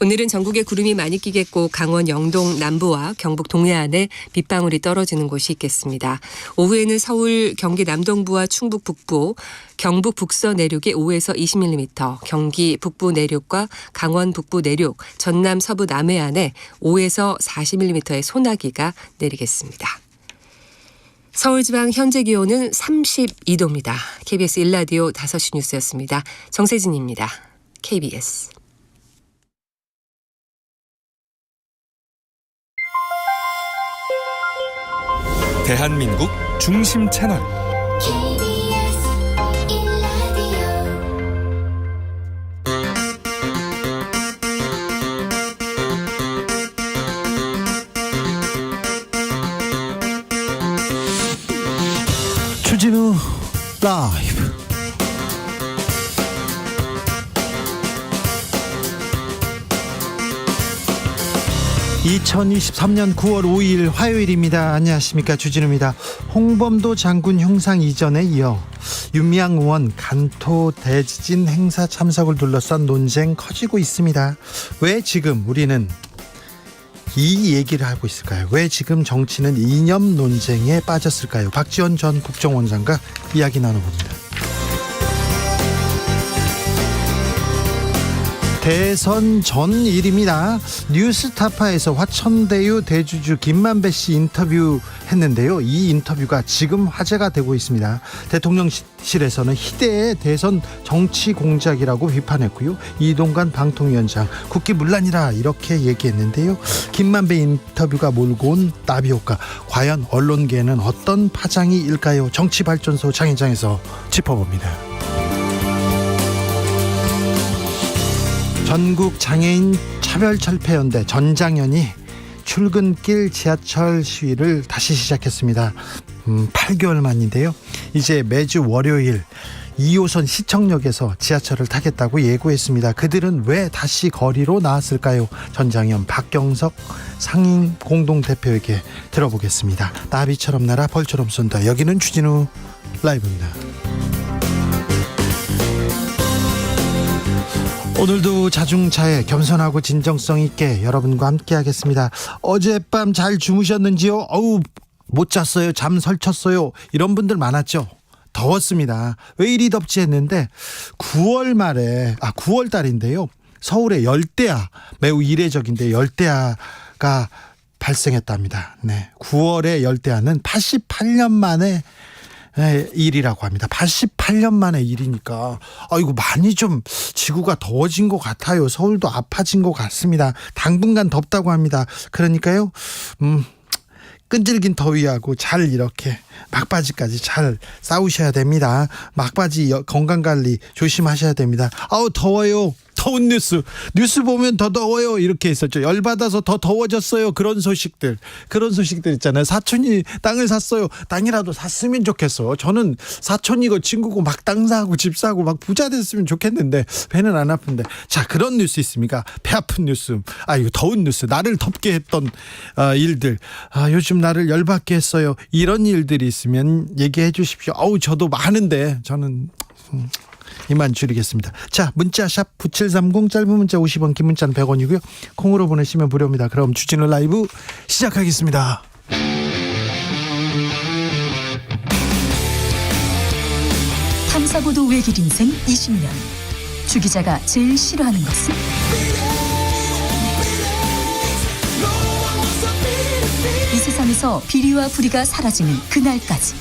오늘은 전국에 구름이 많이 끼겠고 강원 영동 남부와 경북 동해안에 빗방울이 떨어지는 곳이 있겠습니다. 오후에는 서울, 경기 남동부와 충북 북부, 경북 북서 내륙에 5에서 20mm, 경기 북부 내륙과 강원 북부 내륙, 전남 서부 남해안에 5에서 40mm의 소나기가 내리겠습니다. 서울지방 현재 기온은 32도입니다. KBS 1라디오 5시 뉴스였습니다. 정세진입니다. KBS. 대한민국 중심 채널 KBS 1라디오. 주진우 라이브. (2023년 9월 5일) 화요일입니다. 안녕하십니까, 주진우입니다. 홍범도 장군 흉상 이전에 이어 윤미향 의원 간토 대지진 행사 참석을 둘러싼 논쟁 커지고 있습니다. 왜 지금 우리는 이 얘기를 하고 있을까요? 왜 지금 정치는 이념 논쟁에 빠졌을까요? 박지원 전 국정원장과 이야기 나눠봅니다. 대선 전일입니다. 뉴스타파에서 화천대유 대주주 김만배 씨 인터뷰 했는데요. 이 인터뷰가 지금 화제가 되고 있습니다. 대통령실에서는 희대의 대선 정치 공작이라고 비판했고요. 이동관 방통위원장 국기문란이라 이렇게 얘기했는데요. 김만배 인터뷰가 몰고 온 나비 효과, 과연 언론계에는 어떤 파장이 일까요? 정치발전소 장현장에서 짚어봅니다. 전국 장애인 차별철폐연대 전장연이 출근길 지하철 시위를 다시 시작했습니다. 8개월 만인데요. 이제 매주 월요일 2호선 시청역에서 지하철을 타겠다고 예고했습니다. 그들은 왜 다시 거리로 나왔을까요? 전장연 박경석 상임 공동대표에게 들어보겠습니다. 나비처럼 날아 벌처럼 쏜다. 여기는 주진우 라이브입니다. 오늘도 자중차에 겸손하고 진정성 있게 여러분과 함께 하겠습니다. 어젯밤 잘 주무셨는지요? 못 잤어요. 잠 설쳤어요. 이런 분들 많았죠. 더웠습니다. 왜 이리 덥지 했는데 9월 달인데요. 서울에 열대야, 매우 이례적인데 열대야가 발생했답니다. 네, 9월에 열대야는 88년 만에 일이라고 합니다. 88년 만의 일이니까 이거 많이 좀 지구가 더워진 것 같아요. 서울도 아파진 것 같습니다. 당분간 덥다고 합니다. 그러니까요, 끈질긴 더위하고 잘 이렇게 막바지까지 잘 싸우셔야 됩니다. 막바지 건강관리 조심하셔야 됩니다. 더워요. 더운 뉴스 보면 더 더워요. 이렇게 했었죠. 열받아서 더 더워졌어요. 그런 소식들 있잖아요. 사촌이 땅을 샀어요. 땅이라도 샀으면 좋겠어. 저는 사촌이고 친구고 막 땅 사고 집 사고 막 부자 됐으면 좋겠는데 배는 안 아픈데. 자, 그런 뉴스 있습니까? 배 아픈 뉴스, 이거 더운 뉴스, 나를 덥게 했던 일들, 요즘 나를 열받게 했어요. 이런 일들이 있으면 얘기해 주십시오. 저도 많은데 저는 이만 줄이겠습니다. 자, 문자 샵 9730, 짧은 문자 50원, 긴 문자는 100원이고요. 콩으로 보내시면 무료입니다. 그럼 주진우 라이브 시작하겠습니다. 탐사보도 외길 인생 20년. 주 기자가 제일 싫어하는 것은? 이 세상에서 비리와 부리가 사라지는 그날까지.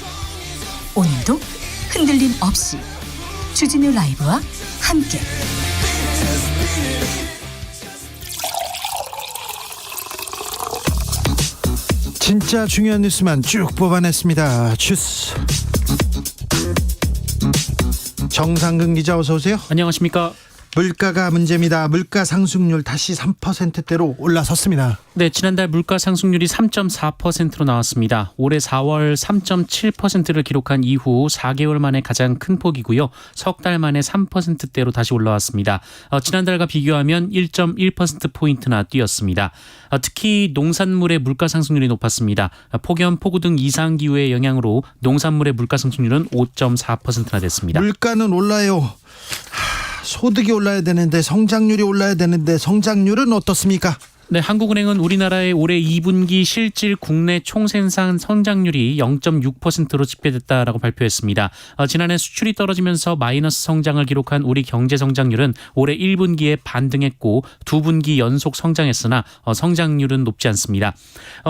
오늘도 흔들림 없이 주진우 라이브와 함께 진짜 중요한 뉴스만 쭉 뽑아냈습니다. 주스 정상근 기자, 어서 오세요. 안녕하십니까. 물가가 문제입니다. 물가 상승률 다시 3%대로 올라섰습니다. 네, 지난달 물가 상승률이 3.4%로 나왔습니다. 올해 4월 3.7%를 기록한 이후 4개월 만에 가장 큰 폭이고요. 석 달 만에 3%대로 다시 올라왔습니다. 지난달과 비교하면 1.1%포인트나 뛰었습니다. 특히 농산물의 물가 상승률이 높았습니다. 폭염, 폭우 등 이상기후의 영향으로 농산물의 물가 상승률은 5.4%나 됐습니다. 물가는 올라요. 소득이 올라야 되는데 성장률이 올라야 되는데 성장률은 어떻습니까? 네, 한국은행은 우리나라의 올해 2분기 실질 국내 총생산 성장률이 0.6%로 집계됐다라고 발표했습니다. 지난해 수출이 떨어지면서 마이너스 성장을 기록한 우리 경제 성장률은 올해 1분기에 반등했고 2분기 연속 성장했으나 성장률은 높지 않습니다.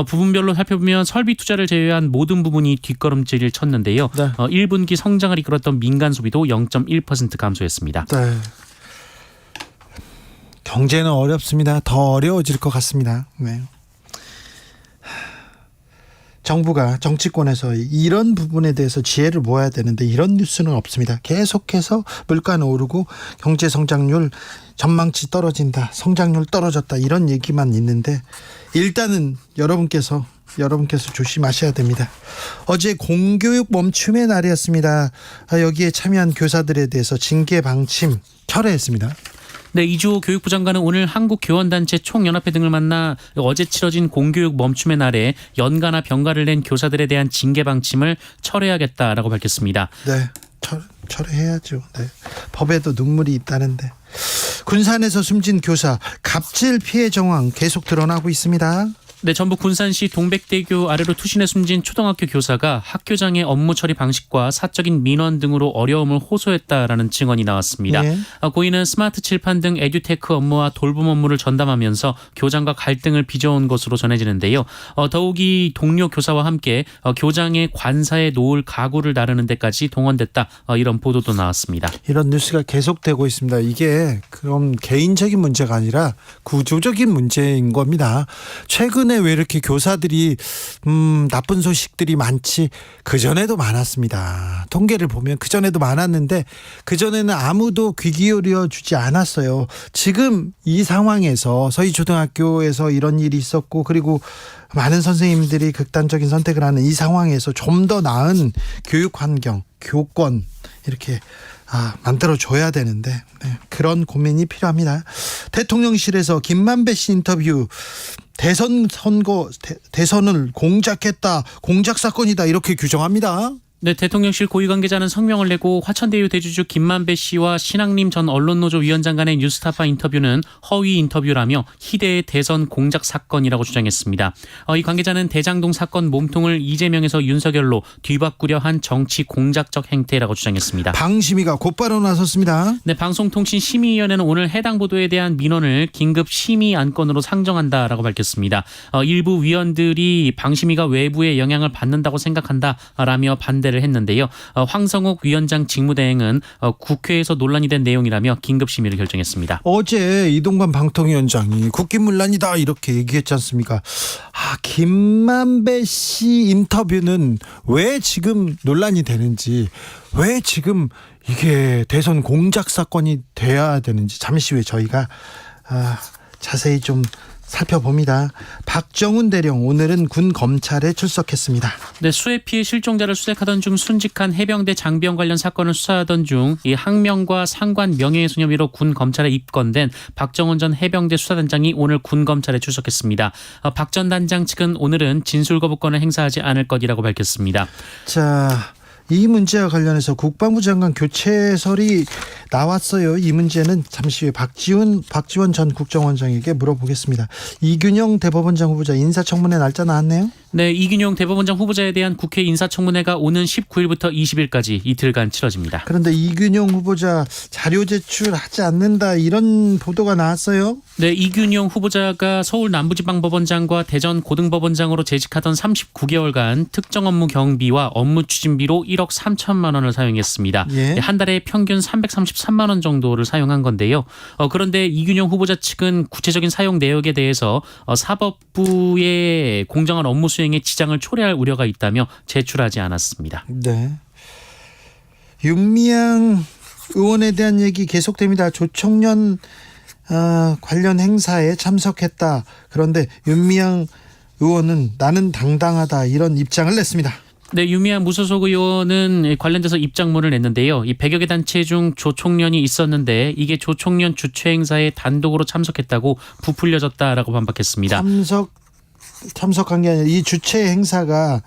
부분별로 살펴보면 설비 투자를 제외한 모든 부분이 뒷걸음질을 쳤는데요. 네. 1분기 성장을 이끌었던 민간 소비도 0.1% 감소했습니다. 네. 경제는 어렵습니다. 더 어려워질 것 같습니다. 네. 정부가 정치권에서 이런 부분에 대해서 지혜를 모아야 되는데 이런 뉴스는 없습니다. 계속해서 물가는 오르고 경제 성장률 전망치 떨어진다. 성장률 떨어졌다. 이런 얘기만 있는데 일단은 여러분께서 조심하셔야 됩니다. 어제 공교육 멈춤의 날이었습니다. 여기에 참여한 교사들에 대해서 징계 방침 철회했습니다. 네, 이주호 교육부 장관은 오늘 한국교원단체 총연합회 등을 만나 어제 치러진 공교육 멈춤의 날에 연가나 병가를 낸 교사들에 대한 징계 방침을 철회하겠다라고 밝혔습니다. 네, 철회해야죠. 네. 법에도 눈물이 있다는데. 군산에서 숨진 교사 갑질 피해 정황 계속 드러나고 있습니다. 네, 전북 군산시 동백대교 아래로 투신해 숨진 초등학교 교사가 학교장의 업무 처리 방식과 사적인 민원 등으로 어려움을 호소했다라는 증언이 나왔습니다. 네. 고인은 스마트 칠판 등 에듀테크 업무와 돌봄 업무를 전담하면서 교장과 갈등을 빚어온 것으로 전해지는데요. 더욱이 동료 교사와 함께 교장의 관사에 놓을 가구를 나르는 데까지 동원됐다. 이런 보도도 나왔습니다. 이런 뉴스가 계속되고 있습니다. 이게 그럼 개인적인 문제가 아니라 구조적인 문제인 겁니다. 최근에 왜 이렇게 교사들이 나쁜 소식들이 많지? 그전에도 많았습니다. 통계를 보면 그전에도 많았는데 그전에는 아무도 귀 기울여 주지 않았어요. 지금 이 상황에서 서희초등학교에서 이런 일이 있었고 그리고 많은 선생님들이 극단적인 선택을 하는 이 상황에서 좀 더 나은 교육 환경, 교권 이렇게 만들어줘야 되는데 그런 고민이 필요합니다. 대통령실에서 김만배 씨 인터뷰 대선을 공작했다, 공작 사건이다 이렇게 규정합니다. 네, 대통령실 고위 관계자는 성명을 내고 화천대유 대주주 김만배 씨와 신학림 전 언론노조 위원장 간의 뉴스타파 인터뷰는 허위 인터뷰라며 희대의 대선 공작 사건이라고 주장했습니다. 이 관계자는 대장동 사건 몸통을 이재명에서 윤석열로 뒤바꾸려 한 정치 공작적 행태라고 주장했습니다. 방심위가 곧바로 나섰습니다. 네, 방송통신심의위원회는 오늘 해당 보도에 대한 민원을 긴급 심의 안건으로 상정한다라고 밝혔습니다. 일부 위원들이 방심위가 외부의 영향을 받는다고 생각한다라며 반대를 했는데요. 황성욱 위원장 직무대행은 국회에서 논란이 된 내용이라며 긴급 심의를 결정했습니다. 어제 이동관 방통위원장이 국기문란이다 이렇게 얘기했지 않습니까? 김만배 씨 인터뷰는 왜 지금 논란이 되는지, 왜 지금 이게 대선 공작 사건이 돼야 되는지 잠시 후에 저희가 자세히 좀 살펴봅니다. 박정훈 대령 오늘은 군 검찰에 출석했습니다. 네, 수해 피해 실종자를 수색하던 중 순직한 해병대 장병 관련 사건을 수사하던 중 이 항명과 상관 명예훼손 혐의로 군 검찰에 입건된 박정훈 전 해병대 수사단장이 오늘 군 검찰에 출석했습니다. 박 전 단장 측은 오늘은 진술 거부권을 행사하지 않을 것이라고 밝혔습니다. 자, 이 문제와 관련해서 국방부 장관 교체설이 나왔어요. 이 문제는 잠시 후에 박지원 전 국정원장에게 물어보겠습니다. 이균영 대법원장 후보자 인사청문회 날짜 나왔네요. 네, 이균용 대법원장 후보자에 대한 국회 인사청문회가 오는 19일부터 20일까지 이틀간 치러집니다. 그런데 이균용 후보자 자료 제출하지 않는다 이런 보도가 나왔어요. 네, 이균용 후보자가 서울 남부지방법원장과 대전 고등법원장으로 재직하던 39개월간 특정 업무 경비와 업무 추진비로 1억 3천만 원을 사용했습니다. 예. 네, 한 달에 평균 333만 원 정도를 사용한 건데요. 그런데 이균용 후보자 측은 구체적인 사용 내역에 대해서 사법부의 공정한 업무 수행에 지장을 초래할 우려가 있다며 제출하지 않았습니다. 네. 윤미향 의원에 대한 얘기 계속됩니다. 조청년 관련 행사에 참석했다. 그런데 윤미향 의원은 나는 당당하다 이런 입장을 냈습니다. 네, 유미한 무소속 의원은 관련돼서 입장문을 냈는데요. 이 100여 개 단체 중 조총련이 있었는데 이게 조총련 주최 행사에 단독으로 참석했다고 부풀려졌다라고 반박했습니다. 참석한 게 아니라 이 주최 행사가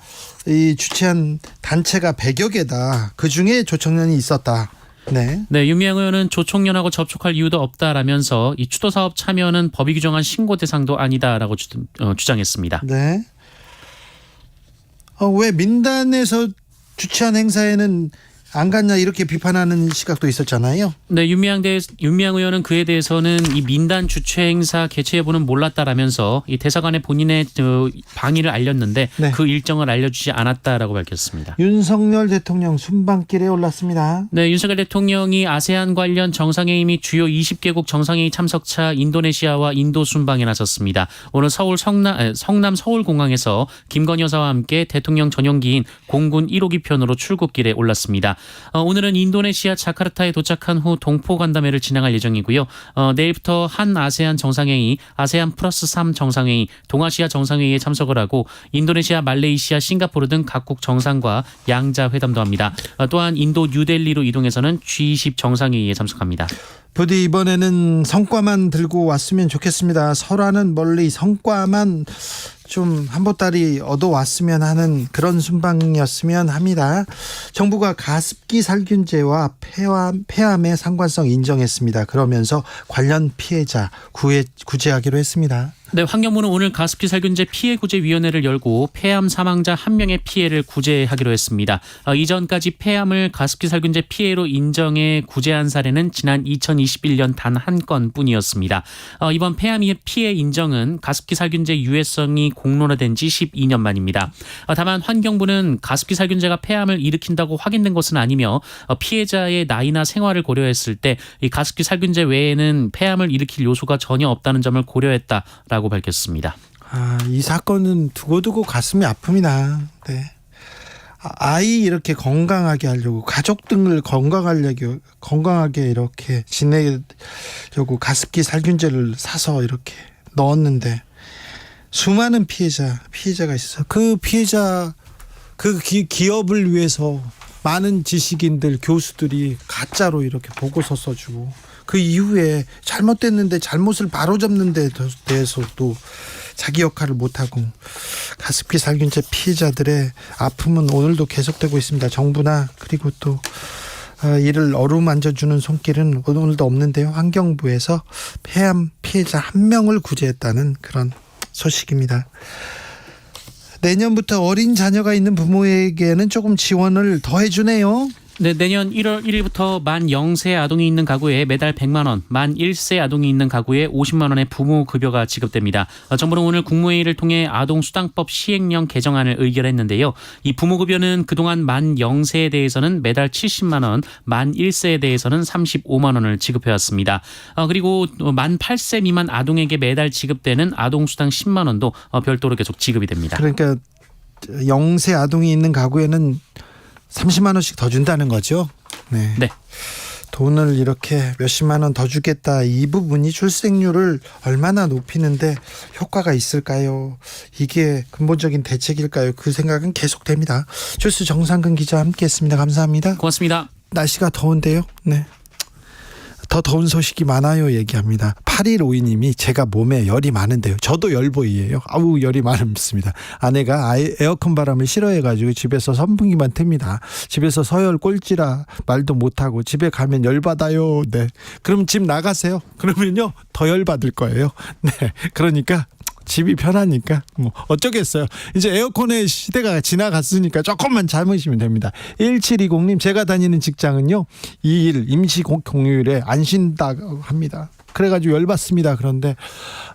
이 주최한 단체가 100여 개다. 그중에 조청년이 있었다. 네. 네, 윤미향 의원은 조총련하고 접촉할 이유도 없다라면서 이 추도 사업 참여는 법이 규정한 신고 대상도 아니다라고 주장했습니다. 네. 왜 민단에서 주최한 행사에는 안 갔냐 이렇게 비판하는 시각도 있었잖아요. 네, 윤미향 의원은 그에 대해서는 이 민단 주최 행사 개최 여부는 몰랐다라면서 이 대사관에 본인의 방위를 알렸는데 네. 그 일정을 알려주지 않았다라고 밝혔습니다. 윤석열 대통령 순방길에 올랐습니다. 네, 윤석열 대통령이 아세안 관련 정상회의 및 주요 20개국 정상회의 참석차 인도네시아와 인도 순방에 나섰습니다. 오늘 성남 서울공항에서 김건희 여사와 함께 대통령 전용기인 공군 1호기 편으로 출국길에 올랐습니다. 오늘은 인도네시아 자카르타에 도착한 후 동포 간담회를 진행할 예정이고요. 내일부터 한 아세안 정상회의, 아세안 플러스 3 정상회의, 동아시아 정상회의에 참석을 하고 인도네시아, 말레이시아, 싱가포르 등 각국 정상과 양자 회담도 합니다. 또한 인도 뉴델리로 이동해서는 G20 정상회의에 참석합니다. 부디 이번에는 성과만 들고 왔으면 좋겠습니다. 설화는 멀리 성과만 좀 한보따리 얻어왔으면 하는 그런 순방이었으면 합니다. 정부가 가습기 살균제와 폐암의 상관성 인정했습니다. 그러면서 관련 피해자 구제하기로 했습니다. 네, 환경부는 오늘 가습기 살균제 피해구제위원회를 열고 폐암 사망자 1명의 피해를 구제하기로 했습니다. 이전까지 폐암을 가습기 살균제 피해로 인정해 구제한 사례는 지난 2021년 단 한 건뿐이었습니다. 이번 폐암 피해 인정은 가습기 살균제 유해성이 공론화된 지 12년 만입니다. 다만 환경부는 가습기 살균제가 폐암을 일으킨다고 확인된 것은 아니며 피해자의 나이나 생활을 고려했을 때 이 가습기 살균제 외에는 폐암을 일으킬 요소가 전혀 없다는 점을 고려했다라고 밝혔습니다. 이 사건은 두고두고 가슴이 아픕니다. 네. 아이 이렇게 건강하게 하려고 가족 등을 건강하게 이렇게 지내려고 가습기 살균제를 사서 이렇게 넣었는데 수많은 피해자가 있어서 그 피해자 기업을 위해서 많은 지식인들 교수들이 가짜로 이렇게 보고서 써주고 그 이후에 잘못됐는데 잘못을 바로잡는 데 대해서도 자기 역할을 못하고 가습기 살균제 피해자들의 아픔은 오늘도 계속되고 있습니다. 정부나 그리고 또 이를 어루만져주는 손길은 오늘도 없는데요. 환경부에서 폐암 피해자 1명을 구제했다는 그런 소식입니다. 내년부터 어린 자녀가 있는 부모에게는 조금 지원을 더 해주네요. 네, 내년 1월 1일부터 만 0세 아동이 있는 가구에 매달 100만 원, 만 1세 아동이 있는 가구에 50만 원의 부모 급여가 지급됩니다. 정부는 오늘 국무회의를 통해 아동수당법 시행령 개정안을 의결했는데요. 이 부모 급여는 그동안 만 0세에 대해서는 매달 70만 원, 만 1세에 대해서는 35만 원을 지급해왔습니다. 그리고 만 8세 미만 아동에게 매달 지급되는 아동수당 10만 원도 별도로 계속 지급이 됩니다. 그러니까 0세 아동이 있는 가구에는 30만 원씩 더 준다는 거죠. 네. 네. 돈을 이렇게 몇십만 원 더 주겠다. 이 부분이 출생률을 얼마나 높이는데 효과가 있을까요? 이게 근본적인 대책일까요? 그 생각은 계속됩니다. 주스 정상근 기자 함께했습니다. 감사합니다. 고맙습니다. 날씨가 더운데요. 네. 더 더운 소식이 많아요 얘기합니다. 8152님이 제가 몸에 열이 많은데요. 저도 열보이예요. 아우 열이 많습니다. 아내가 에어컨 바람을 싫어해가지고 집에서 선풍기만 틉니다. 집에서 서열 꼴찌라 말도 못하고 집에 가면 열받아요. 네. 그럼 집 나가세요. 그러면요 더 열받을 거예요. 네. 그러니까 집이 편하니까 뭐 어쩌겠어요. 이제 에어컨의 시대가 지나갔으니까 조금만 참으시면 됩니다. 1720님 제가 다니는 직장은요 2일 임시 공휴일에 안 쉰다고 합니다. 그래가지고 열받습니다. 그런데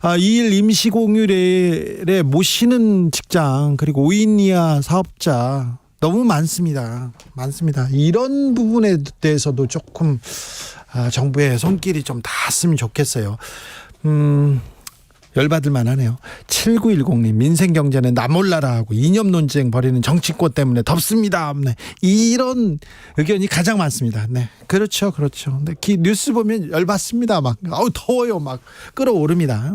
2일 임시 공휴일에 못 쉬는 직장 그리고 5인 이하 사업자 너무 많습니다. 이런 부분에 대해서도 조금 정부의 손길이 좀 닿았으면 좋겠어요. 열받을 만하네요. 7910님 민생경제는 나 몰라라 하고 이념 논쟁 벌이는 정치권 때문에 덥습니다. 네. 이런 의견이 가장 많습니다. 네, 그렇죠. 네. 뉴스 보면 열받습니다. 막 더워요. 막 끌어오릅니다.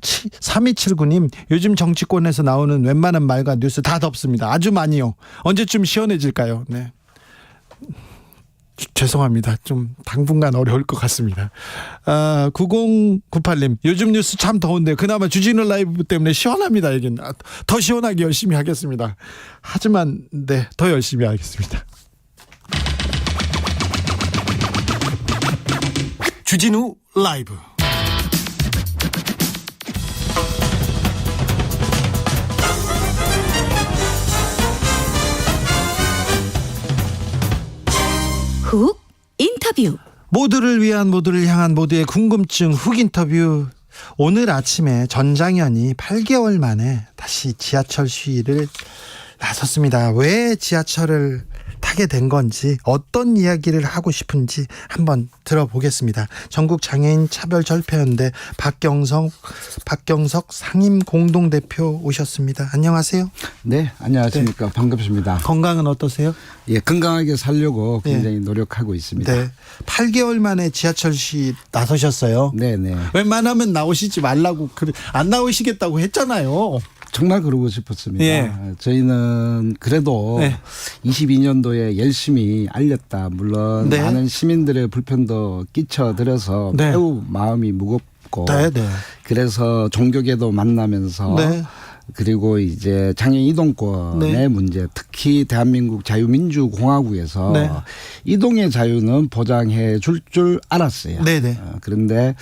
3279님 요즘 정치권에서 나오는 웬만한 말과 뉴스 다 덥습니다. 아주 많이요. 언제쯤 시원해질까요? 네. 죄송합니다. 좀 당분간 어려울 것 같습니다. 9098님 요즘 뉴스 참 더운데 그나마 주진우 라이브 때문에 시원합니다. 여긴 더 시원하게 열심히 하겠습니다. 하지만 네, 더 열심히 하겠습니다. 주진우 라이브. 훅 인터뷰. 모두를 위한, 모두를 향한, 모두의 궁금증 훅 인터뷰. 오늘 아침에 전장현이 8개월 만에 다시 지하철 시위를 나섰습니다. 왜 지하철을 타게 된 건지, 어떤 이야기를 하고 싶은지 한번 들어보겠습니다. 전국 장애인 차별철폐연대 박경석 상임 공동대표 오셨습니다. 안녕하세요. 네, 안녕하십니까. 반갑습니다. 건강은 어떠세요? 예, 건강하게 살려고 네. 굉장히 노력하고 있습니다. 네. 8개월 만에 지하철 시위 나서셨어요. 네, 네. 웬만하면 나오시지 말라고, 안 나오시겠다고 했잖아요. 정말 그러고 싶었습니다. 예. 저희는 그래도 네. 22년도에 열심히 알렸다. 물론 네. 많은 시민들의 불편도 끼쳐드려서 네. 매우 마음이 무겁고 네, 네. 그래서 종교계도 만나면서 네. 그리고 이제 장애인 이동권의 네. 문제, 특히 대한민국 자유민주공화국에서 네. 이동의 자유는 보장해 줄 알았어요. 네, 네. 그런데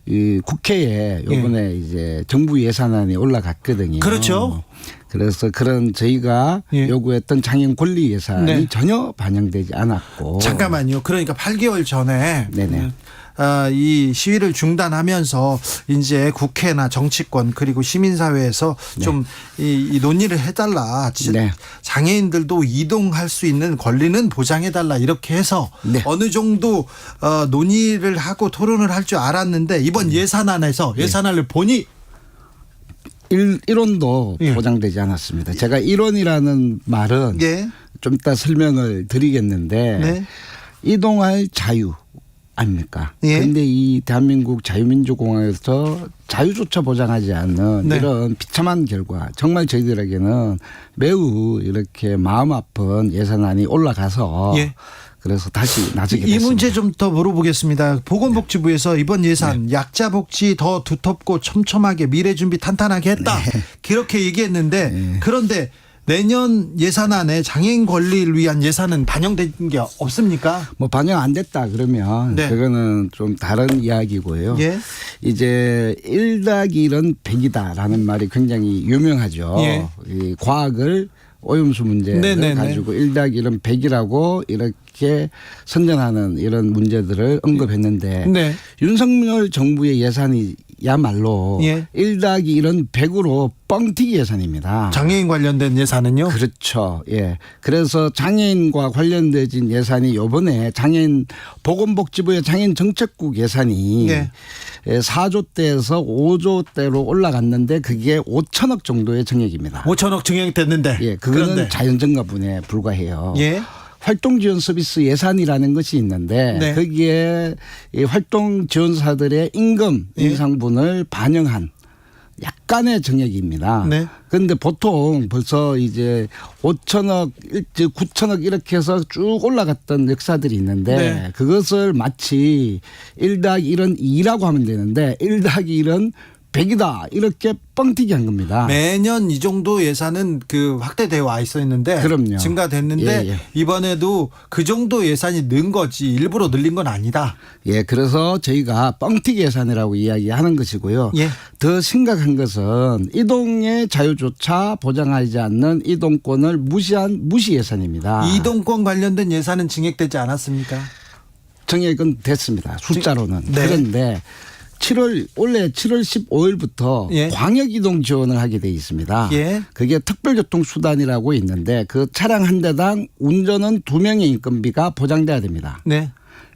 이 국회에 요번에 이제 정부 예산안이 올라갔거든요. 그렇죠. 그래서 그런 저희가 예. 요구했던 장애인 권리 예산이 네. 전혀 반영되지 않았고. 잠깐만요. 그러니까 8개월 전에 네네. 이 시위를 중단하면서 이제 국회나 정치권 그리고 시민사회에서 좀 이 논의를 해달라. 네. 장애인들도 이동할 수 있는 권리는 보장해달라. 이렇게 해서 네. 어느 정도 논의를 하고 토론을 할 줄 알았는데 이번 예산안에서 예산안을 보니 1원도 예. 보장되지 않았습니다. 제가 1원이라는 말은 예. 좀 이따 설명을 드리겠는데 네. 이동할 자유 아닙니까? 예. 그런데 이 대한민국 자유민주공화국에서 자유조차 보장하지 않는 네. 이런 비참한 결과, 정말 저희들에게는 매우 이렇게 마음 아픈 예산안이 올라가서 예. 그래서 다시 나서게 이 됐습니다. 문제 좀 더 물어보겠습니다. 보건복지부에서 이번 예산 약자 복지 더 두텁고 촘촘하게 미래 준비 탄탄하게 했다. 그렇게 얘기했는데 그런데 내년 예산안에 장애인 권리를 위한 예산은 반영된 게 없습니까? 뭐 반영 안 됐다 그러면 네. 그거는 좀 다른 이야기고요. 예. 이제 1+1은 100이다라는 말이 굉장히 유명하죠. 예. 이 과학을 오염수 문제를 네네네. 가지고 1+1은 100이라고 이렇게 선전하는 이런 문제들을 언급했는데 네. 윤석열 정부의 예산이야말로 예. 1+1은 100으로 뻥튀기 예산입니다. 장애인 관련된 예산은요? 그렇죠. 예. 그래서 장애인과 관련된 예산이 요번에 장애인 보건복지부의 장애인 정책국 예산이 예. 4조대에서 5조대로 올라갔는데 그게 5천억 정도의 정액입니다. 5천억 증액됐는데. 예. 그거는 그런데. 자연증가분에 불과해요. 예. 활동지원 서비스 예산이라는 것이 있는데 네. 거기에 이 활동지원사들의 임금 예. 인상분을 반영한 약간의 정액입니다. 네. 그런데 보통 벌써 이제 5천억, 9천억 이렇게 해서 쭉 올라갔던 역사들이 있는데 네. 그것을 마치 1+1은 2라고 하면 되는데 1+1은 100이다 이렇게 뻥튀기 한 겁니다. 매년 이 정도 예산은 확대되어 와 있었는데 그럼요. 증가됐는데 예, 예. 이번에도 그 정도 예산이 는 거지 일부러 늘린 건 아니다. 예, 그래서 저희가 뻥튀기 예산이라고 이야기하는 것이고요. 예. 더 심각한 것은 이동의 자유조차 보장하지 않는 이동권을 무시한 무시 예산입니다. 이동권 관련된 예산은 증액되지 않았습니까? 정액은 됐습니다. 숫자로는. 네. 그런데 올해 7월 15일부터 예. 광역이동 지원을 하게 돼 있습니다. 예. 그게 특별교통수단이라고 있는데 그 차량 한 대당 운전은 2명의 인건비가 보장돼야 됩니다. 네.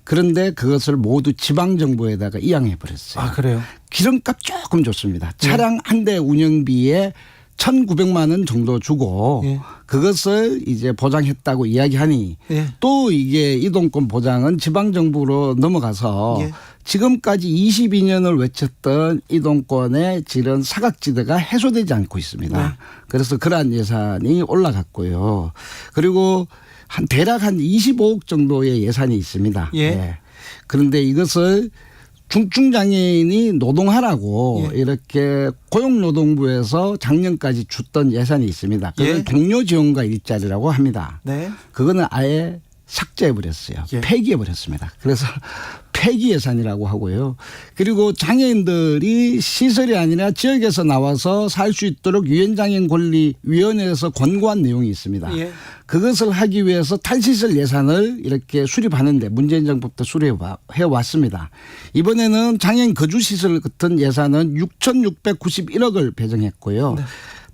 그런데 그것을 모두 지방정부에다가 이양해 버렸어요. 아, 그래요? 기름값 조금 줬습니다. 예. 차량 한 대 운영비에 1,900만 원 정도 주고 예. 그것을 이제 보장했다고 이야기하니 예. 또 이게 이동권 보장은 지방정부로 넘어가서 예. 지금까지 22년을 외쳤던 이동권의 이런 사각지대가 해소되지 않고 있습니다. 네. 그래서 그러한 예산이 올라갔고요. 그리고 대략 한 25억 정도의 예산이 있습니다. 예. 그런데 이것을 중증장애인이 노동하라고 예. 이렇게 고용노동부에서 작년까지 줬던 예산이 있습니다. 그걸 예. 동료 지원과 일자리라고 합니다. 네. 그거는 아예 삭제해버렸어요. 예. 폐기해버렸습니다. 그래서 폐기 예산이라고 하고요. 그리고 장애인들이 시설이 아니라 지역에서 나와서 살 수 있도록 유엔장애인 권리위원회에서 권고한 내용이 있습니다. 예. 그것을 하기 위해서 탈시설 예산을 이렇게 수립하는데 문재인 정부부터 수립해 왔습니다. 이번에는 장애인 거주시설 같은 예산은 6,691억을 배정했고요. 네.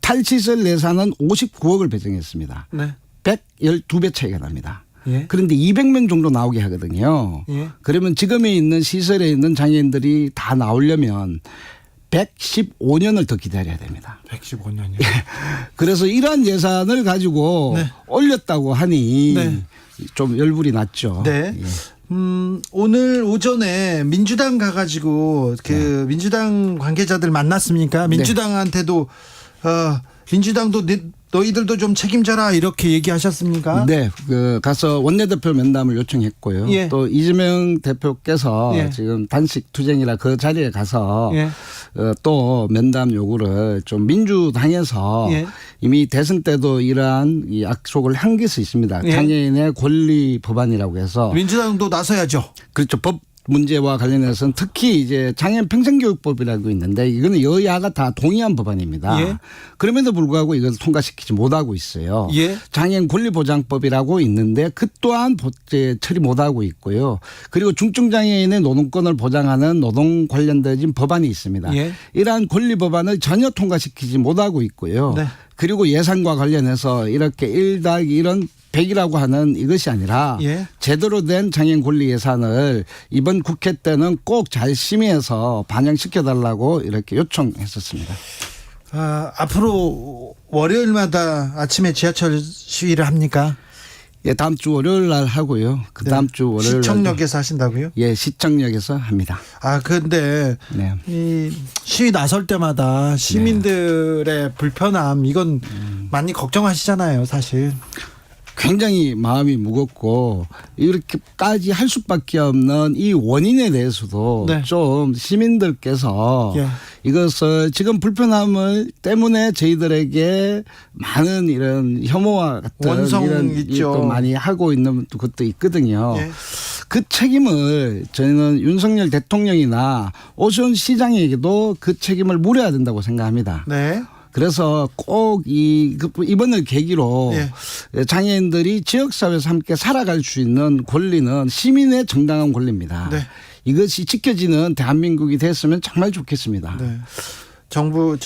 탈시설 예산은 59억을 배정했습니다. 네. 112배 차이가 납니다. 예. 그런데 200명 정도 나오게 하거든요. 예. 그러면 지금에 있는 시설에 있는 장애인들이 다 나오려면 115년을 더 기다려야 됩니다. 115년이요. 그래서 이러한 예산을 가지고 네. 올렸다고 하니 네. 좀 열불이 났죠. 네. 예. 오늘 오전에 민주당 가가지고 그 민주당 관계자들 만났습니까? 민주당한테도 민주당도 너희들도 좀 책임져라 이렇게 얘기하셨습니까? 네, 가서 원내대표 면담을 요청했고요. 예. 또 이재명 대표께서 예. 지금 단식 투쟁이라 그 자리에 가서 예. 또 면담 요구를 좀 민주당에서 예. 이미 대선 때도 이러한 이 약속을 한 것이 있습니다. 예. 장애인의 권리 법안이라고 해서 민주당도 나서야죠. 그렇죠. 법 문제와 관련해서는 특히 이제 장애인 평생교육법이라고 있는데 이거는 여야가 다 동의한 법안입니다. 예. 그럼에도 불구하고 이것을 통과시키지 못하고 있어요. 예. 장애인 권리보장법이라고 있는데 그 또한 처리 못하고 있고요. 그리고 중증장애인의 노동권을 보장하는 노동 관련된 법안이 있습니다. 예. 이러한 권리 법안을 전혀 통과시키지 못하고 있고요. 네. 그리고 예산과 관련해서 이렇게 1+1은 100이라고 하는 이것이 아니라 예. 제대로 된 장애인 권리 예산을 이번 국회 때는 꼭 잘 심의해서 반영시켜달라고 이렇게 요청했었습니다. 앞으로 월요일마다 아침에 지하철 시위를 합니까? 예, 다음 주 월요일 날 하고요. 그 다음 주 월요일 날 시청역에서 하신다고요? 예, 시청역에서 합니다. 근데 네. 이 시위 나설 때마다 시민들의 불편함 이건 많이 걱정하시잖아요, 사실. 굉장히 마음이 무겁고 이렇게까지 할 수밖에 없는 이 원인에 대해서도 네. 좀 시민들께서 예. 이것을 지금 불편함을 때문에 저희들에게 많은 이런 혐오와 같은 원성 이런 있죠. 또 많이 하고 있는 것도 있거든요. 예. 그 책임을 저희는 윤석열 대통령이나 오세훈 시장에게도 그 책임을 물어야 된다고 생각합니다. 네. 그래서 꼭 이번을 계기로 예. 장애인들이 지역사회에서 함께 살아갈 수 있는 권리는 시민의 정당한 권리입니다. 네. 이것이 지켜지는 대한민국이 됐으면 정말 좋겠습니다. 네. 정부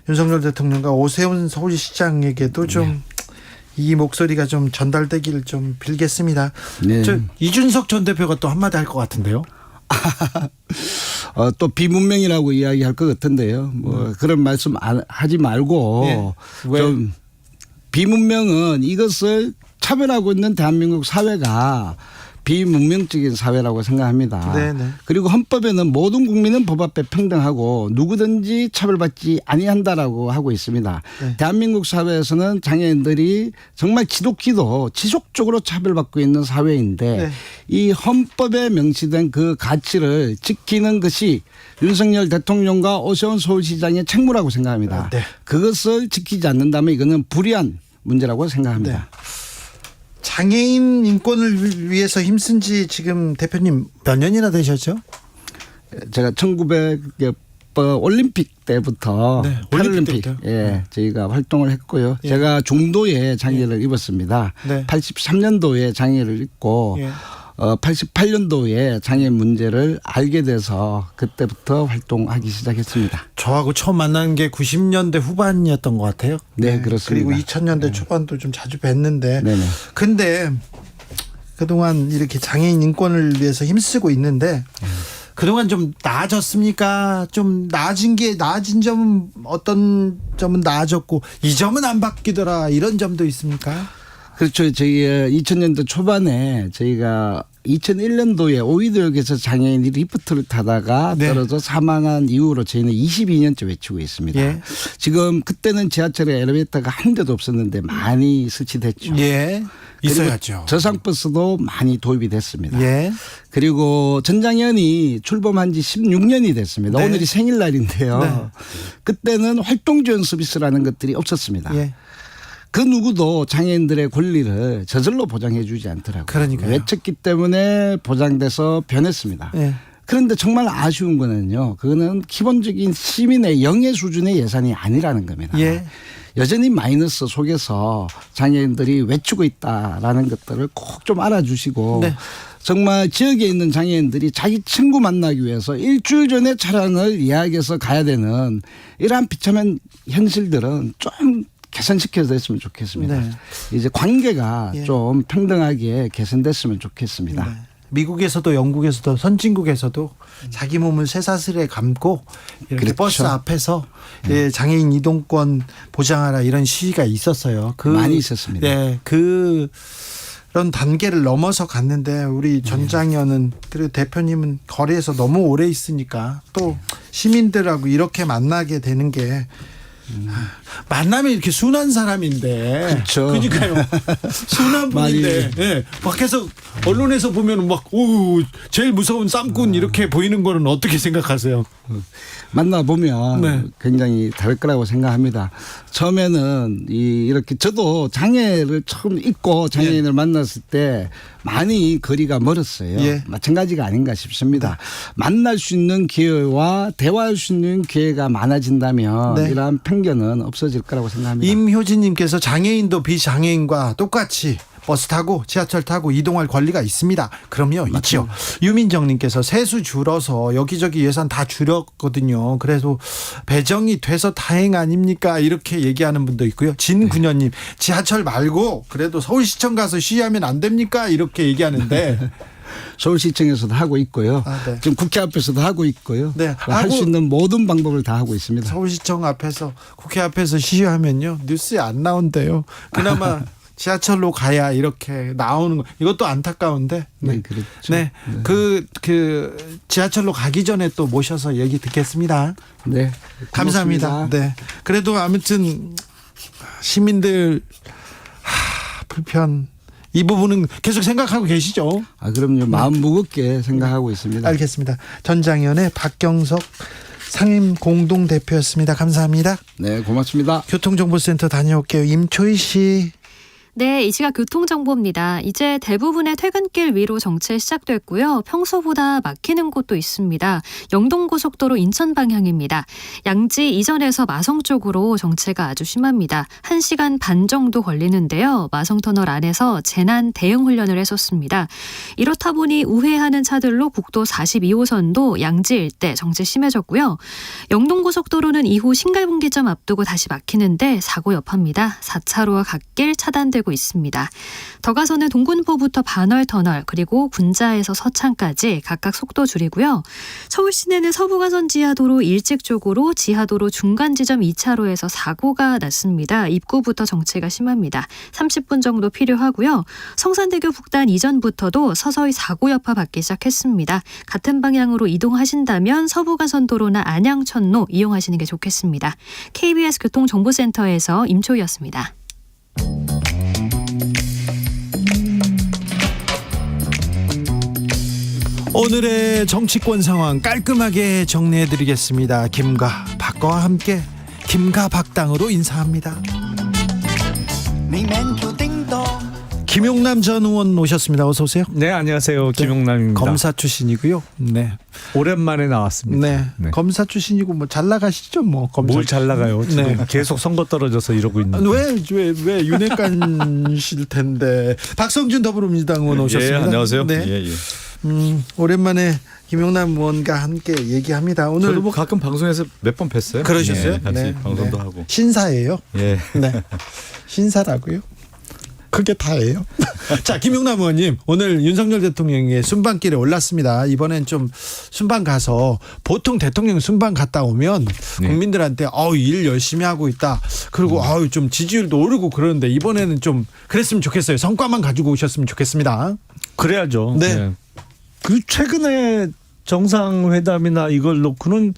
윤석열 대통령과 오세훈 서울시장에게도 좀 이 목소리가 좀 전달되기를 좀 빌겠습니다. 네. 이준석 전 대표가 또 한마디 할 것 같은데요. 또 비문명이라고 이야기할 것 같은데요. 그런 말씀 하지 말고 예. 왜? 좀 비문명은 이것을 차별하고 있는 대한민국 사회가 비문명적인 사회라고 생각합니다. 네네. 그리고 헌법에는 모든 국민은 법 앞에 평등하고 누구든지 차별받지 아니한다라고 하고 있습니다. 네. 대한민국 사회에서는 장애인들이 정말 지독히도 지속적으로 차별받고 있는 사회인데 네. 이 헌법에 명시된 그 가치를 지키는 것이 윤석열 대통령과 오세훈 서울시장의 책무라고 생각합니다. 네. 그것을 지키지 않는다면 이거는 불의한 문제라고 생각합니다. 네. 장애인 인권을 위해서 힘쓴 지 지금 대표님 몇 년이나 되셨죠? 제가 1900 올림픽 때부터 네, 올림픽 패럴림픽 때부터요? 저희가 활동을 했고요. 예. 제가 중도에 장애를 입었습니다. 네. 83년도에 장애를 입고 예. 88년도에 장애 문제를 알게 돼서 그때부터 활동하기 시작했습니다. 저하고 처음 만난 게 90년대 후반이었던 것 같아요. 네, 그렇습니다. 그리고 2000년대 초반도 좀 자주 뵀는데. 네네. 근데 그동안 이렇게 장애인 인권을 위해서 힘쓰고 있는데 그동안 좀 나아졌습니까? 좀 나아진 점은 어떤 점은 나아졌고 이 점은 안 바뀌더라 이런 점도 있습니까? 그렇죠. 저희 2000년도 초반에 저희가 2001년도에 오이도역에서 장애인이 리프트를 타다가 네. 떨어져 사망한 이후로 저희는 22년째 외치고 있습니다. 예. 지금 그때는 지하철에 엘리베이터가 한 대도 없었는데 많이 설치됐죠. 예. 그리고 있어야죠. 저상버스도 많이 도입이 됐습니다. 예. 그리고 전장현이 출범한 지 16년이 됐습니다. 네. 오늘이 생일날인데요. 네. 그때는 활동지원 서비스라는 것들이 없었습니다. 예. 그 누구도 장애인들의 권리를 저절로 보장해 주지 않더라고요. 그러니까요. 외쳤기 때문에 보장돼서 변했습니다. 예. 그런데 정말 아쉬운 거는요. 그거는 기본적인 시민의 영예 수준의 예산이 아니라는 겁니다. 예. 여전히 마이너스 속에서 장애인들이 외치고 있다라는 것들을 꼭 좀 알아주시고 네. 정말 지역에 있는 장애인들이 자기 친구 만나기 위해서 일주일 전에 차량을 예약해서 가야 되는 이러한 비참한 현실들은 좀 개선시켜졌으면 좋겠습니다. 네. 이제 관계가 예. 좀 평등하게 개선됐으면 좋겠습니다. 네. 미국에서도 영국에서도 선진국에서도 자기 몸을 쇠사슬에 감고 이렇게 그렇죠. 버스 앞에서 예, 장애인 이동권 보장하라 이런 시위가 있었어요. 많이 있었습니다. 네, 그런 단계를 넘어서 갔는데 우리 전장현은 그리고 대표님은 거리에서 너무 오래 있으니까 또 시민들하고 이렇게 만나게 되는 게 만나면 이렇게 순한 사람인데. 그렇죠. 그러니까요. 순한 분인데. 예. 밖에서 언론에서 보면 막 오, 제일 무서운 쌈꾼 이렇게 보이는 거는 어떻게 생각하세요? 만나보면 네. 굉장히 다를 거라고 생각합니다. 처음에는 이렇게 저도 장애를 처음 입고 장애인을 만났을 때 많이 거리가 멀었어요. 예. 마찬가지가 아닌가 싶습니다. 만날 수 있는 기회와 대화할 수 있는 기회가 많아진다면 네. 이러한 편견은 없어질 거라고 생각합니다. 임효진님께서 장애인도 비장애인과 똑같이 버스 타고 지하철 타고 이동할 권리가 있습니다. 그럼요, 있죠. 유민정님께서 세수 줄어서 여기저기 예산 다 줄였거든요. 그래도 배정이 돼서 다행 아닙니까? 이렇게 얘기하는 분도 있고요. 진구년님 지하철 말고 그래도 서울시청 가서 시위하면 안 됩니까? 이렇게 얘기하는데 서울시청에서도 하고 있고요. 아, 네. 지금 국회 앞에서도 하고 있고요. 네, 할 수 하고 있는 모든 방법을 다 하고 있습니다. 서울시청 앞에서 국회 앞에서 시위하면요 뉴스에 안 나온대요. 그나마 지하철로 가야 이렇게 나오는 거 이것도 안타까운데. 네, 그렇죠. 네, 그 지하철로 가기 전에 또 모셔서 얘기 듣겠습니다. 네, 감사합니다. 고맙습니다. 네, 그래도 아무튼 시민들 불편 이 부분은 계속 생각하고 계시죠? 아, 그럼요. 마음 무겁게 생각하고 있습니다. 알겠습니다. 전장현의 박경석 상임 공동대표였습니다. 감사합니다. 네, 고맙습니다. 교통정보센터 다녀올게요. 임초희 씨. 네, 이 시각 교통정보입니다. 이제 대부분의 퇴근길 위로 정체 시작됐고요. 평소보다 막히는 곳도 있습니다. 영동고속도로 인천 방향입니다. 양지 이전에서 마성 쪽으로 정체가 아주 심합니다. 1시간 반 정도 걸리는데요. 마성터널 안에서 재난 대응 훈련을 했었습니다. 이렇다 보니 우회하는 차들로 국도 42호선도 양지 일대 정체 심해졌고요. 영동고속도로는 이후 신갈분기점 앞두고 다시 막히는데 사고 여파입니다. 4차로와 갓길 차단되고 있습니다. 더 가서는 동군포부터 반월터널 그리고 군자에서 서창까지 각각 속도 줄이고요. 서울 시내는 서부가선 지하도로 일찍 쪽으로 지하도로 중간 지점 2차로에서 사고가 났습니다. 입구부터 정체가 심합니다. 30분 정도 필요하고요. 성산대교 북단 이전부터도 서서히 사고 여파 받기 시작했습니다. 같은 방향으로 이동하신다면 서부가선도로나 안양천로 이용하시는 게 좋겠습니다. KBS 교통정보센터에서 임초희였습니다. 오늘의 정치권 상황 깔끔하게 정리해드리겠습니다. 김과 박과 함께 김과 박당으로 인사합니다. 김용남 전 의원 오셨습니다. 어서 오세요. 네, 안녕하세요. 김용남입니다. 검사 출신이고요. 네, 오랜만에 나왔습니다. 네, 네. 검사 출신이고 뭐 잘 나가시죠, 뭐 검사. 뭘 잘 나가요? 지금 네. 계속 선거 떨어져서 이러고 있는데. 왜 윤핵관실 텐데. 박성준 더불어민주당 의원 오셨습니다. 예, 안녕하세요. 네. 예, 예. 오랜만에 김용남 의원과 함께 얘기합니다. 오늘 저도 뭐 가끔 방송에서 몇 번 뵀어요. 그러셨어요? 예, 같이 네. 방송도 네. 하고. 신사예요. 예. 네. 신사라고요? 그게 다예요. 자, 김용남 의원님, 오늘 윤석열 대통령의 순방길에 올랐습니다. 이번엔 좀 순방 가서 보통 대통령 순방 갔다 오면 네. 국민들한테 일 열심히 하고 있다. 그리고 좀 지지율도 오르고 그러는데 이번에는 좀 그랬으면 좋겠어요. 성과만 가지고 오셨으면 좋겠습니다. 그래야죠. 네. 네. 그 최근에 정상회담이나 이걸 놓고는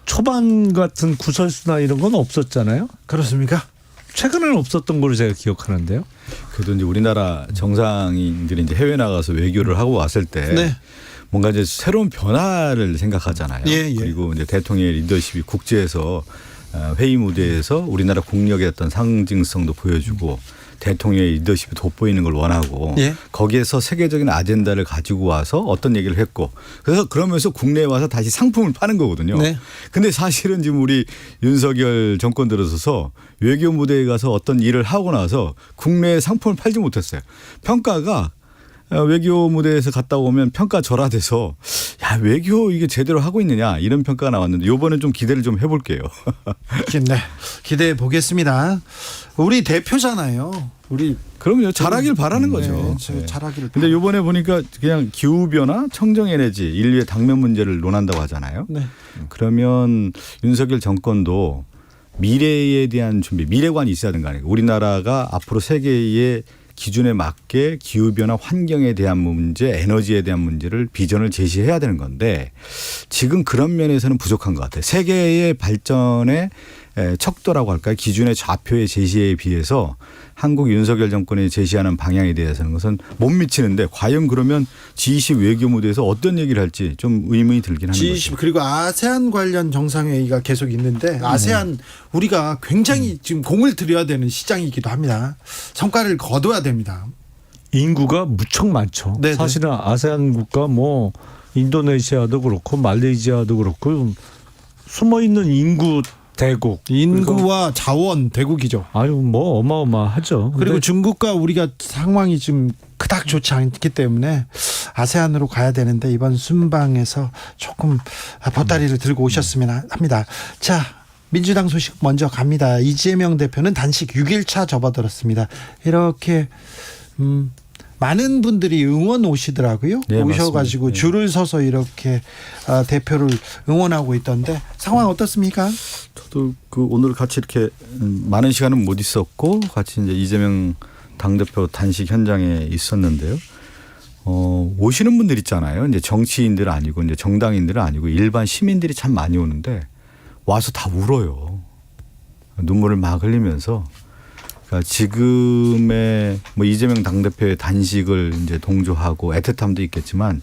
초반 같은 구설수나 이런 건 없었잖아요. 그렇습니까? 최근에는 없었던 걸로 제가 기억하는데요. 그래도 이제 우리나라 정상인들이 이제 해외 나가서 외교를 하고 왔을 때 네. 뭔가 이제 새로운 변화를 생각하잖아요. 예, 예. 그리고 이제 대통령의 리더십이 국제에서 회의 무대에서 우리나라 국력의 어떤 상징성도 보여주고 대통령의 리더십이 돋보이는 걸 원하고 예. 거기에서 세계적인 아젠다를 가지고 와서 어떤 얘기를 했고 그래서 그러면서 국내에 와서 다시 상품을 파는 거거든요. 네. 근데 사실은 지금 우리 윤석열 정권 들어서서 외교 무대에 가서 어떤 일을 하고 나서 국내에 상품을 팔지 못했어요. 평가가 외교 무대에서 갔다 오면 평가절하돼서 야 외교 이게 제대로 하고 있느냐 이런 평가가 나왔는데 이번엔 좀 기대를 좀 해볼게요. 네, 기대해 보겠습니다. 우리 대표잖아요. 우리 그럼요. 잘하길 바라는 거죠. 네, 잘하기를. 근데 이번에 보니까 그냥 기후변화, 청정에너지, 인류의 당면 문제를 논한다고 하잖아요. 네. 그러면 윤석열 정권도 미래에 대한 준비, 미래관이 있어야 되는 거 아니에요. 우리나라가 앞으로 세계의 기준에 맞게 기후변화 환경에 대한 문제, 에너지에 대한 문제를 비전을 제시해야 되는 건데 지금 그런 면에서는 부족한 것 같아요. 세계의 발전의 척도라고 할까요? 기준의 좌표의 제시에 비해서 한국 윤석열 정권이 제시하는 방향에 대해서는 것은 못 미치는데 과연 그러면 G20 외교 무대에서 어떤 얘기를 할지 좀 의문이 들긴 하는 G20 거죠. 그리고 아세안 관련 정상회의가 계속 있는데 아세안 우리가 굉장히 지금 공을 들여야 되는 시장이기도 합니다. 성과를 거둬야 됩니다. 인구가 무척 많죠. 네네. 사실은 아세안 국가 뭐 인도네시아도 그렇고 말레이시아도 그렇고 숨어 있는 인구 대국. 인구와 자원 대국이죠. 아유 뭐 어마어마하죠. 그리고 근데 중국과 우리가 상황이 좀 그닥 좋지 않기 때문에 아세안으로 가야 되는데 이번 순방에서 조금 보따리를 들고 오셨으면 합니다. 자, 민주당 소식 먼저 갑니다. 이재명 대표는 단식 6일차 접어들었습니다. 이렇게 많은 분들이 응원 오시더라고요. 네, 오셔가지고 맞습니다. 줄을 서서 이렇게 대표를 응원하고 있던데 상황 어떻습니까? 저도 그 오늘 같이 이렇게 많은 시간은 못 있었고 같이 이제 이재명 당대표 단식 현장에 있었는데요. 오시는 분들 있잖아요. 이제 정치인들 아니고 이제 정당인들은 아니고 일반 시민들이 참 많이 오는데 와서 다 울어요. 눈물을 막 흘리면서. 그러니까 지금의 뭐 이재명 당대표의 단식을 이제 동조하고 애틋함도 있겠지만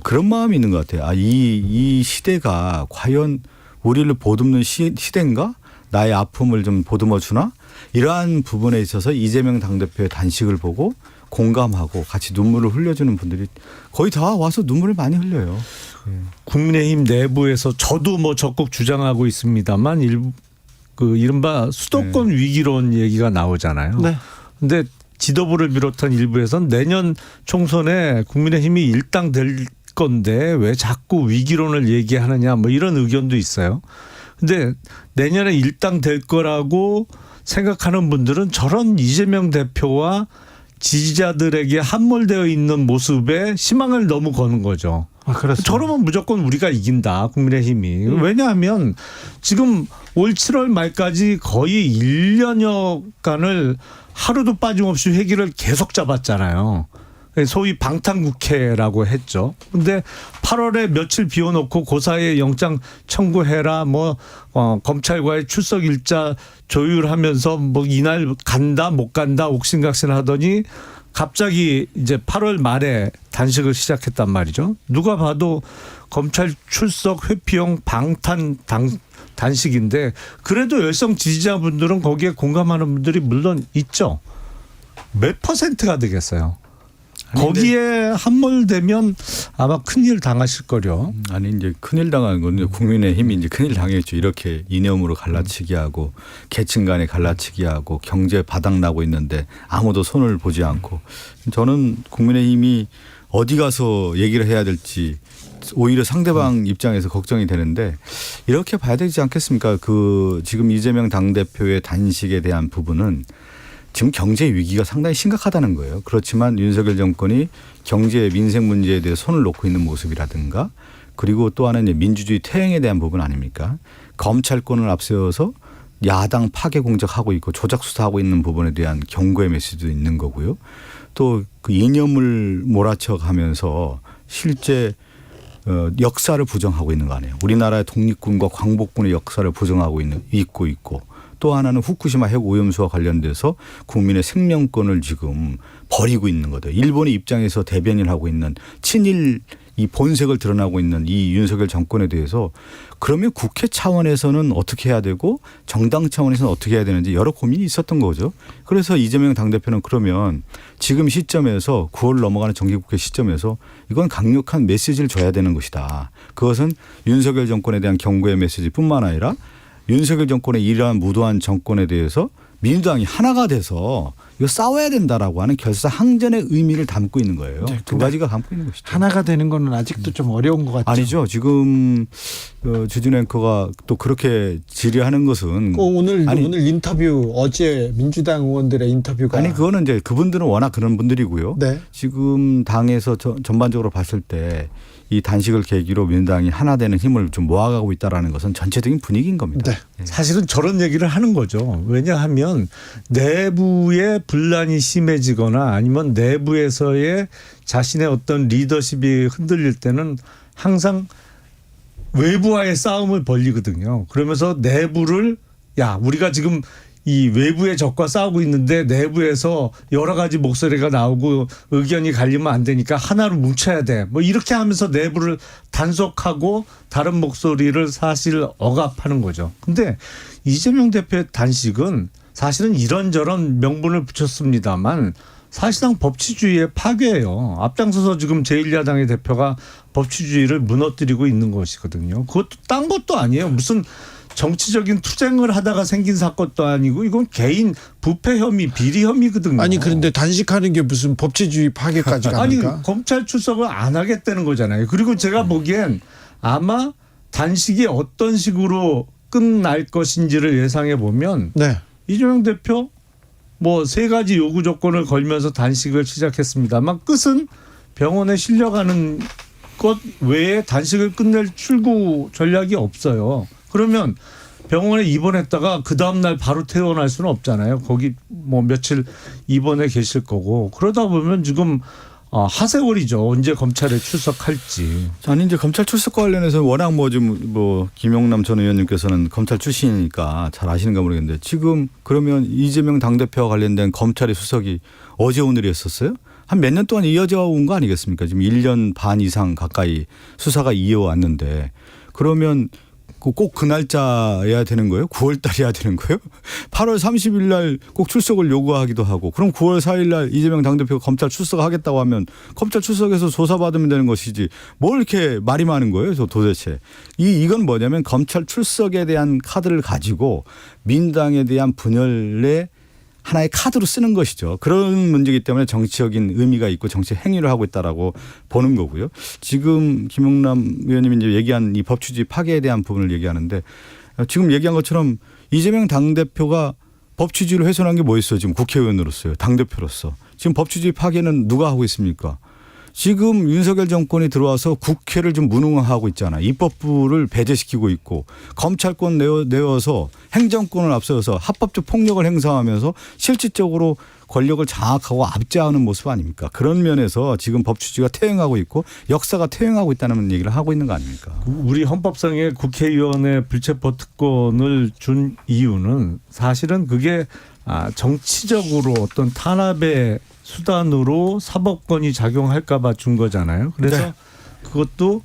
그런 마음이 있는 것 같아요. 이 시대가 과연 우리를 보듬는 시대인가? 나의 아픔을 좀 보듬어 주나? 이러한 부분에 있어서 이재명 당대표의 단식을 보고 공감하고 같이 눈물을 흘려주는 분들이 거의 다 와서 눈물을 많이 흘려요. 국민의힘 내부에서 저도 뭐 적극 주장하고 있습니다만 그 이른바 수도권 위기론 얘기가 나오잖아요. 네. 근데 지도부를 비롯한 일부에서는 내년 총선에 국민의힘이 일당될 건데 왜 자꾸 위기론을 얘기하느냐 뭐 이런 의견도 있어요. 근데 내년에 일당될 거라고 생각하는 분들은 저런 이재명 대표와 지지자들에게 함몰되어 있는 모습에 희망을 너무 거는 거죠. 그렇습니다. 저러면 무조건 우리가 이긴다 국민의힘이. 왜냐하면 지금 올 7월 말까지 거의 1년여간을 하루도 빠짐없이 회기를 계속 잡았잖아요. 소위 방탄국회라고 했죠. 근데 8월에 며칠 비워놓고 고사에 영장 청구해라 뭐 검찰과의 출석 일자 조율하면서 뭐 이날 간다 못 간다 옥신각신 하더니 갑자기 이제 8월 말에 단식을 시작했단 말이죠. 누가 봐도 검찰 출석 회피용 방탄 단식인데 그래도 열성 지지자분들은 거기에 공감하는 분들이 물론 있죠. 몇 %가 되겠어요. 거기에 함몰되면 아마 큰일 당하실 거려. 아니 이제 큰일 당하는 건 국민의힘이 이제 큰일 당했죠. 이렇게 이념으로 갈라치기 하고 계층 간에 갈라치기 하고 경제 바닥나고 있는데 아무도 손을 보지 않고 저는 국민의힘이 어디 가서 얘기를 해야 될지 오히려 상대방 입장에서 걱정이 되는데 이렇게 봐야 되지 않겠습니까? 그 지금 이재명 당대표의 단식에 대한 부분은 지금 경제 위기가 상당히 심각하다는 거예요. 그렇지만 윤석열 정권이 경제 민생 문제에 대해 손을 놓고 있는 모습이라든가 그리고 또 하나는 민주주의 퇴행에 대한 부분 아닙니까? 검찰권을 앞세워서 야당 파괴 공작하고 있고 조작 수사하고 있는 부분에 대한 경고의 메시지도 있는 거고요. 또 그 이념을 몰아쳐가면서 실제 역사를 부정하고 있는 거 아니에요. 우리나라의 독립군과 광복군의 역사를 부정하고 있고 또 하나는 후쿠시마 핵 오염수와 관련돼서 국민의 생명권을 지금 버리고 있는 거죠. 일본의 입장에서 대변인을 하고 있는 친일 이 본색을 드러나고 있는 이 윤석열 정권에 대해서 그러면 국회 차원에서는 어떻게 해야 되고 정당 차원에서는 어떻게 해야 되는지 여러 고민이 있었던 거죠. 그래서 이재명 당대표는 그러면 지금 시점에서 9월 넘어가는 정기국회 시점에서 이건 강력한 메시지를 줘야 되는 것이다. 그것은 윤석열 정권에 대한 경고의 메시지뿐만 아니라 윤석열 정권의 이러한 무도한 정권에 대해서 민주당이 하나가 돼서 이거 싸워야 된다라고 하는 결사항전의 의미를 담고 있는 거예요. 네, 두 가지가 담고 있는 것이죠. 하나가 되는 거는 아직도 좀 어려운 것 같죠. 아니죠. 지금 주진 앵커가 또 그렇게 질의하는 것은 오늘 인터뷰 어제 민주당 의원들의 인터뷰가 아니 그거는 이제 그분들은 워낙 그런 분들이고요. 네. 지금 당에서 전반적으로 봤을 때 이 단식을 계기로 민주당이 하나 되는 힘을 좀 모아가고 있다라는 것은 전체적인 분위기인 겁니다. 네. 사실은 저런 얘기를 하는 거죠. 왜냐하면 내부의 분란이 심해지거나 아니면 내부에서의 자신의 어떤 리더십이 흔들릴 때는 항상 외부와의 싸움을 벌이거든요. 그러면서 내부를 우리가 지금 이 외부의 적과 싸우고 있는데 내부에서 여러 가지 목소리가 나오고 의견이 갈리면 안 되니까 하나로 뭉쳐야 돼. 뭐 이렇게 하면서 내부를 단속하고 다른 목소리를 사실 억압하는 거죠. 근데 이재명 대표의 단식은 사실은 이런저런 명분을 붙였습니다만 사실상 법치주의의 파괴예요. 앞장서서 지금 제1야당의 대표가 법치주의를 무너뜨리고 있는 것이거든요. 그것도 딴 것도 아니에요. 무슨 정치적인 투쟁을 하다가 생긴 사건도 아니고 이건 개인 부패 혐의, 비리 혐의거든요. 아니 그런데 단식하는 게 무슨 법치주의 파괴까지 갑니까? 아니 검찰 출석을 안 하겠다는 거잖아요. 그리고 제가 보기엔 아마 단식이 어떤 식으로 끝날 것인지를 예상해 보면 네. 이재명 대표 뭐 3가지 요구 조건을 걸면서 단식을 시작했습니다만 끝은 병원에 실려가는 것 외에 단식을 끝낼 출구 전략이 없어요. 그러면 병원에 입원했다가 그 다음날 바로 퇴원할 수는 없잖아요. 거기 뭐 며칠 입원해 계실 거고. 그러다 보면 지금 하세월이죠. 언제 검찰에 출석할지. 아니 이제 검찰 출석과 관련해서 워낙 김용남 전 의원님께서는 검찰 출신이니까 잘 아시는가 모르겠는데 지금 그러면 이재명 당대표와 관련된 검찰의 수석이 어제 오늘이었었어요? 한 몇 년 동안 이어져 온 거 아니겠습니까? 지금 1년 반 이상 가까이 수사가 이어왔는데 그러면 꼭 그 날짜여야 되는 거예요? 9월 달이어야 되는 거예요? 8월 30일 날 꼭 출석을 요구하기도 하고 그럼 9월 4일 날 이재명 당대표가 검찰 출석하겠다고 하면 검찰 출석해서 조사받으면 되는 것이지 뭘 이렇게 말이 많은 거예요? 도대체. 이건 뭐냐면 검찰 출석에 대한 카드를 가지고 민당에 대한 분열의 하나의 카드로 쓰는 것이죠. 그런 문제이기 때문에 정치적인 의미가 있고 정치 행위를 하고 있다라고 보는 거고요. 지금 김용남 의원님이 이제 얘기한 이 법치주의 파괴에 대한 부분을 얘기하는데 지금 얘기한 것처럼 이재명 당대표가 법치주의를 훼손한 게 뭐 있어요? 지금 국회의원으로서요. 당대표로서. 지금 법치주의 파괴는 누가 하고 있습니까? 지금 윤석열 정권이 들어와서 국회를 좀 무능화하고 있잖아. 입법부를 배제시키고 있고 검찰권 내어서 행정권을 앞세워서 합법적 폭력을 행사하면서 실질적으로 권력을 장악하고 압제하는 모습 아닙니까? 그런 면에서 지금 법치주의가 퇴행하고 있고 역사가 퇴행하고 있다는 얘기를 하고 있는 거 아닙니까? 우리 헌법상의 국회의원의 불체포 특권을 준 이유는 사실은 그게 정치적으로 어떤 탄압의 수단으로 사법권이 작용할까 봐 준 거잖아요. 그래서 네. 그것도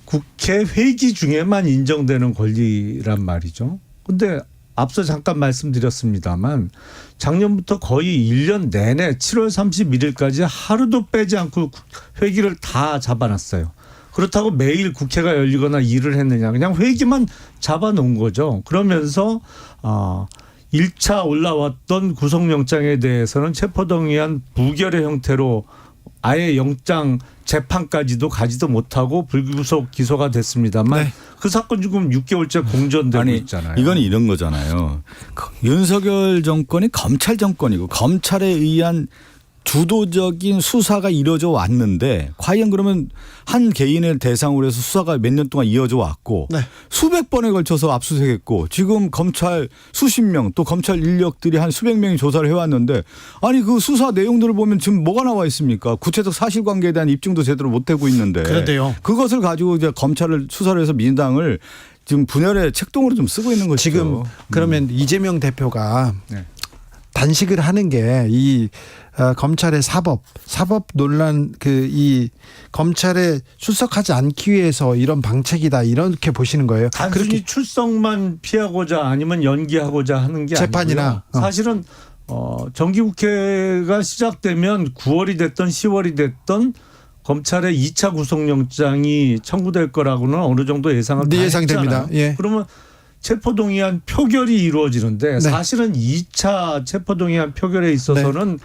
국회 회기 중에만 인정되는 권리란 말이죠. 근데 앞서 잠깐 말씀드렸습니다만 작년부터 거의 1년 내내 7월 31일까지 하루도 빼지 않고 회기를 다 잡아놨어요. 그렇다고 매일 국회가 열리거나 일을 했느냐. 그냥 회기만 잡아놓은 거죠. 그러면서 1차 올라왔던 구속영장에 대해서는 체포동의안 부결의 형태로 아예 영장 재판까지도 가지도 못하고 불구속 기소가 됐습니다만 네. 그 사건 지금 6개월째 공전되고 있잖아요. 이건 이런 거잖아요. 윤석열 정권이 검찰 정권이고 검찰에 의한 주도적인 수사가 이루어져 왔는데 과연 그러면 한 개인을 대상으로 해서 수사가 몇 년 동안 이어져 왔고 네. 수백 번에 걸쳐서 압수수색했고 지금 검찰 수십 명 또 검찰 인력들이 한 수백 명이 조사를 해왔는데 아니 그 수사 내용들을 보면 지금 뭐가 나와 있습니까? 구체적 사실관계에 대한 입증도 제대로 못 하고 있는데 그런데요. 그것을 가지고 이제 검찰을 수사를 해서 민당을 지금 분열의 책동으로 좀 쓰고 있는 것이죠. 지금 그러면 이재명 대표가 네. 단식을 하는 게 이 검찰의 사법 논란 이 검찰에 출석하지 않기 위해서 이런 방책이다 이렇게 보시는 거예요. 단순히 그렇게 출석만 피하고자 아니면 연기하고자 하는 게 재판이나, 아니고요. 사실은 정기국회가 시작되면 9월이 됐던 10월이 됐던 검찰의 2차 구속영장이 청구될 거라고는 어느 정도 예상을 다 예상됩니다. 했잖아요. 예. 그러면 체포동의안 표결이 이루어지는데 네. 사실은 2차 체포동의안 표결에 있어서는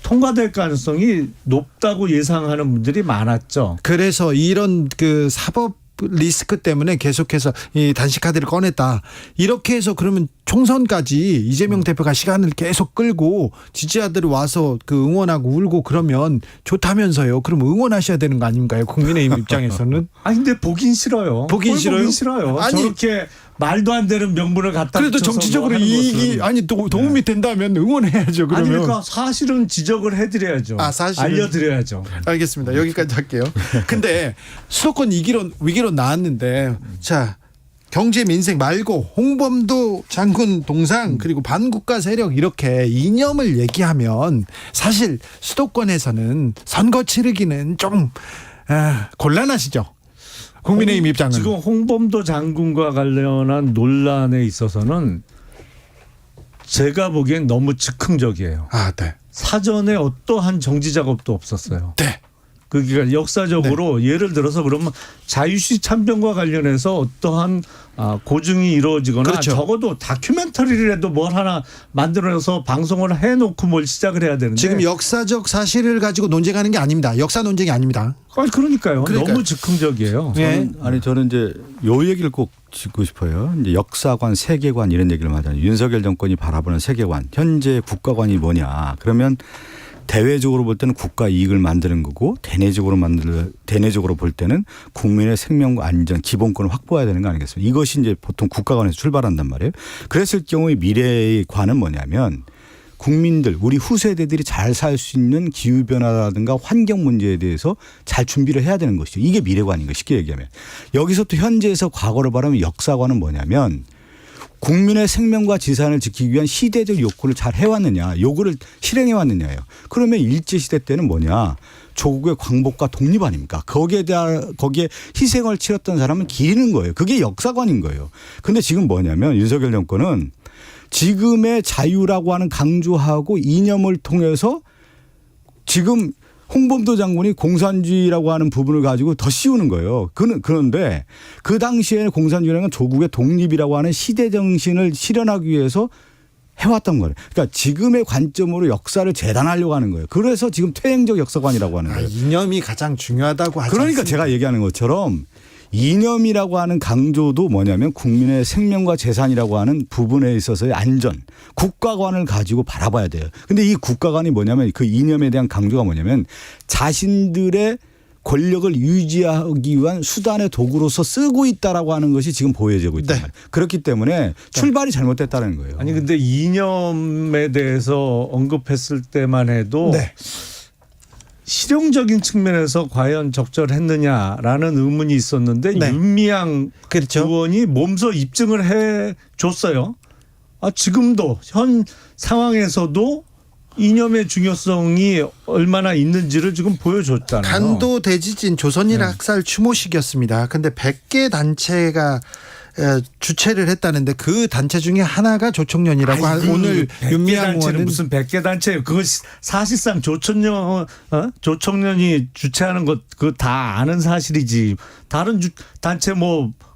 통과될 가능성이 높다고 예상하는 분들이 많았죠. 그래서 이런 사법 리스크 때문에 계속해서 이 단식 카드를 꺼냈다. 이렇게 해서 그러면 총선까지 이재명 대표가 시간을 계속 끌고 지지자들이 와서 응원하고 울고 그러면 좋다면서요. 그럼 응원하셔야 되는 거 아닌가요? 국민의힘 입장에서는. 아니 근데 보긴 싫어요. 보긴 싫어요? 보긴 싫어요. 아니, 저렇게 말도 안 되는 명분을 갖다 그래도 붙여서 정치적으로 뭐 하는 이익이 것은. 도움이 된다면 응원해야죠. 그러면. 아니 그러니까 사실은 지적을 해드려야죠. 사실은. 알려드려야죠. 알겠습니다. 여기까지 할게요. 근데 수도권 위기로 나왔는데 자 경제 민생 말고 홍범도 장군 동상 그리고 반국가 세력 이렇게 이념을 얘기하면 사실 수도권에서는 선거 치르기는 좀 곤란하시죠. 국민의힘 입장은. 지금 홍범도 장군과 관련한 논란에 있어서는 제가 보기엔 너무 즉흥적이에요. 네. 사전에 어떠한 정지 작업도 없었어요. 네. 그러니까 역사적으로 예를 들어서 그러면 자유시 참변과 관련해서 어떠한 고증이 이루어지거나 그렇죠. 적어도 다큐멘터리라도 뭘 하나 만들어서 방송을 해놓고 뭘 시작을 해야 되는데 지금 역사적 사실을 가지고 논쟁하는 게 아닙니다. 역사 논쟁이 아닙니다. 그러니까요. 너무 즉흥적이에요. 저는 이제 요 얘기를 꼭 짚고 싶어요. 이제 역사관, 세계관 이런 얘기를 하잖아요. 윤석열 정권이 바라보는 세계관, 현재 국가관이 뭐냐. 그러면 대외적으로 볼 때는 국가 이익을 만드는 거고 대내적으로 볼 때는 국민의 생명과 안전, 기본권을 확보해야 되는 거 아니겠습니까? 이것이 이제 보통 국가관에서 출발한단 말이에요. 그랬을 경우에 미래의 관은 뭐냐면 국민들, 우리 후세대들이 잘 살 수 있는 기후변화라든가 환경 문제에 대해서 잘 준비를 해야 되는 것이죠. 이게 미래관인 거 쉽게 얘기하면. 여기서 또 현재에서 과거를 바라면 역사관은 뭐냐면 국민의 생명과 지산을 지키기 위한 시대적 요구를 잘 해왔느냐, 요구를 실행해 왔느냐예요. 그러면 일제시대 때는 뭐냐, 조국의 광복과 독립 아닙니까? 거기에 희생을 치렀던 사람은 기리는 거예요. 그게 역사관인 거예요. 근데 지금 뭐냐면 윤석열 정권은 지금의 자유라고 하는 강조하고 이념을 통해서 지금 홍범도 장군이 공산주의라고 하는 부분을 가지고 더 씌우는 거예요. 그런데 그 당시에 공산주의라는 건 조국의 독립이라고 하는 시대 정신을 실현하기 위해서 해왔던 거예요. 그러니까 지금의 관점으로 역사를 재단하려고 하는 거예요. 그래서 지금 퇴행적 역사관이라고 하는 거예요. 이념이 가장 중요하다고 하지 그러니까 않습니까? 제가 얘기하는 것처럼 이념이라고 하는 강조도 뭐냐면 국민의 생명과 재산이라고 하는 부분에 있어서의 안전, 국가관을 가지고 바라봐야 돼요. 근데 이 국가관이 뭐냐면 그 이념에 대한 강조가 뭐냐면 자신들의 권력을 유지하기 위한 수단의 도구로서 쓰고 있다라고 하는 것이 지금 보여지고 있단 말이에요. 그렇기 때문에 출발이 잘못됐다는 거예요. 아니 근데 이념에 대해서 언급했을 때만 해도 실용적인 측면에서 과연 적절했느냐라는 의문이 있었는데 윤미향 의원이 몸소 입증을 해 줬어요. 지금도 현 상황에서도 이념의 중요성이 얼마나 있는지를 지금 보여줬잖아요. 간도 대지진 조선인 학살 추모식이었습니다. 근데 100개 단체가 주최를 했다는데 그 단체 중에 하나가 조총련이라고 오늘 윤미향 의원은 무슨 100개 단체예요. 그거 사실상 조총련이 주최하는 것 그거 다 아는 사실이지. 다른 단체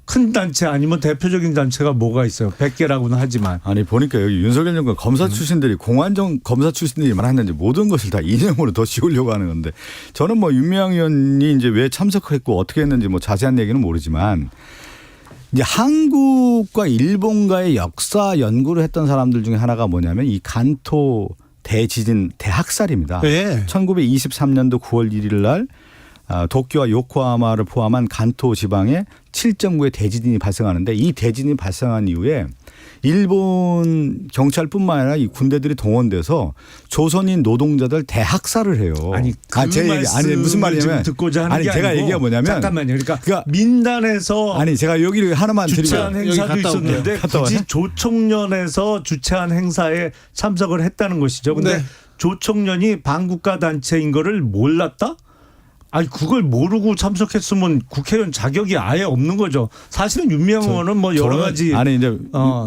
큰 단체 아니면 대표적인 단체가 뭐가 있어요. 100개라고는 하지만. 아니 보니까 여기 윤석열 정권 검사 출신들이 공안정 검사 출신들이만 했는지 모든 것을 다 이념으로 더 씌우려고 하는 건데 저는 윤미향 의원이 이제 왜 참석했고 어떻게 했는지 자세한 얘기는 모르지만 이제 한국과 일본과의 역사 연구를 했던 사람들 중에 하나가 뭐냐면 이 간토 대지진 대학살입니다. 1923년도 9월 1일 날 도쿄와 요코하마를 포함한 간토 지방에 7.9의 대지진이 발생하는데 이 대지진이 발생한 이후에 일본 경찰뿐만 아니라 이 군대들이 동원돼서 조선인 노동자들 대학살을 해요. 무슨 말이냐면 듣고자 하는 게 제가 아니고 얘기가 뭐냐면 잠깐만요. 그러니까 민단에서 제가 여기를 하나만 주최한 행사도 있었는데 굳이 조총련에서 주최한 행사에 참석을 했다는 것이죠. 근데 조총련이 반국가 단체인 거를 몰랐다? 아니 그걸 모르고 참석했으면 국회의원 자격이 아예 없는 거죠. 사실은 윤미향 의원은 뭐 여러 가지 아니 이제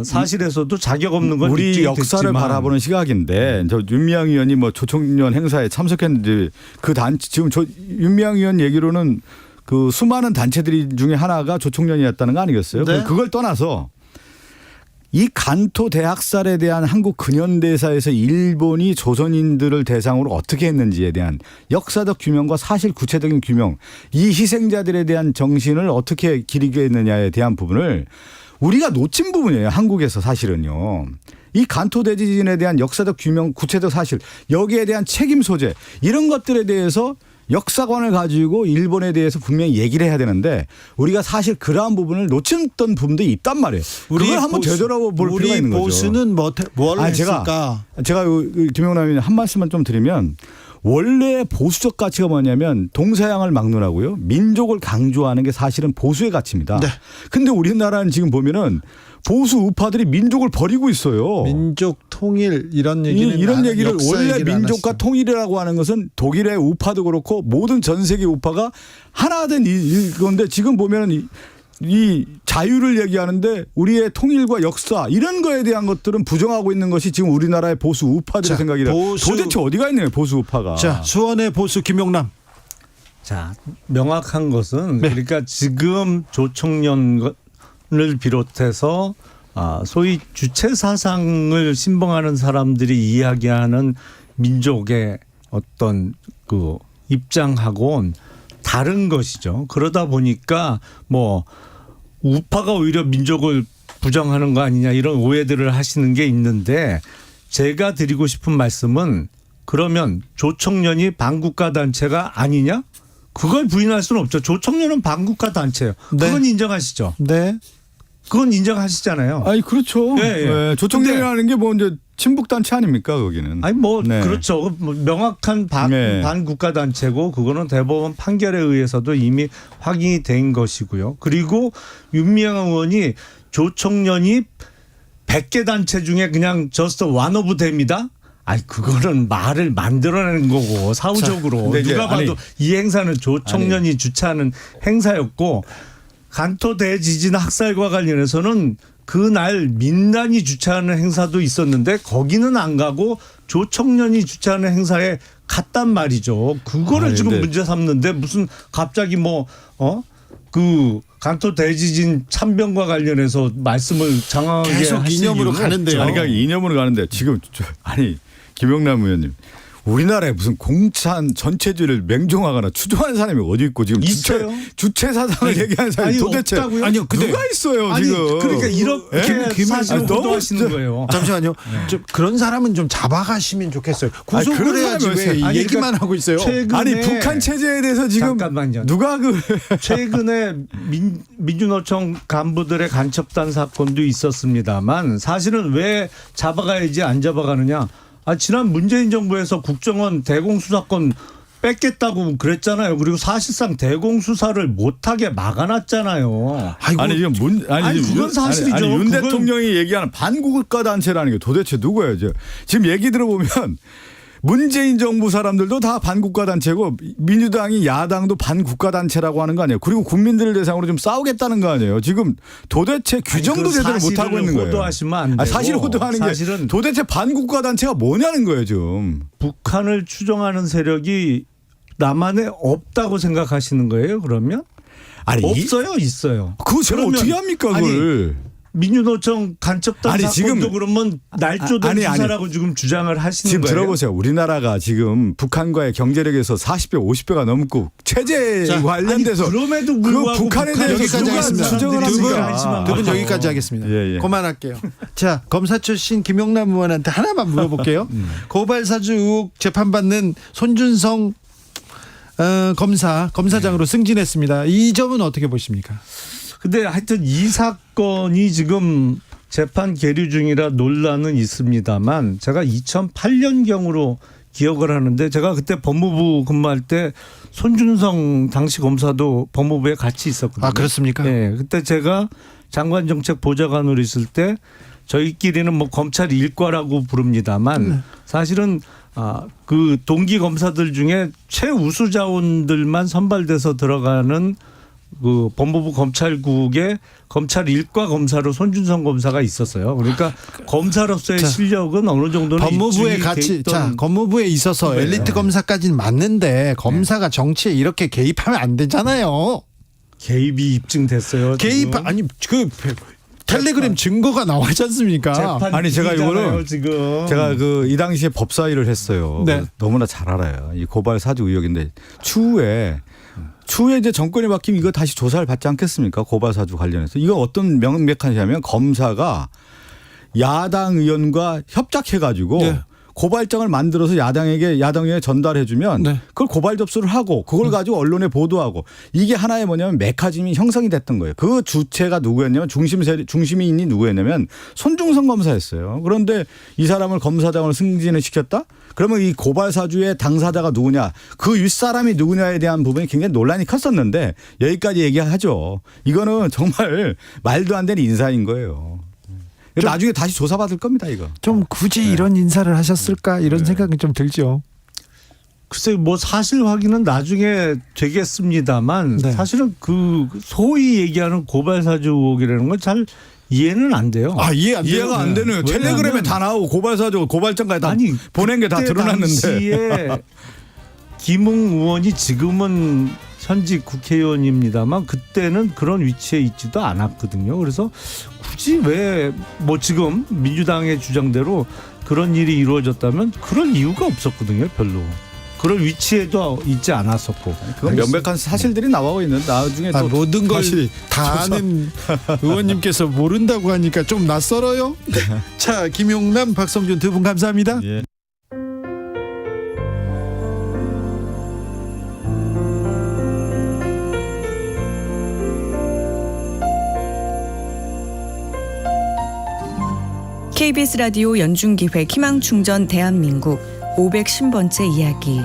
사실에서도 자격 없는 건 우리 입증이 역사를 됐지만. 바라보는 시각인데 저 윤미향 의원이 뭐 조총련 행사에 참석했는데 그 단체 지금 윤미향 의원 얘기로는 그 수많은 단체들 중에 하나가 조총련이었다는 거 아니겠어요? 네. 그걸 떠나서 이 간토 대학살에 대한 한국 근현대사에서 일본이 조선인들을 대상으로 어떻게 했는지에 대한 역사적 규명과 사실 구체적인 규명, 이 희생자들에 대한 정신을 어떻게 기리게 했느냐에 대한 부분을 우리가 놓친 부분이에요. 한국에서 사실은요. 이 간토 대지진에 대한 역사적 규명, 구체적 사실, 여기에 대한 책임 소재 이런 것들에 대해서 역사관을 가지고 일본에 대해서 분명히 얘기를 해야 되는데 우리가 사실 그러한 부분을 놓쳤던 부분도 있단 말이에요. 그걸 한번 되돌아볼 필요가 있는 거죠. 우리 보수는 뭘 했을까? 제가 김영남 의원님 한 말씀만 좀 드리면 원래 보수적 가치가 뭐냐면 동서양을 막론하고요. 민족을 강조하는 게 사실은 보수의 가치입니다. 네. 근데 우리나라는 지금 보면은 보수 우파들이 민족을 버리고 있어요. 민족 통일 이런 얘기는 이런 얘기를 역사 원래 얘기를 안 민족과 했어요. 통일이라고 하는 것은 독일의 우파도 그렇고 모든 전 세계 우파가 하나 된 이건데 지금 보면은 이 자유를 얘기하는데 우리의 통일과 역사 이런 거에 대한 것들은 부정하고 있는 것이 지금 우리나라의 보수 우파들의 생각이라 도대체 어디가 있는 거예요 보수 우파가. 자, 수원의 보수 김용남. 자, 명확한 것은 네. 그러니까 지금 조총련을 비롯해서 소위 주체 사상을 신봉하는 사람들이 이야기하는 민족의 어떤 그 입장하고는 다른 것이죠. 그러다 보니까 뭐 우파가 오히려 민족을 부정하는 거 아니냐 이런 오해들을 하시는 게 있는데 제가 드리고 싶은 말씀은 그러면 조총련이 반국가 단체가 아니냐? 그걸 부인할 수는 없죠. 조총련은 반국가 단체예요. 네. 그건 인정하시죠? 네. 그건 인정하시잖아요. 아니 그렇죠. 예, 예. 네, 조총련이라는 게 뭐 이제 친북 단체 아닙니까 거기는. 아니 뭐 네. 그렇죠. 뭐 명확한 네. 반국가 단체고 그거는 대법원 판결에 의해서도 이미 확인이 된 것이고요. 그리고 윤미향 의원이 조총련이 100개 단체 중에 그냥 저스트 one of them이다? 아니 그거는 말을 만들어내는 거고 사후적으로 근데 이제 누가 봐도 이 행사는 조총련이 주최하는 행사였고 간토 대지진 학살과 관련해서는 그날 민단이 주최하는 행사도 있었는데 거기는 안 가고 조총련이 주최하는 행사에 갔단 말이죠. 그거를 지금 문제 삼는데 무슨 갑자기 그 간토 대지진 참변과 관련해서 말씀을 장황하게 계속 하실 이념으로 이유는 가는데요. 아니 그러니까 이념으로 가는데 지금 김영남 의원님 우리나라에 무슨 공산 전체주의를 맹종하거나 추종하는 사람이 어디 있고 지금 있어요. 주체 사상을 얘기하는 사람이 도대체 없다고요? 아니요, 근데 누가 있어요 아니 지금. 그러니까 이렇게 사실을 너무 호도하시는 진짜- 거예요. 잠시만요. 좀 그런 사람은 좀 잡아가시면 좋겠어요. 구속을 그런 해야지 사람이 왜 있어요. 아니, 얘기만 그러니까 하고 있어요. 최근에 아니 북한 체제에 대해서 지금 잠깐만요. 누가 최근에 민주노총 간부들의 간첩단 사건도 있었습니다만 사실은 왜 잡아가야지 안 잡아가느냐. 지난 문재인 정부에서 국정원 대공수사권 뺏겠다고 그랬잖아요. 그리고 사실상 대공수사를 못하게 막아놨잖아요. 아니 지금 그건 사실이죠. 아니, 윤 그건- 대통령이 얘기하는 반국가 단체라는 게 도대체 누구예요? 지금 얘기 들어보면 문재인 정부 사람들도 다 반국가 단체고 민주당이 야당도 반국가 단체라고 하는 거 아니에요. 그리고 국민들을 대상으로 좀 싸우겠다는 거 아니에요. 지금 도대체 규정도 그 제대로 못 하고 있는 거예요. 호도하시면 안 되고. 사실 호도하는 사실은 게 도대체 반국가 단체가 뭐냐는 거예요, 지금. 북한을 추종하는 세력이 남한에 없다고 생각하시는 거예요? 그러면 아니 없어요, 있어요. 그거 제가 그러면- 어떻게 합니까, 그걸? 민주노총 간첩단 아니, 사건도 지금- 그러면 날조된 아니, 수사라고 지금 주장을 하시는 지금 거예요. 들어보세요. 우리나라가 지금 북한과의 경제력에서 40배, 50배가 넘고 체제 관련돼서 아니, 그럼에도 그 불구하고 북한에 북한이 대해서 여기까지 누가 하겠습니다. 추정을 두 분, 합니까? 두 분 여기까지 하겠습니다. 예, 예. 그만할게요. 자, 검사 출신 김용남 의원한테 하나만 물어볼게요. 고발사주 의혹 재판받는 손준성 검사장으로 승진했습니다. 이 점은 어떻게 보십니까? 근데 하여튼 이 사건이 지금 재판 계류 중이라 논란은 있습니다만 제가 2008년경으로 기억을 하는데 제가 그때 법무부 근무할 때 손준성 당시 검사도 법무부에 같이 있었거든요. 아, 그렇습니까? 네, 그때 제가 장관정책보좌관으로 있을 때 저희끼리는 뭐 검찰 일과라고 부릅니다만 사실은 그 동기 검사들 중에 최우수 자원들만 선발돼서 들어가는 그 법무부 검찰국의 검찰 1과 검사로 손준성 검사가 있었어요. 그러니까 검사로서의 실력은 어느 정도는 법무부에 입증이 같이 돼 있던 법무부에 있어서 네. 엘리트 검사까지는 맞는데 검사가 정치에 이렇게 개입하면 안 되잖아요. 개입이 입증됐어요. 개입 지금. 아니 그 텔레그램 증거가 나오지 않습니까? 재판 아니, 제가 중이잖아요, 이거는 지금 제가 그 이 당시에 법사 일을 했어요. 네. 너무나 잘 알아요. 이 고발 사주 의혹인데 추후에 이제 정권이 바뀌면 이거 다시 조사를 받지 않겠습니까? 고발 사주 관련해서 이거 어떤 명백하냐면 검사가 야당 의원과 협작해가지고 네. 고발장을 만들어서 야당에게 전달해주면 네. 그걸 고발 접수를 하고 그걸 가지고 언론에 보도하고 이게 하나의 뭐냐면 메커니즘이 형성이 됐던 거예요. 그 주체가 누구였냐면 중심인이 누구였냐면 손중성 검사였어요. 그런데 이 사람을 검사장으로 승진을 시켰다? 그러면 이 고발 사주의 당사자가 누구냐, 그 윗사람이 누구냐에 대한 부분이 굉장히 논란이 컸었는데 여기까지 얘기하죠. 이거는 정말 말도 안 되는 인사인 거예요. 나중에 다시 조사받을 겁니다, 이거. 좀 굳이 이런 인사를 하셨을까 이런 생각이 좀 들죠. 글쎄 뭐 사실 확인은 나중에 되겠습니다만 네. 사실은 그 소위 얘기하는 고발 사주 의혹이라는 건 잘 이해는 안 돼요. 이해가 안 되는 텔레그램에 다 나오고 고발 사주 고발장까지 다 보낸 게 다 드러났는데. 당시에 김웅 의원이 지금은 현직 국회의원입니다만 그때는 그런 위치에 있지도 않았거든요. 그래서 굳이 왜 뭐 지금 민주당의 주장대로 그런 일이 이루어졌다면 그럴 이유가 없었거든요. 별로. 그럴 위치에도 있지 않았었고. 그건 명백한 사실들이 나오고 있는 나중에 또 모든 걸 다시 다 아는 의원님께서 모른다고 하니까 좀 낯설어요. 자, 김용남, 박성준 두 분 감사합니다. 예. KBS 라디오 연중기획 희망충전 대한민국 510번째 이야기.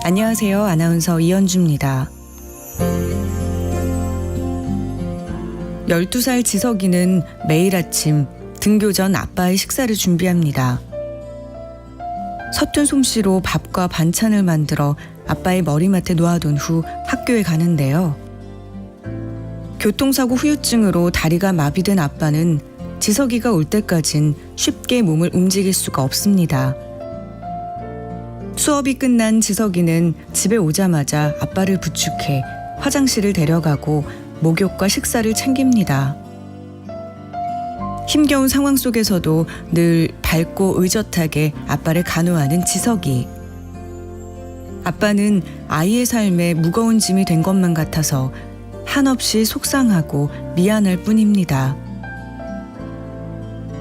안녕하세요. 아나운서 이현주입니다. 12살 지석이는 매일 아침 등교 전 아빠의 식사를 준비합니다. 서툰 솜씨로 밥과 반찬을 만들어 아빠의 머리맡에 놓아둔 후 학교에 가는데요. 교통사고 후유증으로 다리가 마비된 아빠는 지석이가 올 때까진 쉽게 몸을 움직일 수가 없습니다. 수업이 끝난 지석이는 집에 오자마자 아빠를 부축해 화장실을 데려가고 목욕과 식사를 챙깁니다. 힘겨운 상황 속에서도 늘 밝고 의젓하게 아빠를 간호하는 지석이. 아빠는 아이의 삶에 무거운 짐이 된 것만 같아서 한없이 속상하고 미안할 뿐입니다.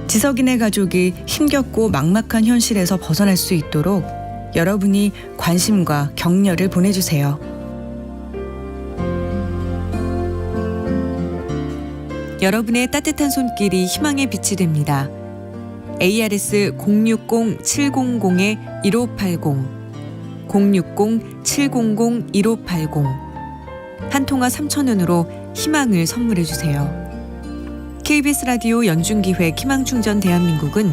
지석이네 가족이 힘겹고 막막한 현실에서 벗어날 수 있도록 여러분이 관심과 격려를 보내주세요. 여러분의 따뜻한 손길이 희망의 빛이 됩니다. ARS 060-700-1580 060-700-1580 한 통화 3,000원으로 희망을 선물해 주세요. KBS 라디오 연중기획 희망충전 대한민국은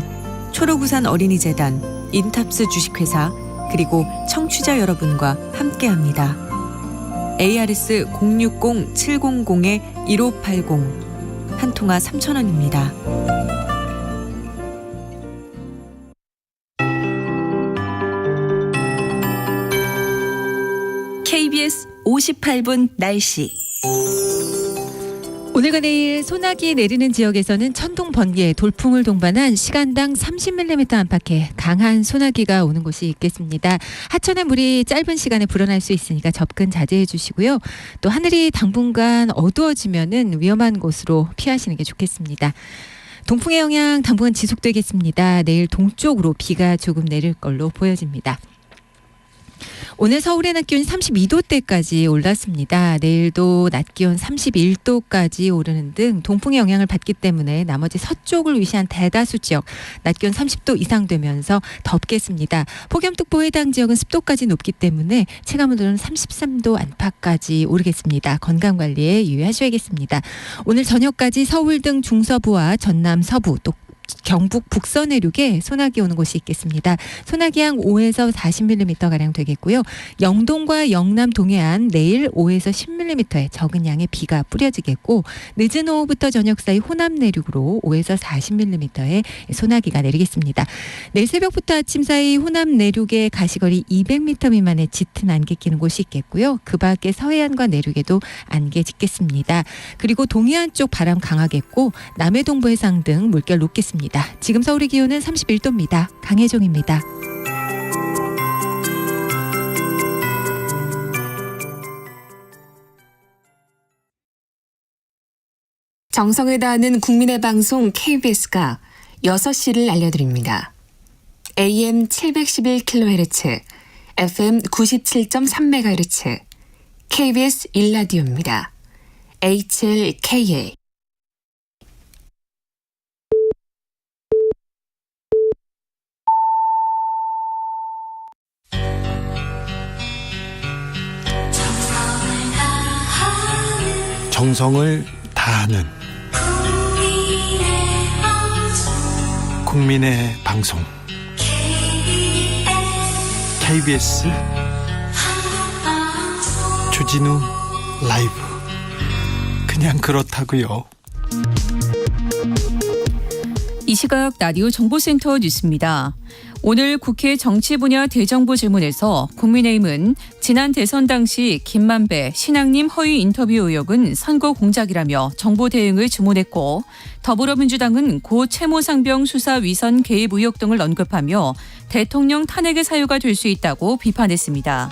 초록우산 어린이재단, 인탑스 주식회사 그리고 청취자 여러분과 함께합니다. ARS 060-700-1580 한 통화 3,000원입니다. KBS 58분 날씨. 오늘과 내일 소나기 내리는 지역에서는 천둥, 번개, 돌풍을 동반한 시간당 30mm 안팎의 강한 소나기가 오는 곳이 있겠습니다. 하천의 물이 짧은 시간에 불어날 수 있으니까 접근 자제해 주시고요. 또 하늘이 당분간 어두워지면은 위험한 곳으로 피하시는 게 좋겠습니다. 동풍의 영향 당분간 지속되겠습니다. 내일 동쪽으로 비가 조금 내릴 걸로 보여집니다. 오늘 서울의 낮 기온이 32도대까지 올랐습니다. 내일도 낮 기온 31도까지 오르는 등 동풍의 영향을 받기 때문에 나머지 서쪽을 위시한 대다수 지역 낮 기온 30도 이상 되면서 덥겠습니다. 폭염특보 해당 지역은 습도까지 높기 때문에 체감온도는 33도 안팎까지 오르겠습니다. 건강관리에 유의하셔야겠습니다. 오늘 저녁까지 서울 등 중서부와 전남 서부 또 경북 북서 내륙에 소나기 오는 곳이 있겠습니다. 소나기 양 5에서 40mm 가량 되겠고요. 영동과 영남 동해안 내일 5에서 10mm의 적은 양의 비가 뿌려지겠고 늦은 오후부터 저녁 사이 호남 내륙으로 5에서 40mm의 소나기가 내리겠습니다. 내일 새벽부터 아침 사이 호남 내륙에 가시거리 200m 미만의 짙은 안개 끼는 곳이 있겠고요. 그 밖에 서해안과 내륙에도 안개 짙겠습니다. 그리고 동해안 쪽 바람 강하겠고 남해 동부 해상 등 물결 높겠습니다. 지금 서울의 기온은 31도입니다. 강혜종입니다. 정성을 다하는 국민의 방송 KBS가 6시를 알려드립니다. AM 711kHz, FM 97.3MHz, KBS 1라디오입니다. HLKA. 정성을 다하는 국민의 방송 KBS 주진우 라이브. 그냥 그렇다고요. 이 시각 라디오 정보센터 뉴스입니다. 오늘 국회 정치 분야 대정부 질문에서 국민의힘은 지난 대선 당시 김만배, 신앙님 허위 인터뷰 의혹은 선거 공작이라며 정부 대응을 주문했고 더불어민주당은 고 채모상병 수사 위선 개입 의혹 등을 언급하며 대통령 탄핵의 사유가 될 수 있다고 비판했습니다.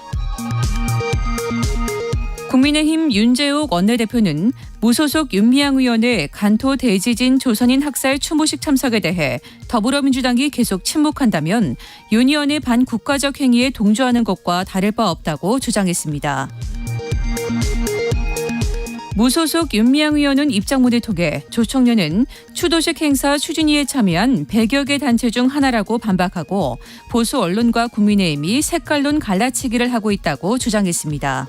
국민의힘 윤재욱 원내대표는 무소속 윤미향 의원의 간토 대지진 조선인 학살 추모식 참석에 대해 더불어민주당이 계속 침묵한다면 윤 의원의 반국가적 행위에 동조하는 것과 다를 바 없다고 주장했습니다. 무소속 윤미향 의원은 입장문을 통해 조 청년은 추도식 행사 추진위에 참여한 100여 개 단체 중 하나라고 반박하고 보수 언론과 국민의힘이 색깔론 갈라치기를 하고 있다고 주장했습니다.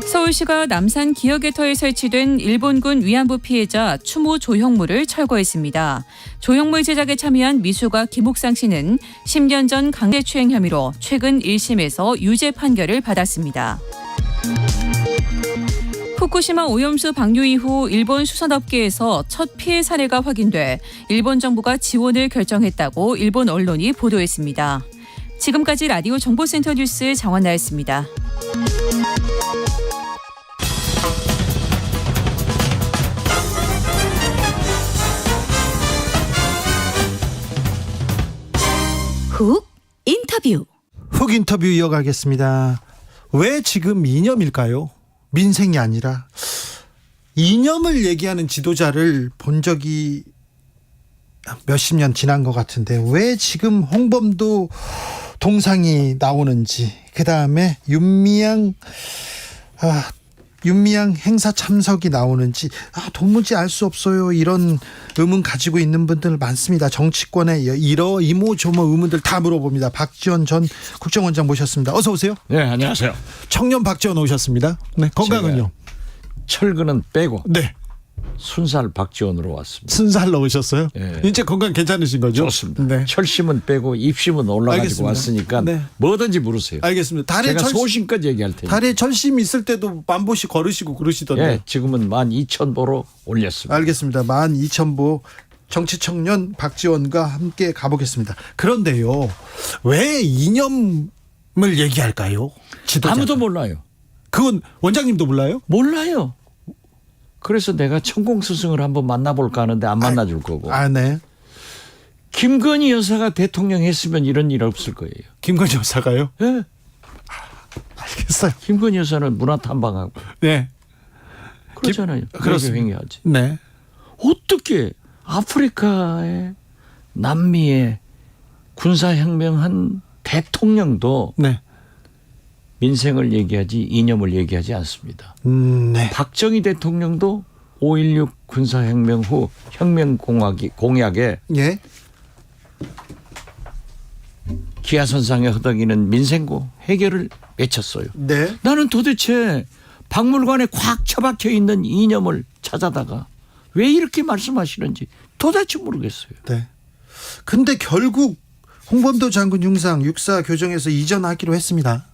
서울시가 남산 기어개터에 설치된 일본군 위안부 피해자 추모 조형물을 철거했습니다. 조형물 제작에 참여한 미술가 김옥상 씨는 10년 전 강제추행 혐의로 최근 1심에서 유죄 판결을 받았습니다. 후쿠시마 오염수 방류 이후 일본 수산업계에서 첫 피해 사례가 확인돼 일본 정부가 지원을 결정했다고 일본 언론이 보도했습니다. 지금까지 라디오 정보센터 뉴스 정원나였습니다. 훅 인터뷰. 훅 인터뷰 이어가겠습니다. 왜 지금 이념일까요? 민생이 아니라 이념을 얘기하는 지도자를 본 적이 몇십 년 지난 것 같은데 왜 지금 홍범도 동상이 나오는지, 그 다음에 윤미향 행사 참석이 나오는지 도무지 알 수 없어요. 이런 의문 가지고 있는 분들 많습니다. 정치권의 이모저모 의문들 다 물어봅니다. 박지원 전 국정원장 모셨습니다. 어서 오세요. 네, 안녕하세요. 청년 박지원 오셨습니다. 네, 건강은요? 철근은 빼고 네, 순살 박지원으로 왔습니다. 순살 넣으셨어요? 네. 이제 건강 괜찮으신 거죠? 좋습니다. 네. 철심은 빼고 입심은 올라가지고 알겠습니다. 왔으니까 네. 뭐든지 물으세요. 알겠습니다. 제가 소신껏 얘기할 테니까. 달에 철심 있을 때도 1000보씩 걸으시고 그러시던데. 네, 지금은 12,000보로 올렸습니다. 알겠습니다. 12,000보 정치청년 박지원과 함께 가보겠습니다. 그런데요, 왜 이념을 얘기할까요? 지도자가. 아무도 몰라요. 그건 원장님도 몰라요? 몰라요. 그래서 내가 천공스승을 한번 만나볼까 하는데 안 만나줄 거고. 네. 김건희 여사가 대통령 했으면 이런 일 없을 거예요. 김건희 여사가요? 네. 알겠어요. 김건희 여사는 문화 탐방하고. 네. 그렇잖아요. 그렇습니다. 행위하지. 네. 어떻게 아프리카에 남미에 군사혁명한 대통령도 네. 민생을 얘기하지 이념을 얘기하지 않습니다. 네. 박정희 대통령도 5.16 군사혁명 후 혁명공약에 예. 기아선상에 허덕이는 민생고 해결을 외쳤어요. 네. 나는 도대체 박물관에 꽉 처박혀 있는 이념을 찾아다가 왜 이렇게 말씀하시는지 도대체 모르겠어요. 네. 근데 결국 홍범도 장군 흉상 육사 교정에서 이전하기로 했습니다.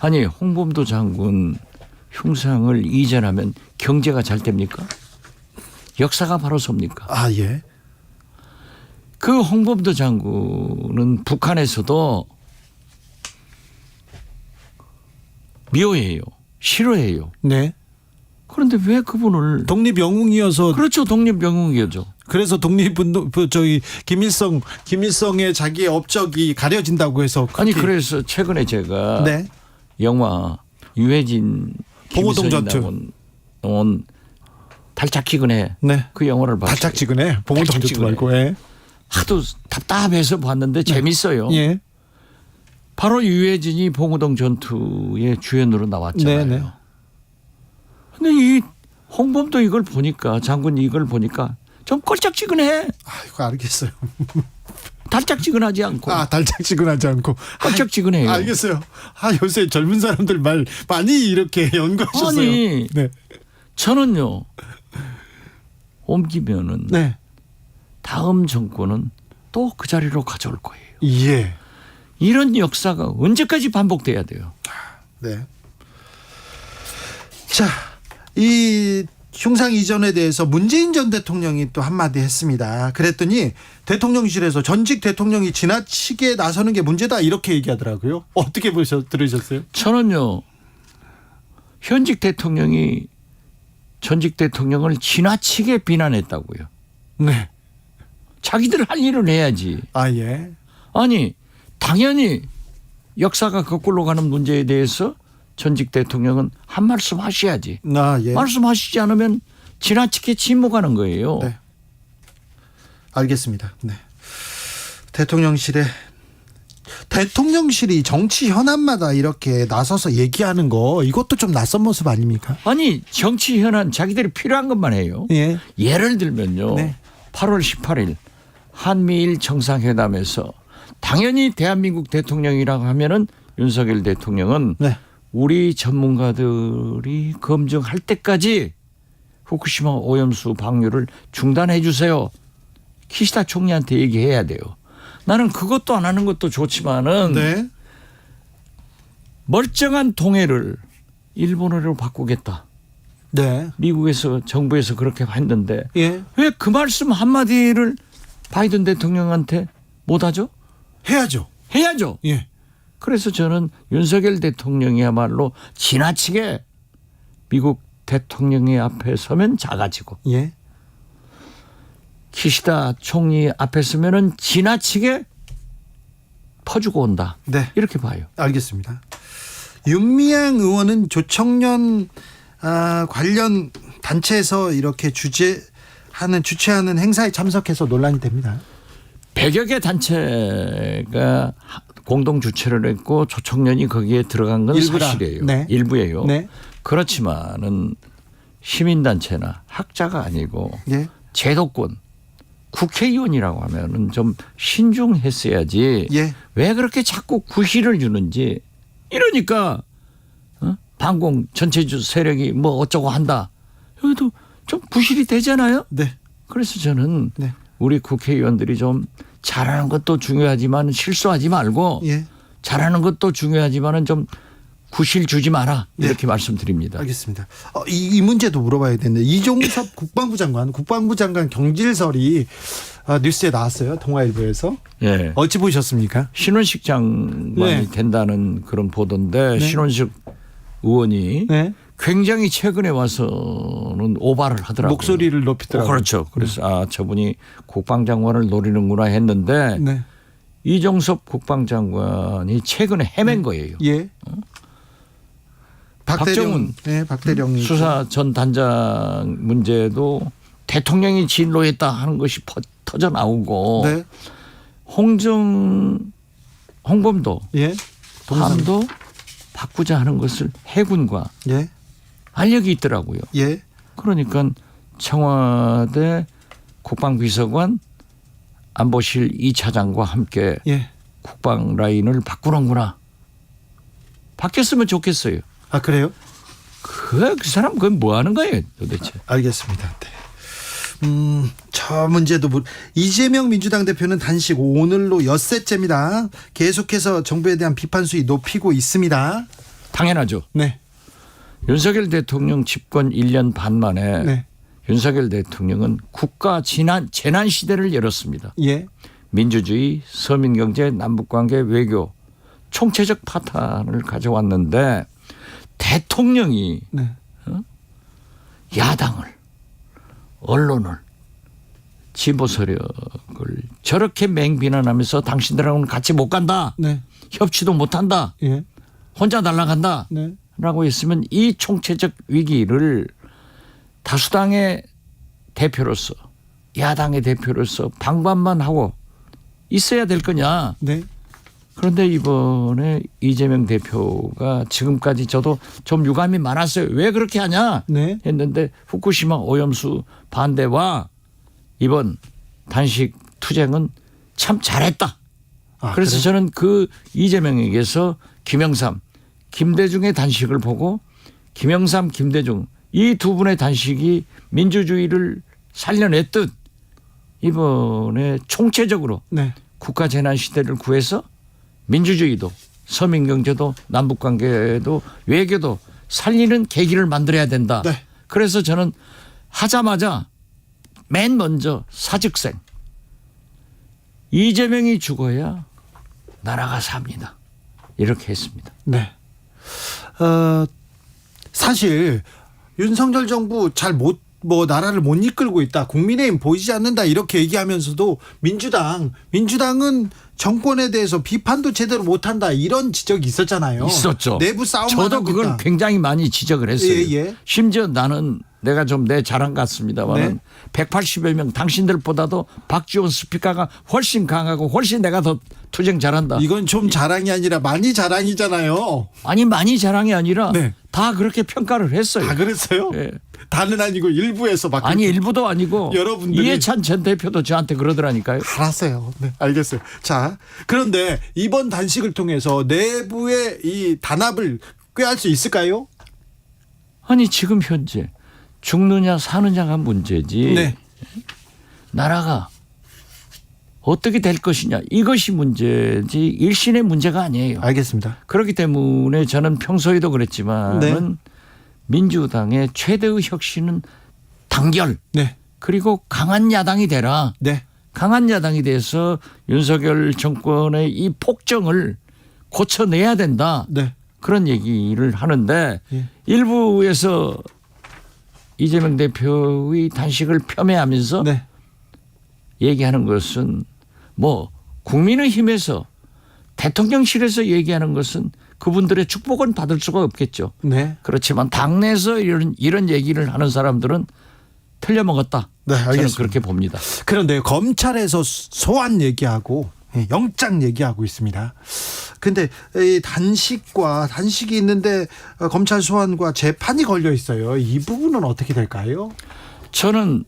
아니 홍범도 장군 흉상을 이전하면 경제가 잘 됩니까? 역사가 바로 섭니까? 아 예. 그 홍범도 장군은 북한에서도 미워해요. 싫어해요. 네. 그런데 왜 그분을 독립 영웅이어서 그렇죠. 독립 영웅이죠. 그래서 독립운동 김일성의 자기의 업적이 가려진다고 해서 아니 그래서 최근에 제가 네. 영화 유해진 봉오동 전투 온 달짝지근해 네. 그 영화를 봤어요. 달짝지근해 봉오동 전투 말고 예. 하도 답답해서 봤는데 재밌어요. 예. 바로 유해진이 봉오동 전투의 주연으로 나왔잖아요. 네네. 근데 이 홍범도 이걸 보니까 장군 이걸 보니까 좀 껄쩍지근해. 이거 알겠어요. 달짝지근하지 않고. 달짝지근하지 않고. 껄쩍지근해요. 알겠어요. 요새 젊은 사람들 말 많이 이렇게 연구하셨어요. 아니, 네. 저는요. 옮기면은 네. 다음 정권은 또 그 자리로 가져올 거예요. 예. 이런 역사가 언제까지 반복돼야 돼요? 네. 자, 이 흉상 이전에 대해서 문재인 전 대통령이 또 한마디 했습니다. 그랬더니 대통령실에서 전직 대통령이 지나치게 나서는 게 문제다 이렇게 얘기하더라고요. 어떻게 들으셨어요? 저는요. 현직 대통령이 전직 대통령을 지나치게 비난했다고요. 네. 자기들 할 일을 해야지. 예. 아니 당연히 역사가 거꾸로 가는 문제에 대해서 전직 대통령은 한 말씀 하셔야지. 예. 말씀하시지 않으면 지나치게 침묵하는 거예요. 네. 알겠습니다. 네. 대통령실이 정치 현안마다 이렇게 나서서 얘기하는 거 이것도 좀 낯선 모습 아닙니까? 아니 정치 현안 자기들이 필요한 것만 해요. 예. 예를 들면요. 네. 8월 18일 한미일 정상회담에서 당연히 대한민국 대통령이라고 하면은 윤석열 대통령은 네. 우리 전문가들이 검증할 때까지 후쿠시마 오염수 방류를 중단해 주세요. 키시다 총리한테 얘기해야 돼요. 나는 그것도 안 하는 것도 좋지만은 네. 멀쩡한 동해를 일본어로 바꾸겠다. 네. 미국에서 정부에서 그렇게 했는데 예. 왜 그 말씀 한마디를 바이든 대통령한테 못하죠? 해야죠. 해야죠. 예. 그래서 저는 윤석열 대통령이야말로 지나치게 미국 대통령의 앞에 서면 작아지고 예. 키시다 총리 앞에 서면은 지나치게 퍼주고 온다. 네. 이렇게 봐요. 알겠습니다. 윤미향 의원은 조청년 관련 단체에서 이렇게 주최하는 행사에 참석해서 논란이 됩니다. 100여 개 단체가 공동 주최를 했고 조청년이 거기에 들어간 건 일부라. 사실이에요. 네. 일부예요. 네. 그렇지만은 시민단체나 학자가 아니고 예. 제도권 국회의원이라고 하면은 좀 신중했어야지. 예. 왜 그렇게 자꾸 구실을 주는지. 이러니까 반공 전체주 세력이 뭐 어쩌고 한다. 여기도 좀 부실이 되잖아요. 네. 그래서 저는 네. 우리 국회의원들이 좀 잘하는 것도 중요하지만 실수하지 말고 예. 잘하는 것도 중요하지만은 좀 구실 주지 마라. 이렇게 네. 말씀드립니다. 알겠습니다. 이 문제도 물어봐야 되는데 이종섭 국방부 장관 경질설이 뉴스에 나왔어요. 동아일보에서. 예. 어찌 보셨습니까? 신원식 장관이 네. 된다는 그런 보도인데 네. 신원식 의원이 네. 굉장히 최근에 와서는 오바를 하더라고요. 목소리를 높이더라고요. 그렇죠. 그래서 저분이 국방장관을 노리는구나 했는데 네. 이종섭 국방장관이 최근에 헤맨 거예요. 예. 박정훈 박대령 수사 전 단장 문제도 대통령이 진로했다 하는 것이 터져 나오고 네. 홍범도 예. 함도 바꾸자 하는 것을 해군과 예. 알력이 있더라고요. 예. 그러니까 청와대 국방비서관 안보실 2차장과 함께 예. 국방 라인을 바꾸는구나. 바뀌었으면 좋겠어요. 아 그래요? 그 사람 그건 뭐 하는 거예요 도대체. 알겠습니다. 네. 저 문제도 이재명 민주당 대표는 단식 오늘로 엿새째입니다. 계속해서 정부에 대한 비판 수위 높이고 있습니다. 당연하죠. 네. 윤석열 대통령 집권 1년 반 만에 네. 윤석열 대통령은 국가 재난 시대를 열었습니다. 예. 민주주의, 서민경제, 남북관계, 외교 총체적 파탄을 가져왔는데 대통령이 네. 야당을, 언론을, 진보 세력을 저렇게 맹비난하면서 당신들하고는 같이 못 간다. 네. 협치도 못한다. 예. 혼자 날아간다. 네. 라고 했으면 이 총체적 위기를 다수당의 대표로서, 야당의 대표로서 방관만 하고 있어야 될 거냐. 네. 그런데 이번에 이재명 대표가 지금까지 저도 좀 유감이 많았어요. 왜 그렇게 하냐 네. 했는데 후쿠시마 오염수 반대와 이번 단식 투쟁은 참 잘했다. 그래서 그래요? 저는 그 이재명에게서 김영삼, 김대중의 단식을 보고 김영삼, 김대중 이 두 분의 단식이 민주주의를 살려냈듯 이번에 총체적으로 네. 국가 재난 시대를 구해서 민주주의도 서민경제도 남북관계도 외교도 살리는 계기를 만들어야 된다. 네. 그래서 저는 하자마자 맨 먼저 사직생 이재명이 죽어야 나라가 삽니다. 이렇게 했습니다. 네. 사실 윤석열 정부 나라를 못 이끌고 있다. 국민의힘 보이지 않는다. 이렇게 얘기하면서도 민주당은 정권에 대해서 비판도 제대로 못한다. 이런 지적이 있었잖아요. 있었죠. 내부 싸움만 저도 하고 그걸 있다. 굉장히 많이 지적을 했어요. 예. 심지어 나는 내가 좀 내 자랑 같습니다만 네. 180여 명 당신들보다도 박지원 스피커가 훨씬 강하고 훨씬 내가 더 투쟁 잘한다. 이건 좀 자랑이 아니라 많이 자랑이잖아요. 아니 많이 자랑이 아니라 네. 다 그렇게 평가를 했어요. 다 그랬어요? 예. 다는 아니고 일부에서 막 아니 일부도 아니고 여러분들이 이해찬 전 대표도 저한테 그러더라니까요. 알았어요. 네, 알겠어요. 자, 그런데 이번 단식을 통해서 내부의 이 단합을 꾀할 수 있을까요? 아니 지금 현재 죽느냐 사느냐가 문제지. 네. 나라가 어떻게 될 것이냐 이것이 문제지 일신의 문제가 아니에요. 알겠습니다. 그렇기 때문에 저는 평소에도 그랬지만은 네. 민주당의 최대의 혁신은 단결 네. 그리고 강한 야당이 되라. 네. 강한 야당이 돼서 윤석열 정권의 이 폭정을 고쳐내야 된다. 네. 그런 얘기를 하는데 예. 일부에서 이재명 대표의 단식을 폄훼하면서 네. 얘기하는 것은 뭐 국민의힘에서 대통령실에서 얘기하는 것은 그분들의 축복은 받을 수가 없겠죠. 네. 그렇지만 당내에서 이런 얘기를 하는 사람들은 틀려먹었다. 네, 저는 알겠습니다. 그렇게 봅니다. 그런데 검찰에서 소환 얘기하고 영장 얘기하고 있습니다. 근데 이 단식이 있는데 검찰 소환과 재판이 걸려 있어요. 이 부분은 어떻게 될까요? 저는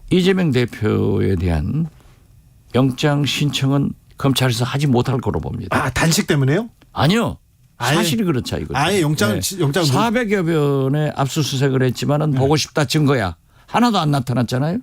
이재명 대표에 대한 영장 신청은 검찰에서 하지 못할 거로 봅니다. 아, 단식 때문에요? 아니요. 아예- 사실이 그렇죠. 이거. 아예 영장 400여 변의 압수수색을 했지만은 보고 싶다 증거야. 하나도 안 나타났잖아요.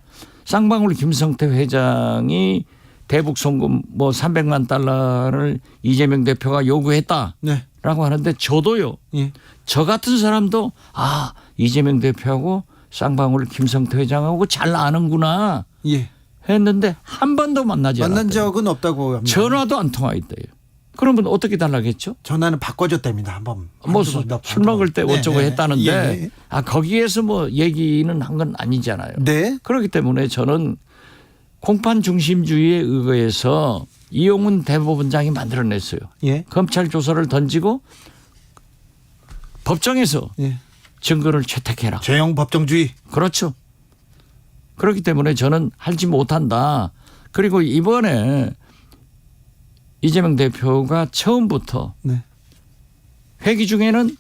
쌍방울 김성태 회장이 대북 송금 뭐 300만 달러를 이재명 대표가 요구했다라고 네. 하는데 저도요. 예. 저 같은 사람도 아 이재명 대표하고 쌍방울 김성태 회장하고 잘 아는구나 예. 했는데 한 번도 만나지 않았대요. 만난 적은 없다고 합니다. 전화도 안 통화했대요. 그러면 어떻게 달라겠죠? 전화는 바꿔줬답니다. 한번. 뭐 술 먹을 때 어쩌고 했다는데 예. 아 거기에서 뭐 얘기는 한 건 아니잖아요. 네. 그렇기 때문에 저는 공판 중심주의에 의거해서 이용훈 대법원장이 만들어냈어요. 예. 검찰 조사를 던지고 법정에서 예. 증거를 채택해라. 죄형 법정주의. 그렇죠. 그렇기 때문에 저는 하지 못한다. 그리고 이번에 이재명 대표가 처음부터 네. 회기 중에는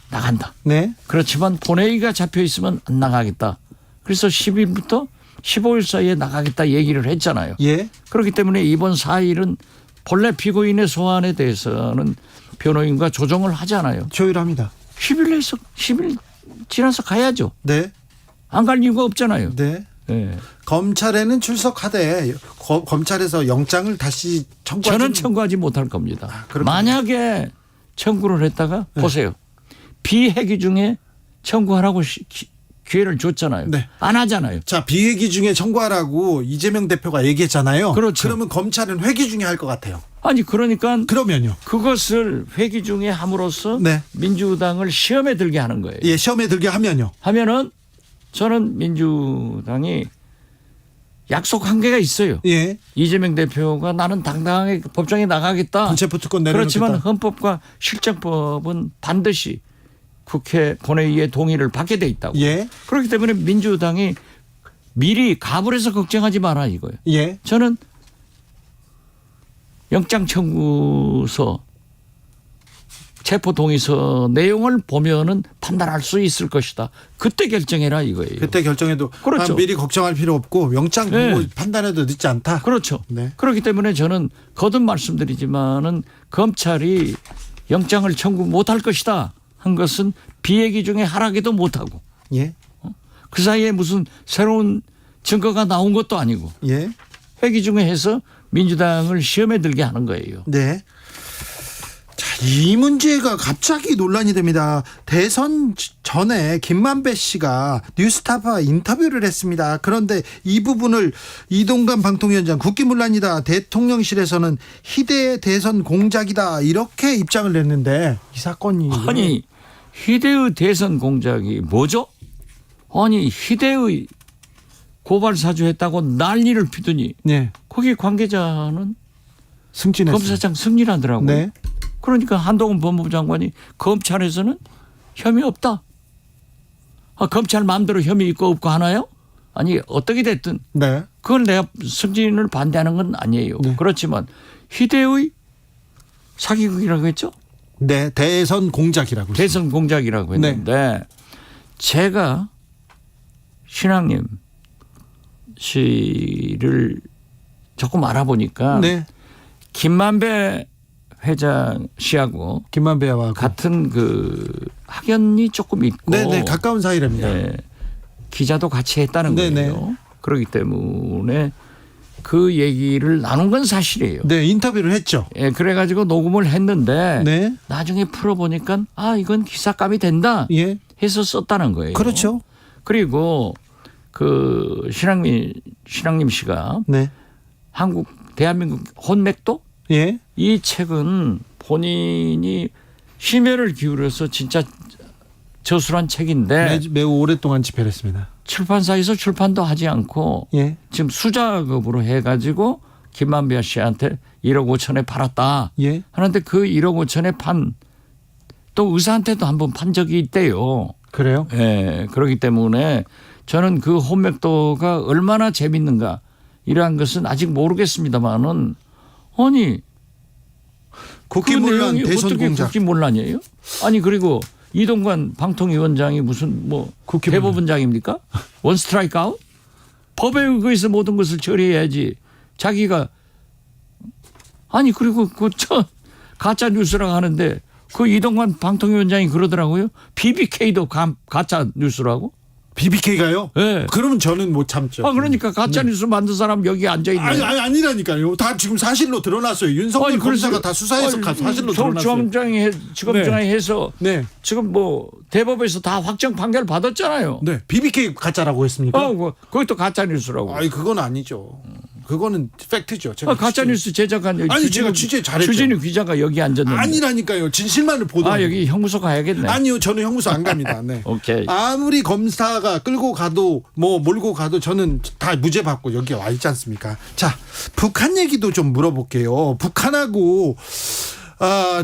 나간다. 네. 그렇지만 본회의가 잡혀 있으면 안 나가겠다. 그래서 10일부터 15일 사이에 나가겠다 얘기를 했잖아요. 예. 그렇기 때문에 이번 4일은 본래 피고인의 소환에 대해서는 변호인과 조정을 하잖아요. 조율합니다. 10일 지나서 가야죠. 네. 안 갈 이유가 없잖아요. 네. 네. 검찰에는 출석하되 검찰에서 영장을 다시 청구하지. 저는 청구하지 못할 겁니다. 만약에 청구를 했다가 보세요. 비회기 중에 청구하라고 기회를 줬잖아요. 네. 안 하잖아요. 자, 비회기 중에 청구하라고 이재명 대표가 얘기했잖아요. 그렇죠. 그러면 검찰은 회기 중에 할 것 같아요. 아니 그러니까 그러면요. 그것을 회기 중에 함으로써 네. 민주당을 시험에 들게 하는 거예요. 예, 시험에 들게 하면요. 하면은 저는 민주당이 약속한 게가 있어요. 예. 이재명 대표가 나는 당당하게 법정에 나가겠다. 불체포 특권 내려놓겠다. 그렇지만 헌법과 실정법은 반드시 국회 본회의의 동의를 받게 돼 있다고. 예. 그렇기 때문에 민주당이 미리 가불해서 걱정하지 마라 이거예요. 예. 저는 영장 청구서 체포 동의서 내용을 보면은 판단할 수 있을 것이다. 그때 결정해라 이거예요. 그때 결정해도 그렇죠. 미리 걱정할 필요 없고 영장 보고 네. 판단해도 늦지 않다. 그렇죠. 네. 그렇기 때문에 저는 거듭 말씀드리지만은 검찰이 영장을 청구 못할 것이다 한 것은 비회기 중에 하락에도 못하고. 예. 그 사이에 무슨 새로운 증거가 나온 것도 아니고. 예. 회기 중에 해서 민주당을 시험에 들게 하는 거예요. 네. 자, 이 문제가 갑자기 논란이 됩니다. 대선 전에 김만배 씨가 뉴스타파 인터뷰를 했습니다. 그런데 이 부분을 이동관 방통위원장 국기문란이다. 대통령실에서는 희대의 대선 공작이다. 이렇게 입장을 냈는데 이 사건이. 아니 희대의 대선 공작이 뭐죠? 아니 희대의 고발 사주했다고 난리를 피더니 네. 거기 관계자는 승진했어요. 검사장 승진하더라고요. 네. 그러니까 한동훈 법무부 장관이 검찰에서는 혐의 없다. 검찰 마음대로 혐의 있고 없고 하나요? 아니 어떻게 됐든 네. 그걸 내가 승진을 반대하는 건 아니에요. 네. 그렇지만 희대의 사기극이라고 했죠? 네. 대선 공작이라고. 대선 공작이라고 했는데 제가 신앙님 씨를 조금 알아보니까 네. 김만배 회장 씨하고 김만배와 같은 그 학연이 조금 있고 네네 가까운 사이랍니다. 네, 기자도 같이 했다는 네네. 거예요. 그렇기 때문에 그 얘기를 나눈 건 사실이에요. 네, 인터뷰를 했죠. 예, 그래가지고 녹음을 했는데 네. 나중에 풀어보니까 이건 기사감이 된다 예. 해서 썼다는 거예요. 그렇죠. 그리고 그 신앙님 씨가 네. 대한민국 혼맥도 예. 이 책은 본인이 심혈을 기울여서 진짜 저술한 책인데 매우 오랫동안 집필을 했습니다. 출판사에서 출판도 하지 않고 예. 지금 수작업으로 해가지고 김만배 씨한테 1억 5천에 팔았다. 예. 하는데 그 1억 5천에 판 또 의사한테도 한번 판 적이 있대요. 그래요? 예. 그렇기 때문에 저는 그 혼맥도가 얼마나 재밌는가 이러한 것은 아직 모르겠습니다만은 아니 국기문란 그 대선 어떻게 공작. 국기문란이에요? 아니 그리고 이동관 방통위원장이 무슨 뭐 대법원장입니까? 원 스트라이크 아웃? 법에 의거해서 모든 것을 처리해야지. 자기가 아니 그리고 저 가짜 뉴스라고 하는데 그 이동관 방통위원장이 그러더라고요. BBK도 가짜 뉴스라고? BBK가요? 네. 그러면 저는 못 참죠. 그러니까 가짜 뉴스 만든 사람 여기 앉아 있네. 아니라니까요. 다 지금 사실로 드러났어요. 윤석열 검사가 다 수사해서 사실로 드러났어요. 서울중앙지검장이 해서 네. 지금 뭐 대법에서 다 확정 판결 받았잖아요. 네. BBK 가짜라고 했습니까? 그것도 가짜 뉴스라고. 아니 그건 아니죠. 그거는 팩트죠. 제가 가짜 뉴스 제작한 여기 아니 제가 취재 잘했죠. 주진우 기자가 여기 앉았는데. 아니라니까요. 진실만을 보도. 여기 형무소 가야겠네. 아니요. 저는 형무소 안 갑니다. 네. 오케이. 아무리 검사가 끌고 가도 뭐 몰고 가도 저는 다 무죄 받고 여기 와 있지 않습니까? 자, 북한 얘기도 좀 물어볼게요. 북한하고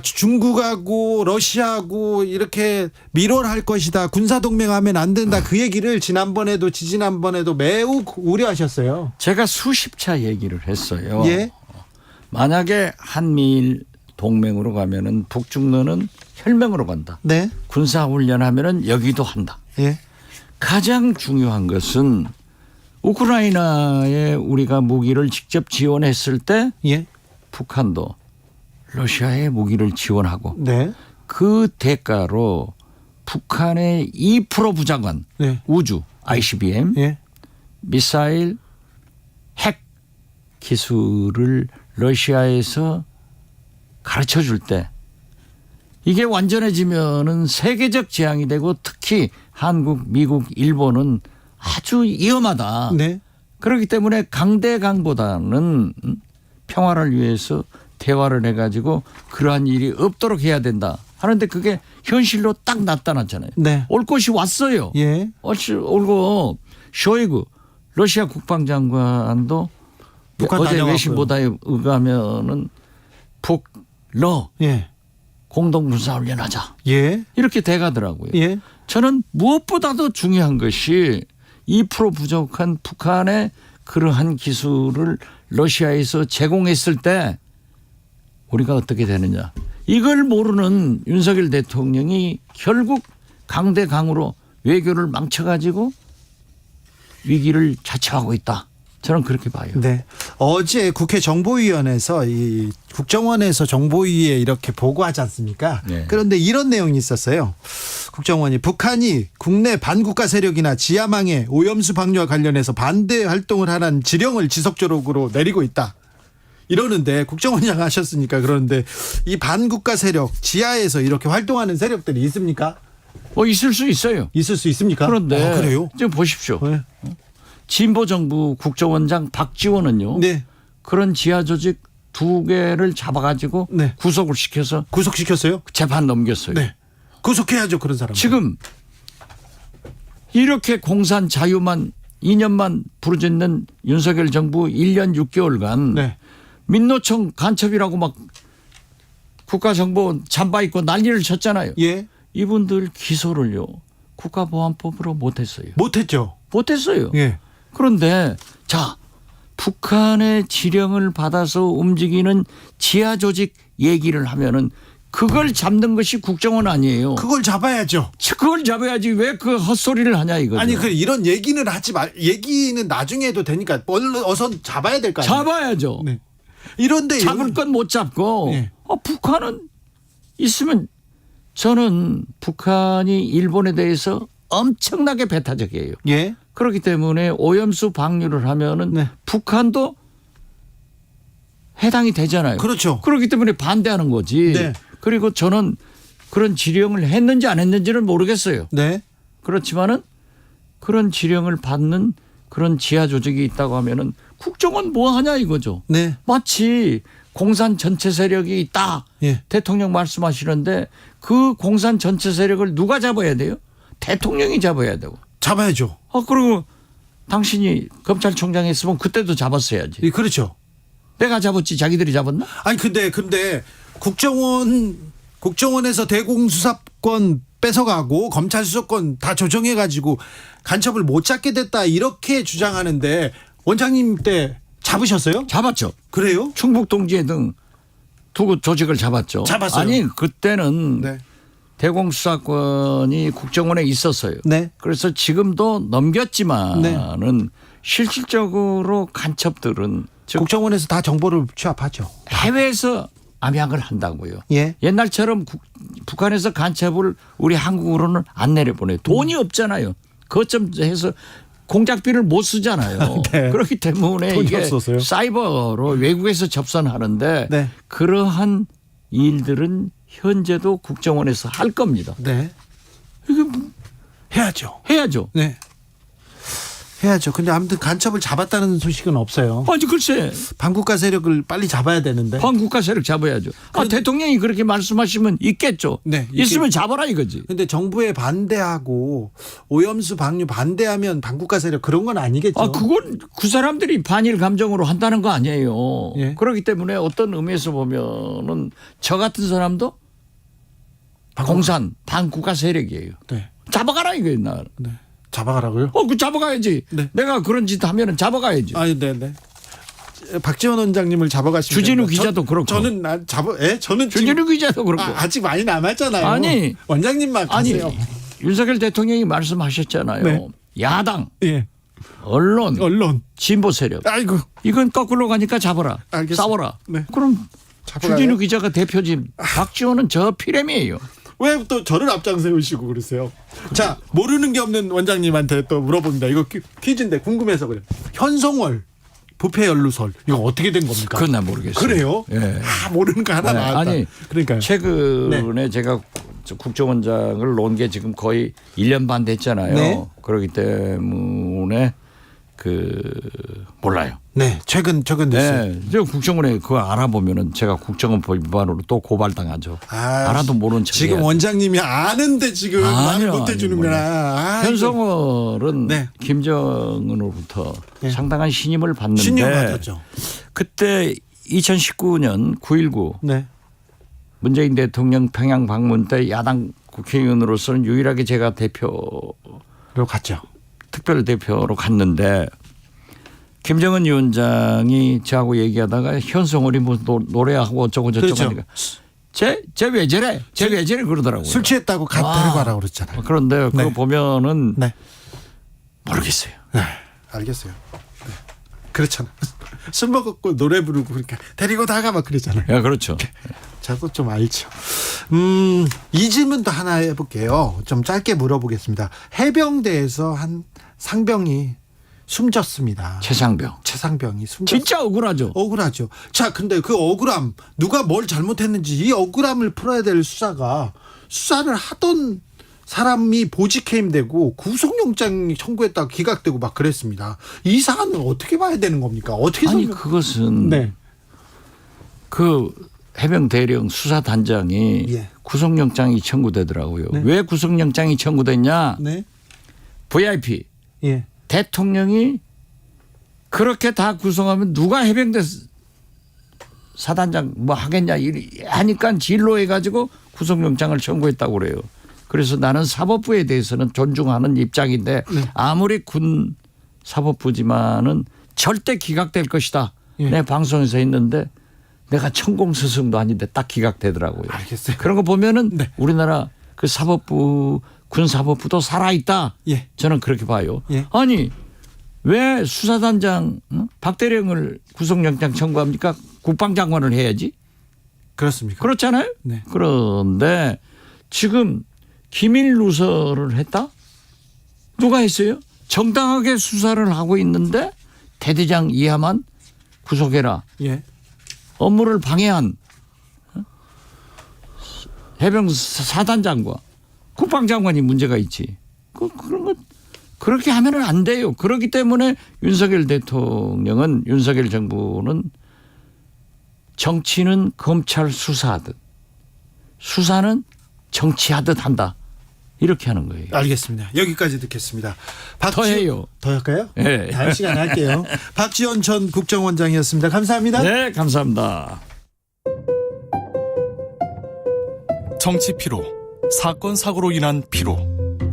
중국하고 러시아하고 이렇게 밀원할 것이다. 군사동맹하면 안 된다. 그 얘기를 지난번에도 지지난번에도 매우 우려하셨어요. 제가 수십 차 얘기를 했어요. 예. 만약에 한미일 동맹으로 가면은 북중러는 혈맹으로 간다. 네. 군사훈련하면은 여기도 한다. 예. 가장 중요한 것은 우크라이나에 우리가 무기를 직접 지원했을 때 예. 북한도 러시아에 무기를 지원하고 네. 그 대가로 북한의 2% 부자관 네. 우주 ICBM, 예. 미사일, 핵 기술을 러시아에서 가르쳐 줄 때 이게 완전해지면은 세계적 재앙이 되고 특히 한국, 미국, 일본은 아주 위험하다. 네. 그렇기 때문에 강대강보다는 평화를 위해서 대화를 해가지고 그러한 일이 없도록 해야 된다. 하는데 그게 현실로 딱 나타났잖아요. 네. 올 것이 왔어요. 예. 올고 쇼이구 러시아 국방장관도 북한 어제 다녀왔고요. 외신 보도에 의하면은 북러 예. 공동군사훈련하자. 예. 이렇게 돼가더라고요. 예. 저는 무엇보다도 중요한 것이 2% 부족한 북한의 그러한 기술을 러시아에서 제공했을 때 우리가 어떻게 되느냐. 이걸 모르는 윤석열 대통령이 결국 강대강으로 외교를 망쳐가지고 위기를 자초하고 있다. 저는 그렇게 봐요. 네. 어제 국회 정보위원회에서 이 국정원에서 정보위에 이렇게 보고하지 않습니까? 네. 그런데 이런 내용이 있었어요. 국정원이 북한이 국내 반국가 세력이나 지하망해 오염수 방류와 관련해서 반대 활동을 하라는 지령을 지속적으로 내리고 있다. 이러는데 국정원장 하셨으니까 그러는데 이 반국가 세력 지하에서 이렇게 활동하는 세력들이 있습니까? 있을 수 있어요. 있을 수 있습니까? 그런데 그래요? 지금 보십시오. 네. 진보정부 국정원장 박지원은요. 네. 그런 지하 조직 2개를 잡아가지고 네. 구속을 시켜서 구속시켰어요? 재판 넘겼어요. 네. 구속해야죠 그런 사람. 지금 이렇게 공산 자유만 2년만 부르짖는 윤석열 정부 1년 6개월간 네. 민노총 간첩이라고 막 국가정보 잠바 입고 난리를 쳤잖아요. 예. 이분들 기소를요. 국가보안법으로 못했어요. 못했죠. 못했어요. 예. 그런데 자 북한의 지령을 받아서 움직이는 지하 조직 얘기를 하면은 그걸 잡는 것이 국정원 아니에요. 그걸 잡아야죠. 그걸 잡아야지 왜 그 헛소리를 하냐 이거죠. 아니 그 이런 얘기는 하지 말. 얘기는 나중에 해도 되니까 어서 잡아야 될 거 아니에요. 잡아야죠. 네. 이런데 잡을 건 못 잡고 네. 북한은 있으면 저는 북한이 일본에 대해서 엄청나게 배타적이에요. 예. 그렇기 때문에 오염수 방류를 하면은 네. 북한도 해당이 되잖아요. 그렇죠. 그렇기 때문에 반대하는 거지. 네. 그리고 저는 그런 지령을 했는지 안 했는지는 모르겠어요. 네. 그렇지만은 그런 지령을 받는 그런 지하 조직이 있다고 하면은 국정원 뭐 하냐 이거죠. 네. 마치 공산 전체 세력이 있다. 예. 대통령 말씀하시는데 그 공산 전체 세력을 누가 잡아야 돼요? 대통령이 잡아야 되고. 잡아야죠. 그리고 당신이 검찰총장 했으면 그때도 잡았어야지. 예, 그렇죠. 내가 잡았지 자기들이 잡았나? 아니 근데 국정원에서 대공수사권 뺏어가고 검찰 수사권 다 조정해가지고 간첩을 못 잡게 됐다 이렇게 주장하는데 원장님 때 잡으셨어요? 잡았죠. 그래요? 충북 동지회 등 두 조직을 잡았죠. 잡았어요. 아니 그때는 네. 대공수사권이 국정원에 있었어요. 네. 그래서 지금도 넘겼지만은 네. 실질적으로 간첩들은 즉 국정원에서 다 정보를 취합하죠. 해외에서 암약을 한다고요. 예. 옛날처럼 북한에서 간첩을 우리 한국으로는 안 내려보내요. 돈이 없잖아요. 그것 좀 해서 공작비를 못 쓰잖아요. 네. 그렇기 때문에 돈이 이게 없어서요. 사이버로 외국에서 접선하는데 네. 그러한 일들은 현재도 국정원에서 할 겁니다. 네. 이거 해야죠. 해야죠. 네. 해야죠. 근데 아무튼 간첩을 잡았다는 소식은 없어요. 아니 글쎄 반국가 세력을 빨리 잡아야 되는데. 반국가 세력 잡아야죠. 대통령이 그렇게 말씀하시면 있겠죠. 네, 있으면 잡아라 이거지. 근데 정부에 반대하고 오염수 방류 반대하면 반국가 세력 그런 건 아니겠죠. 그건 그 사람들이 반일 감정으로 한다는 거 아니에요. 예. 그렇기 때문에 어떤 의미에서 보면은 저 같은 사람도 공산 반국가 세력이에요. 네. 잡아가라 이거예요. 나. 네. 잡아가라고요? 그 잡아가야지. 네. 내가 그런 짓 하면은 잡아가야지. 아니, 네네. 박지원 원장님을 잡아가시면 주진우 기자도 그렇고. 저는 저는 주진우 기자도 그렇고. 아직 많이 남았잖아요. 아니 원장님만 가세요. 아니 윤석열 대통령이 말씀하셨잖아요. 네. 야당, 예. 언론, 진보 세력. 아이고 이건 거꾸로 가니까 잡아라. 알겠습니다. 싸워라. 네. 그럼 잡아가요? 주진우 기자가 대표지. 박지원은 저 피렘이에요. 왜 또 저를 앞장 세우시고 그러세요? 자, 모르는 게 없는 원장님한테 또 물어봅니다. 이거 퀴즈인데 궁금해서 그래요. 현송월 부패 연루설 이거 어떻게 된 겁니까? 그건 난 모르겠어요. 그래요? 예. 모르는 거 하나 네, 나왔다. 아니 그러니까요. 최근에 제가 국정원장을 놓은 게 지금 거의 1년 반 됐잖아요. 네. 그렇기 때문에 몰라요. 네, 최근 뉴스. 네, 제가 국정원에 그거 알아보면은 제가 국정원법 위반으로 또 고발당하죠. 알아도 모르는 척. 지금 원장님이 아는데 지금 말을 못 해주는구나. 현송월은 김정은으로부터 상당한 신임을 받는데 신임 받았죠. 그때 2019년 9.19 네. 문재인 대통령 평양 방문 때 야당 국회의원으로서는 유일하게 제가 대표로 갔죠. 특별 대표로 갔는데 김정은 위원장이 저하고 얘기하다가 현송월이 뭐 노래하고 어쩌고 저쩌고 그렇죠. 하니까 쟤 왜 저래? 쟤 왜 저래? 그러더라고요. 술 취했다고 데리고 가라고 그랬잖아요. 그런데 그거 보면은 네. 모르겠어요. 네, 알겠어요. 네. 그렇잖아. 술 먹었고 노래 부르고 그러니까 데리고 나가 막 그랬잖아요. 네, 그렇죠. 저도 좀 알죠. 이 질문도 하나 해볼게요. 좀 짧게 물어보겠습니다. 해병대에서 한 상병이 숨졌습니다. 최상병이 숨졌어요. 진짜 억울하죠. 억울하죠. 자, 근데 그 억울함 누가 뭘 잘못했는지 이 억울함을 풀어야 될 수사를 하던 사람이 보직해임되고 구속영장 청구했다가 기각되고 막 그랬습니다. 이 사안은 어떻게 봐야 되는 겁니까? 어떻게 아니 그것은 그 해병 대령 수사단장이 구속영장이 청구되더라고요. 네. 왜 구속영장이 청구됐냐? 네. VIP 대통령이 그렇게 다 구성하면 누가 해병대 사단장 뭐 하겠냐 하니까 진로해가지고 구속영장을 청구했다고 그래요. 그래서 나는 사법부에 대해서는 존중하는 입장인데 아무리 군 사법부지만은 절대 기각될 것이다. 내 방송에서 했는데 내가 천공스승도 아닌데 딱 기각되더라고요. 알겠어요. 그런 거 보면은 우리나라 그 사법부 군 사법부도 살아있다. 저는 그렇게 봐요. 아니 왜 수사단장 박대령을 구속영장 청구합니까? 국방장관을 해야지. 그렇습니까? 그렇잖아요. 네. 그런데 지금 기밀 누설을 했다? 누가 했어요? 정당하게 수사를 하고 있는데 대대장 이하만 구속해라. 업무를 방해한 해병 사단장과 국방장관이 문제가 있지. 그런 거 그렇게 하면은 안 돼요. 그렇기 때문에 윤석열 대통령은 윤석열 정부는 정치는 검찰 수사하듯 수사는 정치하듯 한다. 이렇게 하는 거예요. 알겠습니다. 여기까지 듣겠습니다. 더 해요. 더 할까요? 네. 다음 시간에 할게요. 박지원 전 국정원장이었습니다. 감사합니다. 네, 감사합니다. 정치 피로, 사건 사고로 인한 피로,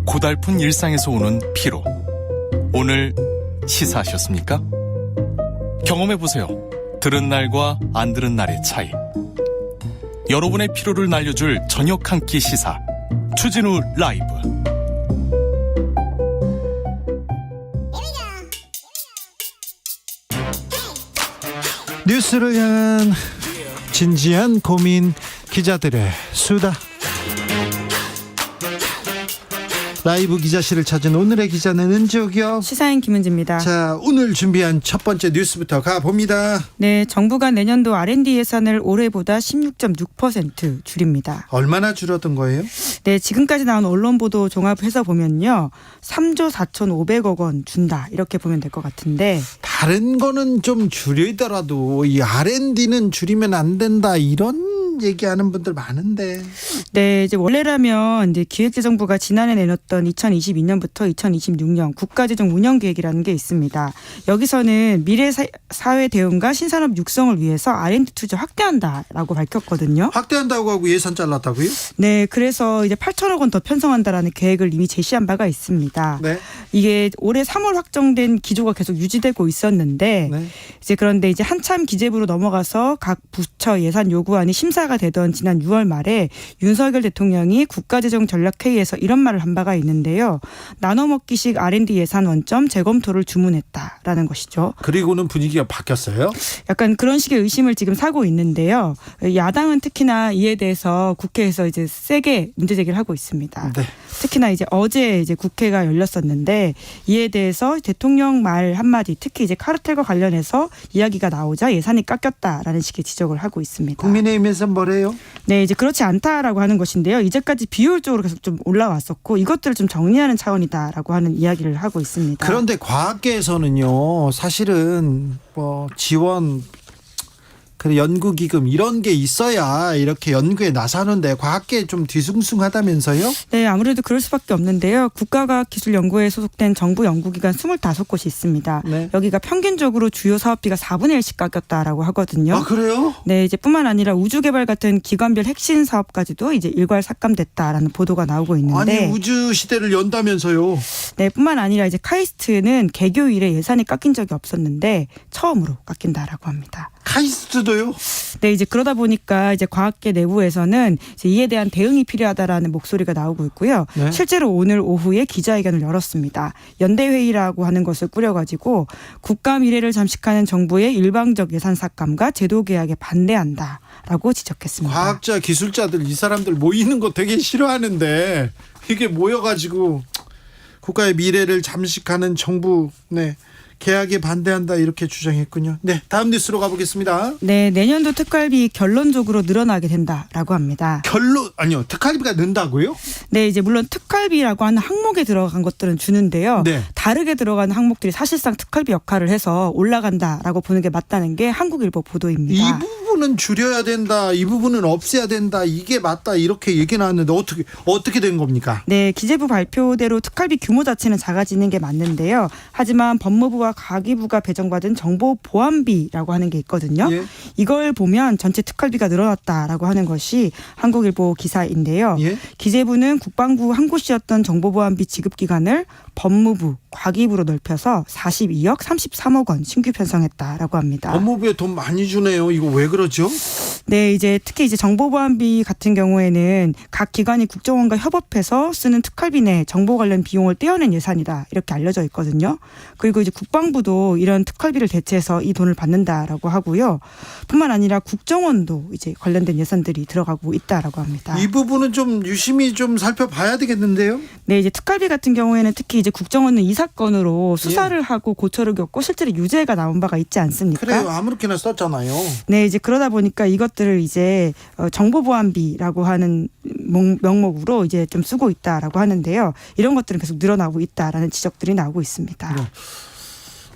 고달픈 일상에서 오는 피로. 오늘 시사하셨습니까? 경험해보세요. 들은 날과 안 들은 날의 차이. 여러분의 피로를 날려줄 저녁 한 끼 시사. 추진우 라이브. 뉴스를 향한 진지한 고민, 기자들의 수다. 라이브 기자실을 찾은 오늘의 기자는 은지옥이요. 시사인 김은지입니다. 자, 오늘 준비한 첫 번째 뉴스부터 가봅니다. 네, 정부가 내년도 R&D 예산을 올해보다 16.6% 줄입니다. 얼마나 줄었던 거예요? 네, 지금까지 나온 언론 보도 종합해서 보면요. 3조 4,500억 원 준다. 이렇게 보면 될 것 같은데. 다른 거는 좀 줄이더라도 이 R&D는 줄이면 안 된다. 이런 얘기하는 분들 많은데. 네, 이제 원래라면 이제 기획재정부가 지난해 내놨던 2022년부터 2026년 국가재정 운영 계획이라는 게 있습니다. 여기서는 미래 사회 대응과 신산업 육성을 위해서 R&D 투자 확대한다라고 밝혔거든요. 확대한다고 하고 예산 잘랐다고요? 네, 그래서 이제 8천억 원 더 편성한다라는 계획을 이미 제시한 바가 있습니다. 네. 이게 올해 3월 확정된 기조가 계속 유지되고 있었는데 이제 그런데 이제 한참 기재부로 넘어가서 각 부처 예산 요구안이 심사가 화제가 되던 지난 6월 말에 윤석열 대통령이 국가재정전략회의에서 이런 말을 한 바가 있는데요. 나눠먹기식 R&D 예산 원점 재검토를 주문했다라는 것이죠. 그리고는 분위기가 바뀌었어요? 약간 그런 식의 의심을 지금 사고 있는데요. 야당은 특히나 이에 대해서 국회에서 이제 세게 문제 제기를 하고 있습니다. 네. 특히나 이제 어제 이제 국회가 열렸었는데 이에 대해서 대통령 말 한마디, 특히 이제 카르텔과 관련해서 이야기가 나오자 예산이 깎였다라는 식의 지적을 하고 있습니다. 국민의힘에서 뭐래요? 네, 이제 그렇지 않다라고 하는 것인데요. 이제까지 비효율적으로 계속 좀 올라왔었고 이것들을 좀 정리하는 차원이다라고 하는 이야기를 하고 있습니다. 그런데 과학계에서는요, 사실은 뭐 지원, 그 연구기금 이런 게 있어야 이렇게 연구에 나서는데 과학계 좀 뒤숭숭하다면서요? 네, 아무래도 그럴 수밖에 없는데요. 국가과학기술연구회에 소속된 정부 연구기관 25곳이 있습니다. 네. 여기가 평균적으로 주요 사업비가 4분의 1씩 깎였다라고 하거든요. 아, 그래요? 네, 이제 뿐만 아니라 우주개발 같은 기관별 핵심 사업까지도 이제 일괄 삭감됐다라는 보도가 나오고 있는데. 아니, 우주 시대를 연다면서요? 네, 뿐만 아니라 이제 카이스트는 개교 이래 예산이 깎인 적이 없었는데 처음으로 깎인다라고 합니다. 카이스트도요? 네, 이제 그러다 보니까 이제 과학계 내부에서는 이제 이에 대한 대응이 필요하다라는 목소리가 나오고 있고요. 네. 실제로 오늘 오후에 기자회견을 열었습니다. 연대회의라고 하는 것을 꾸려가지고 국가 미래를 잠식하는 정부의 일방적 예산 삭감과 제도 개혁에 반대한다라고 지적했습니다. 과학자, 기술자들 이 사람들 모이는 거 되게 싫어하는데 이게 모여가지고 국가의 미래를 잠식하는 정부, 네, 개혁에 반대한다 이렇게 주장했군요. 네, 다음 뉴스로 가보겠습니다. 네, 내년도 특활비 결론적으로 늘어나게 된다라고 합니다. 아니요, 특활비가 는다고요? 네, 이제 물론 특활비라고 하는 항목에 들어간 것들은 주는데요. 네. 다르게 들어가는 항목들이 사실상 특활비 역할을 해서 올라간다라고 보는 게 맞다는 게 한국일보 보도입니다. 이 부분은 줄여야 된다, 이 부분은 없애야 된다, 이게 맞다 이렇게 얘기 나왔는데 어떻게 된 겁니까? 네, 기재부 발표대로 특활비 규모 자체는 작아지는 게 맞는데요. 하지만 법무부와 가기부가 배정받은 정보보안비라고 하는 게 있거든요. 예. 이걸 보면 전체 특활비가 늘어났다라고 하는 것이 한국일보 기사인데요. 예. 기재부는 국방부 한 곳이었던 정보보안비 지급 기간을 법무부, 과기부로 넓혀서 42억 33억 원 신규 편성했다라고 합니다. 법무부에 돈 많이 주네요. 이거 왜 그러죠? 네, 이제 특히 이제 정보보안비 같은 경우에는 각 기관이 국정원과 협업해서 쓰는 특활비 내 정보 관련 비용을 떼어낸 예산이다 이렇게 알려져 있거든요. 그리고 이제 국방부도 이런 특활비를 대체해서 이 돈을 받는다라고 하고요. 뿐만 아니라 국정원도 이제 관련된 예산들이 들어가고 있다라고 합니다. 이 부분은 좀 유심히 좀 살펴봐야 되겠는데요. 네, 이제 특활비 같은 경우에는 특히 이제 국정원은 이 사건으로 수사를 하고 고초를 겪고 실제로 유죄가 나온 바가 있지 않습니까? 그래요, 아무렇게나 썼잖아요. 네, 이제 그러다 보니까 이것들을 이제 정보보안비라고 하는 명목으로 이제 좀 쓰고 있다라고 하는데요. 이런 것들은 계속 늘어나고 있다라는 지적들이 나오고 있습니다. 네.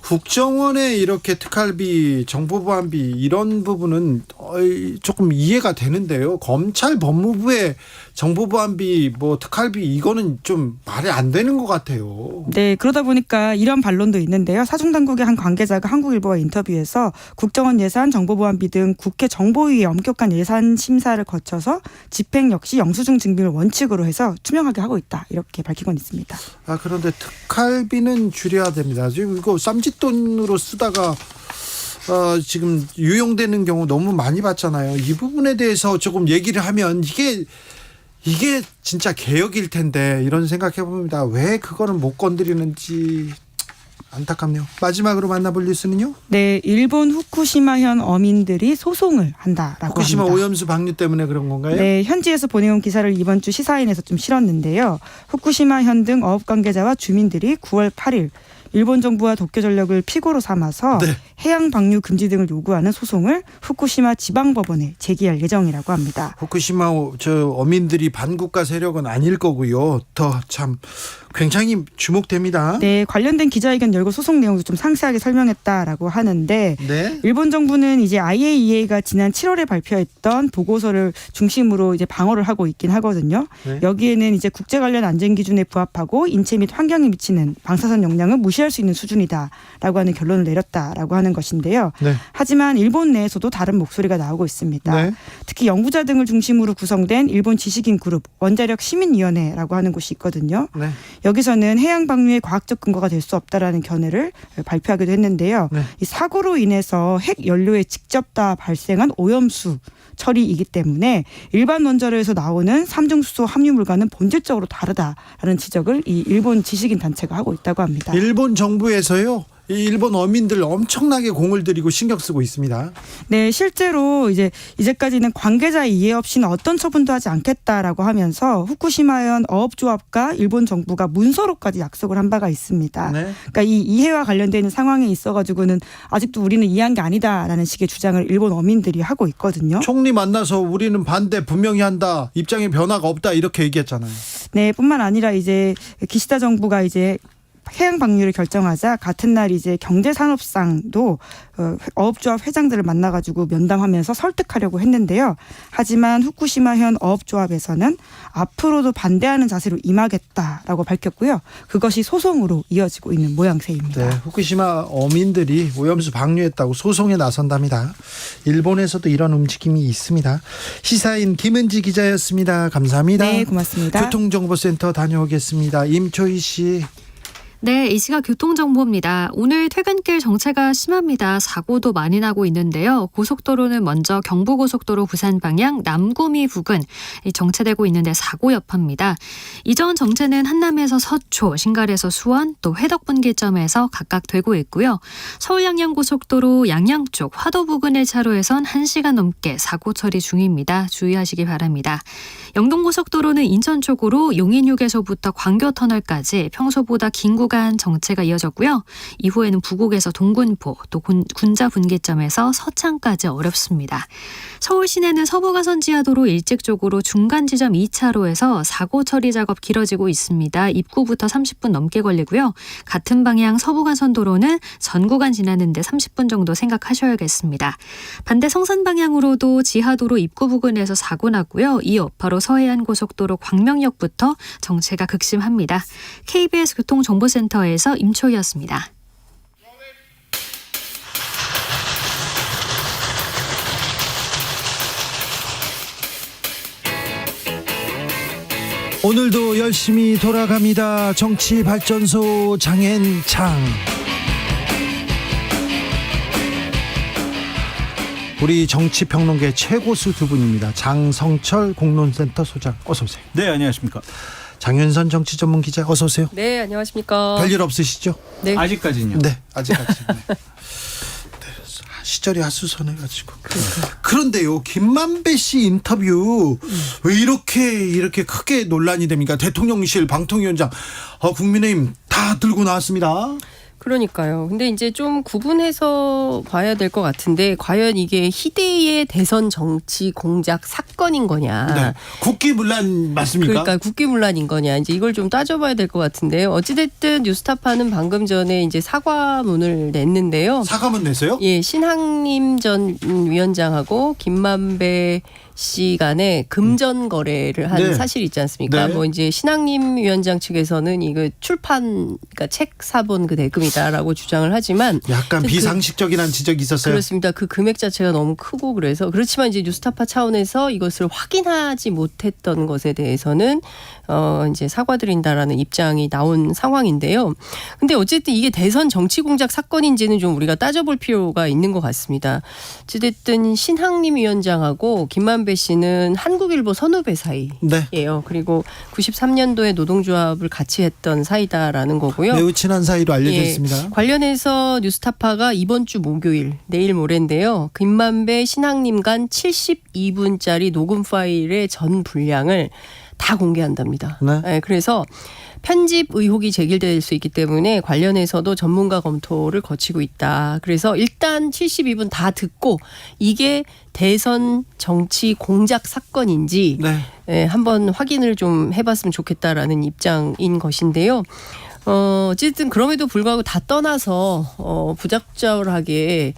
국정원의 이렇게 특활비, 정보보안비 이런 부분은 조금 이해가 되는데요. 검찰, 법무부의 정보보안비, 뭐 특활비 이거는 좀 말이 안 되는 것 같아요. 네, 그러다 보니까 이런 반론도 있는데요. 사중당국의 한 관계자가 한국일보와 인터뷰에서 국정원 예산, 정보보안비 등 국회 정보위의 엄격한 예산 심사를 거쳐서 집행 역시 영수증 증빙을 원칙으로 해서 투명하게 하고 있다 이렇게 밝히곤 있습니다. 아, 그런데 특활비는 줄여야 됩니다. 지금 이거 쌈짓돈으로 쓰다가 지금 유용되는 경우 너무 많이 봤잖아요. 이 부분에 대해서 조금 얘기를 하면 이게 진짜 개혁일 텐데 이런 생각해 봅니다. 왜 그거는 못 건드리는지 안타깝네요. 마지막으로 만나볼 뉴스는요? 네, 일본 후쿠시마현 어민들이 소송을 한다라고 후쿠시마 합니다. 오염수 방류 때문에 그런 건가요? 네, 현지에서 보내온 기사를 이번 주 시사인에서 좀 실었는데요. 후쿠시마현 등 어업 관계자와 주민들이 9월 8일 일본 정부와 도쿄전력을 피고로 삼아서 네. 해양 방류 금지 등을 요구하는 소송을 후쿠시마 지방법원에 제기할 예정이라고 합니다. 후쿠시마 어민들이 반국가 세력은 아닐 거고요. 더 참 굉장히 주목됩니다. 네, 관련된 기자회견 열고 소송 내용도 좀 상세하게 설명했다라고 하는데 네. 일본 정부는 이제 IAEA가 지난 7월에 발표했던 보고서를 중심으로 이제 방어를 하고 있긴 하거든요. 네. 여기에는 이제 국제 관련 안전 기준에 부합하고 인체 및 환경에 미치는 방사선 영향을 무시할 수 있는 수준이다라고 하는 결론을 내렸다라고 하는 것인데요. 네. 하지만 일본 내에서도 다른 목소리가 나오고 있습니다. 네. 특히 연구자 등을 중심으로 구성된 일본 지식인 그룹 원자력 시민위원회라고 하는 곳이 있거든요. 네. 여기서는 해양 방류의 과학적 근거가 될 수 없다라는 견해를 발표하기도 했는데요. 네. 이 사고로 인해서 핵 연료에 직접 다 발생한 오염수 처리이기 때문에 일반 원자로에서 나오는 삼중수소 함유물과는 본질적으로 다르다라는 지적을 이 일본 지식인 단체가 하고 있다고 합니다. 일본 정부에서요. 이 일본 어민들 엄청나게 공을 들이고 신경 쓰고 있습니다. 네, 실제로 이제까지는 관계자의 이해 없이는 어떤 처분도 하지 않겠다라고 하면서 후쿠시마현 어업조합과 일본 정부가 문서로까지 약속을 한 바가 있습니다. 네. 그러니까 이 이해와 관련되는 상황에 있어가지고는 아직도 우리는 이해한 게 아니다라는 식의 주장을 일본 어민들이 하고 있거든요. 총리 만나서 우리는 반대 분명히 한다. 입장에 변화가 없다. 이렇게 얘기했잖아요. 네, 뿐만 아니라 이제 기시다 정부가 이제 해양 방류를 결정하자 같은 날 이제 경제산업상도 어업조합 회장들을 만나가지고 면담하면서 설득하려고 했는데요. 하지만 후쿠시마현 어업조합에서는 앞으로도 반대하는 자세로 임하겠다라고 밝혔고요. 그것이 소송으로 이어지고 있는 모양새입니다. 네, 후쿠시마 어민들이 오염수 방류했다고 소송에 나선답니다. 일본에서도 이런 움직임이 있습니다. 시사인 김은지 기자였습니다. 감사합니다. 네, 고맙습니다. 교통정보센터 다녀오겠습니다. 임초희 씨. 네, 이 시각 교통정보입니다. 오늘 퇴근길 정체가 심합니다. 사고도 많이 나고 있는데요. 고속도로는 먼저 경부고속도로 부산 방향 남구미 부근 정체되고 있는데 사고 여파입니다. 이전 정체는 한남에서 서초, 신갈에서 수원, 또 회덕 분기점에서 각각 되고 있고요. 서울 양양고속도로 양양 쪽 화도 부근의 차로에선 1시간 넘게 사고 처리 중입니다. 주의하시기 바랍니다. 영동고속도로는 인천 쪽으로 용인휴게소부터 광교터널까지 평소보다 긴 구간 정체가 이어졌고요. 이후에는 부곡에서 동군포, 또 군자 분기점에서 서창까지 어렵습니다. 서울 시내는 서부가선 지하도로 일찍 쪽으로 중간 지점 2차로에서 사고 처리 작업 길어지고 있습니다. 입구부터 30분 넘게 걸리고요. 같은 방향 서부가선 도로는 전 구간 지나는데 30분 정도 생각하셔야겠습니다. 반대 성산 방향으로도 지하도로 입구 부근에서 사고 났고요. 이 여파로 서해안고속도로 광명역부터 정체가 극심합니다. KBS 교통정보센터에서 임초희였습니다. 오늘도 열심히 돌아갑니다. 정치발전소 장앤창. 우리 정치평론계 최고수 두 분입니다. 장성철 공론센터 소장 어서 오세요. 네, 안녕하십니까. 장윤선 정치전문기자 어서 오세요. 네, 안녕하십니까. 별일 없으시죠? 네. 아직까지는요. 네, 아직까지. 네. 시절이 하수선해가지고. 그런데요, 김만배 씨 인터뷰 왜 이렇게 크게 논란이 됩니까? 대통령실, 방통위원장, 국민의힘 다 들고 나왔습니다. 그러니까요. 근데 이제 좀 구분해서 봐야 될 것 같은데 과연 이게 희대의 대선 정치 공작 사건인 거냐. 네. 국기문란 맞습니까? 그러니까 국기문란인 거냐. 이제 이걸 좀 따져봐야 될 것 같은데요. 어찌됐든 뉴스타파는 방금 전에 이제 사과문을 냈는데요. 사과문 냈어요? 예, 신학님 전 위원장하고 김만배 씨 간에 금전 거래를 한 네. 사실이 있지 않습니까? 네. 뭐 이제 신학님 위원장 측에서는 이거 출판, 그러니까 책 사본 그 대금이다라고 주장을 하지만 약간 비상식적이라는 지적이 있었어요. 그렇습니다. 그 금액 자체가 너무 크고 그래서 그렇지만 이제 뉴스타파 차원에서 이것을 확인하지 못했던 것에 대해서는 이제 사과드린다라는 입장이 나온 상황인데요. 근데 어쨌든 이게 대선 정치 공작 사건인지는 좀 우리가 따져볼 필요가 있는 것 같습니다. 어쨌든 신학님 위원장하고 김만배 씨는 한국일보 선후배 사이예요. 네. 그리고 93년도에 노동조합을 같이 했던 사이다라는 거고요. 매우 친한 사이로 알려져 있습니다. 관련해서 뉴스타파가 이번 주 목요일, 내일 모레인데요. 김만배 신학님 간 72분짜리 녹음 파일의 전 분량을 다 공개한답니다. 네. 그래서 편집 의혹이 제기될 수 있기 때문에 관련해서도 전문가 검토를 거치고 있다. 그래서 일단 72분 다 듣고 이게 대선 정치 공작 사건인지 한번 확인을 좀 해봤으면 좋겠다라는 입장인 것인데요. 어쨌든 그럼에도 불구하고 다 떠나서 부적절하게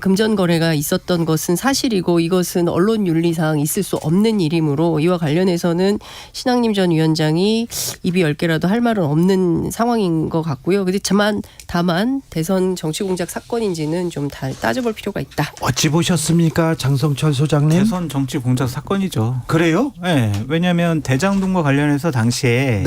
금전 거래가 있었던 것은 사실이고 이것은 언론 윤리상 있을 수 없는 일이므로 이와 관련해서는 신학님 전 위원장이 입이 10개라도 할 말은 없는 상황인 것 같고요. 그렇지만 다만 대선 정치 공작 사건인지는 좀 다 따져볼 필요가 있다. 어찌 보셨습니까, 장성철 소장님? 대선 정치 공작 사건이죠. 그래요? 네, 왜냐하면 대장동과 관련해서 당시에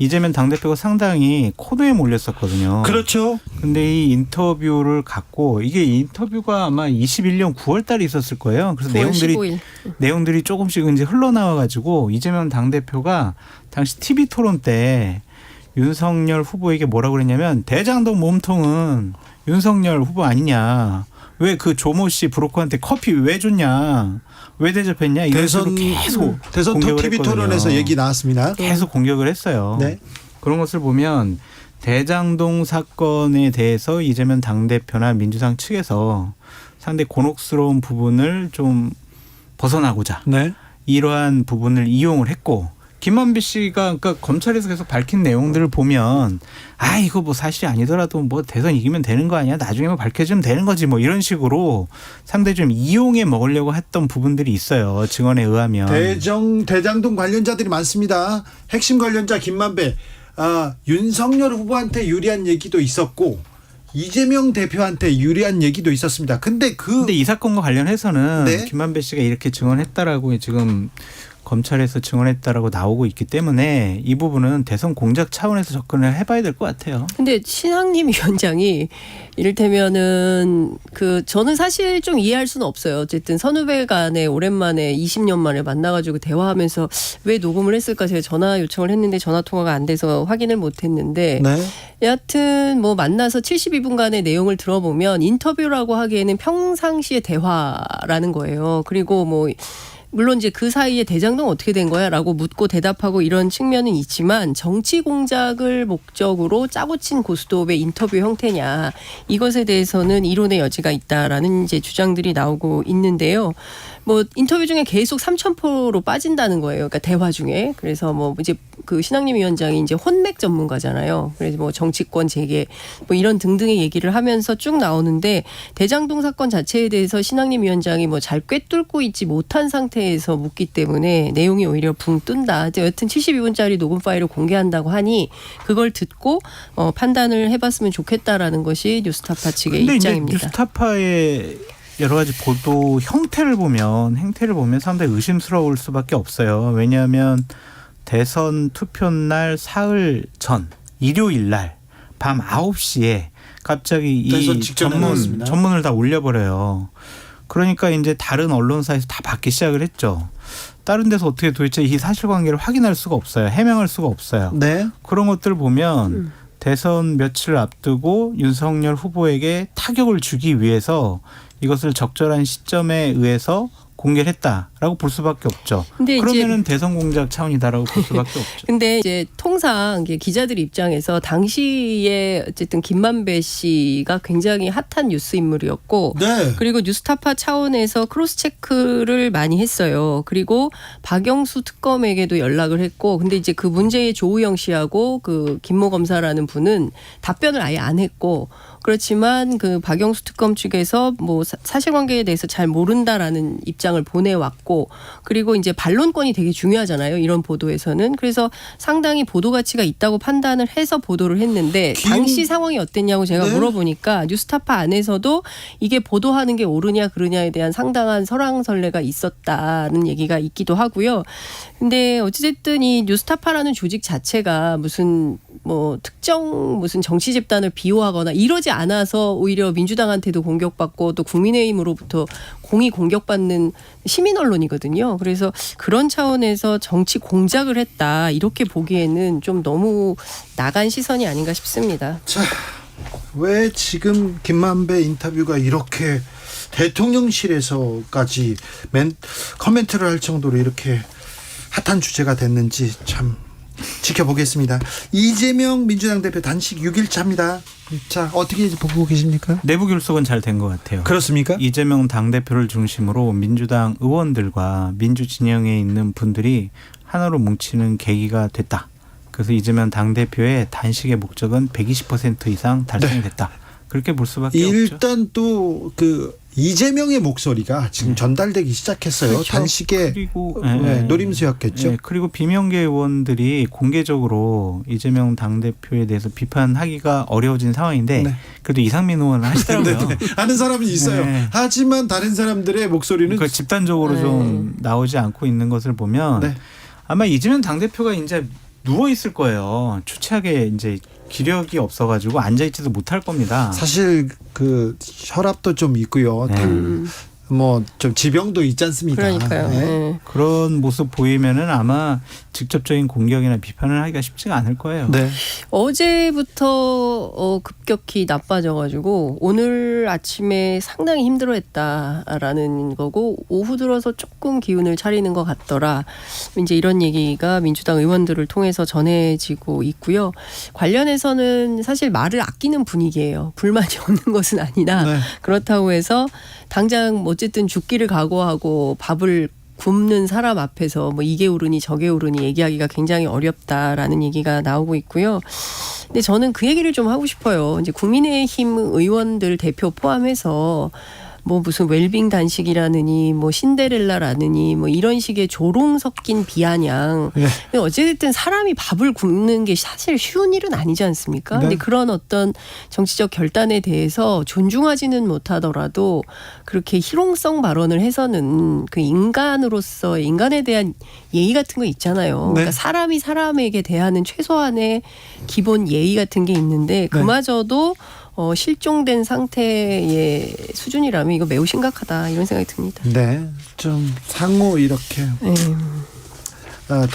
이재명 당대표가 상당히 코너에 몰렸었거든요. 그렇죠. 근데 이 인터뷰를 갖고 이게 인터뷰가 아마 21년 9월 달에 있었을 거예요. 그래서 15일. 내용들이 조금씩 이제 흘러나와 가지고 이재명 당대표가 당시 TV 토론 때 윤석열 후보에게 뭐라고 그랬냐면 대장동 몸통은 윤석열 후보 아니냐. 왜 그 조모 씨 브로커한테 커피 왜 줬냐. 왜 대접했냐. 이런 식으로 계속 대선 공격을 TV 했거든요. 토론에서 얘기 나왔습니다. 계속 공격을 했어요. 네. 그런 것을 보면 대장동 사건에 대해서 이재명 당대표나 민주당 측에서 상당히 곤혹스러운 부분을 좀 벗어나고자 네. 이러한 부분을 이용을 했고 김만배 씨가 그러니까 검찰에서 계속 밝힌 내용들을 보면 아 이거 뭐 사실이 아니더라도 뭐 대선 이기면 되는 거 아니야 나중에 뭐 밝혀지면 되는 거지 뭐 이런 식으로 상당히 좀 이용해 먹으려고 했던 부분들이 있어요. 증언에 의하면. 대장동 관련자들이 많습니다. 핵심 관련자 김만배 윤석열 후보한테 유리한 얘기도 있었고 이재명 대표한테 유리한 얘기도 있었습니다. 근데 이 사건과 관련해서는 네. 김만배 씨가 이렇게 증언했다라고 지금 검찰에서 증언했다라고 나오고 있기 때문에 이 부분은 대선 공작 차원에서 접근을 해봐야 될 것 같아요. 근데 신학님 위원장이 이를테면은 저는 사실 좀 이해할 수는 없어요. 어쨌든 선후배 간에 오랜만에 20년 만에 만나가지고 대화하면서 왜 녹음을 했을까 제가 전화 요청을 했는데 전화 통화가 안 돼서 확인을 못했는데 네. 여하튼 뭐 만나서 72분간의 내용을 들어보면 인터뷰라고 하기에는 평상시의 대화라는 거예요. 그리고 뭐 물론 이제 그 사이에 대장동 어떻게 된 거야? 라고 묻고 대답하고 이런 측면은 있지만 정치 공작을 목적으로 짜고 친 고스톱의 인터뷰 형태냐. 이것에 대해서는 이론의 여지가 있다라는 이제 주장들이 나오고 있는데요. 뭐 인터뷰 중에 계속 3,000%로 빠진다는 거예요. 그러니까 대화 중에. 그래서 뭐 이제 그 신학림 위원장이 이제 혼맥 전문가잖아요. 그래서 뭐 정치권 재개 뭐 이런 등등의 얘기를 하면서 쭉 나오는데 대장동 사건 자체에 대해서 신학림 위원장이 뭐 잘 꿰뚫고 있지 못한 상태에서 묻기 때문에 내용이 오히려 붕 뜬다. 여튼 72분짜리 녹음 파일을 공개한다고 하니 그걸 듣고 판단을 해봤으면 좋겠다라는 것이 뉴스타파 측의 입장입니다. 이제 뉴스타파의 여러 가지 보도 행태를 보면 상당히 의심스러울 수밖에 없어요. 왜냐하면 대선 투표 날 사흘 전 일요일 날 밤 9시에 갑자기 이 전문을 다 올려버려요. 그러니까 이제 다른 언론사에서 다 받기 시작을 했죠. 다른 데서 어떻게 도대체 이 사실관계를 확인할 수가 없어요. 해명할 수가 없어요. 네. 그런 것들을 보면 대선 며칠 앞두고 윤석열 후보에게 타격을 주기 위해서 이것을 적절한 시점에 의해서 공개를 했다라고 볼 수밖에 없죠. 근데 그러면은 대선 공작 차원이다라고 볼 수밖에 없죠. 근데 이제 통상 기자들 입장에서 당시에 어쨌든 김만배 씨가 굉장히 핫한 뉴스 인물이었고, 네. 그리고 뉴스타파 차원에서 크로스 체크를 많이 했어요. 그리고 박영수 특검에게도 연락을 했고, 근데 이제 그 문제의 조우영 씨하고 그 김모 검사라는 분은 답변을 아예 안 했고. 그렇지만 그 박영수 특검 측에서 뭐 사실관계에 대해서 잘 모른다라는 입장을 보내왔고, 그리고 이제 반론권이 되게 중요하잖아요. 이런 보도에서는. 그래서 상당히 보도 가치가 있다고 판단을 해서 보도를 했는데 당시 상황이 어땠냐고 제가 물어보니까 뉴스타파 안에서도 이게 보도하는 게 옳으냐 그르냐에 대한 상당한 설왕설래가 있었다는 얘기가 있기도 하고요. 근데 어찌됐든 이 뉴스타파라는 조직 자체가 무슨 뭐 특정 무슨 정치 집단을 비호하거나 이러지 않아서 오히려 민주당한테도 공격받고 또 국민의힘으로부터 공이 공격받는 시민 언론이거든요. 그래서 그런 차원에서 정치 공작을 했다 이렇게 보기에는 좀 너무 나간 시선이 아닌가 싶습니다. 자, 왜 지금 김만배 인터뷰가 이렇게 대통령실에서까지 커멘트를 할 정도로 이렇게 핫한 주제가 됐는지 참 지켜보겠습니다. 이재명 민주당 대표 단식 6일차입니다. 자, 어떻게 보고 계십니까? 내부 결속은 잘 된 것 같아요. 그렇습니까? 이재명 당대표를 중심으로 민주당 의원들과 민주진영에 있는 분들이 하나로 뭉치는 계기가 됐다. 그래서 이재명 당대표의 단식의 목적은 120% 이상 달성됐다. 그렇게 볼 수밖에 없죠. 일단 또 이재명의 목소리가 지금 전달되기 시작했어요. 그렇죠. 단식의 그리고 노림수였겠죠. 그리고 비명계 의원들이 공개적으로 이재명 당대표에 대해서 비판하기가 어려워진 상황인데 그래도 이상민 의원은 하시더라고요. 하는 사람은 있어요. 하지만 다른 사람들의 목소리는 집단적으로 좀 나오지 않고 있는 것을 보면 아마 이재명 당대표가 이제 누워 있을 거예요. 초췌하게 이제 기력이 없어가지고 앉아있지도 못할 겁니다. 사실 그 혈압도 좀 있고요. 뭐 좀 지병도 있지 않습니까? 그러니까요. 네. 네. 그런 모습 보이면은 아마 직접적인 공격이나 비판을 하기가 쉽지가 않을 거예요. 네. 어제부터 급격히 나빠져가지고 오늘 아침에 상당히 힘들어했다라는 거고 오후 들어서 조금 기운을 차리는 것 같더라. 이제 이런 얘기가 민주당 의원들을 통해서 전해지고 있고요. 관련해서는 사실 말을 아끼는 분위기예요. 불만이 없는 것은 아니라 네. 그렇다고 해서 당장 어쨌든 죽기를 각오하고 밥을 굶는 사람 앞에서 뭐 이게 오르니 저게 오르니 얘기하기가 굉장히 어렵다라는 얘기가 나오고 있고요. 근데 저는 그 얘기를 좀 하고 싶어요. 이제 국민의힘 의원들 대표 포함해서 뭐 무슨 웰빙 단식이라느니 뭐 신데렐라라느니 뭐 이런 식의 조롱 섞인 비아냥. 네. 근데 어쨌든 사람이 밥을 굶는 게 사실 쉬운 일은 아니지 않습니까? 네. 근데 그런 어떤 정치적 결단에 대해서 존중하지는 못하더라도 그렇게 희롱성 발언을 해서는 그 인간으로서 인간에 대한 예의 같은 거 있잖아요. 네. 그러니까 사람이 사람에게 대하는 최소한의 기본 예의 같은 게 있는데 그마저도 실종된 상태의 수준이라면 이거 매우 심각하다 이런 생각이 듭니다. 네, 좀 상호 이렇게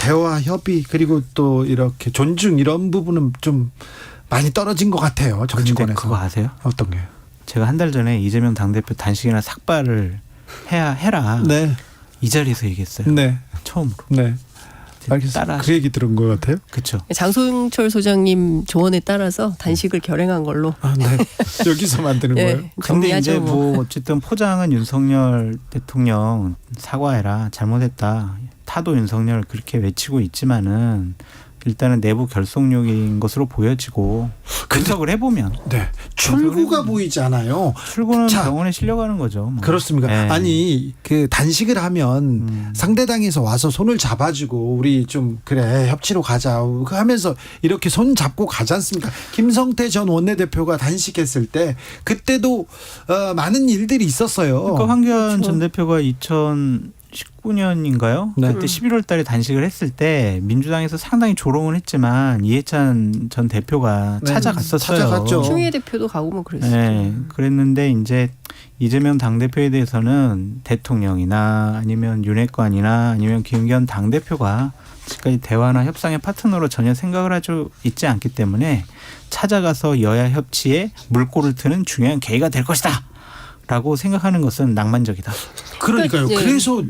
대화 협의 그리고 또 이렇게 존중 이런 부분은 좀 많이 떨어진 것 같아요. 정치권에서. 그거 아세요? 어떤 게요? 제가 한 달 전에 이재명 당대표 단식이나 삭발을 해라. 네. 이 자리에서 얘기했어요. 네. 처음으로. 네. 알겠습니다. 그 얘기 들은 것 같아요. 그렇죠. 장소영철 소장님 조언에 따라서 단식을 결행한 걸로. 네. 여기서 만드는 거예요. 근데 이제 뭐 어쨌든 포장은 윤석열 대통령 사과해라 잘못했다. 타도 윤석열 그렇게 외치고 있지만은 일단은 내부 결속력인 것으로 보여지고 분석을 해보면 네. 출구가 보이지 않아요. 출구는 병원에 실려가는 거죠. 뭐. 그렇습니까? 네. 아니 그 단식을 하면 상대당에서 와서 손을 잡아주고 우리 좀 그래 협치로 가자 하면서 이렇게 손 잡고 가지 않습니까? 김성태 전 원내대표가 단식했을 때 그때도 많은 일들이 있었어요. 그러니까 황교안 전 대표가 2019년인가요? 네. 그때 11월 달에 단식을 했을 때 민주당에서 상당히 조롱을 했지만 이해찬 전 대표가 네. 찾아갔었어요. 찾아갔죠. 추미애 대표도 가고 뭐 그랬어요. 네. 그랬는데 이제 이재명 당대표에 대해서는 대통령이나 아니면 윤핵관이나 아니면 김기현 당대표가 지금까지 대화나 협상의 파트너로 전혀 생각을 하고 있지 않기 때문에 찾아가서 여야 협치에 물꼬를 트는 중요한 계기가 될 것이다. 라고 생각하는 것은 낭만적이다. 그러니까요. 그래서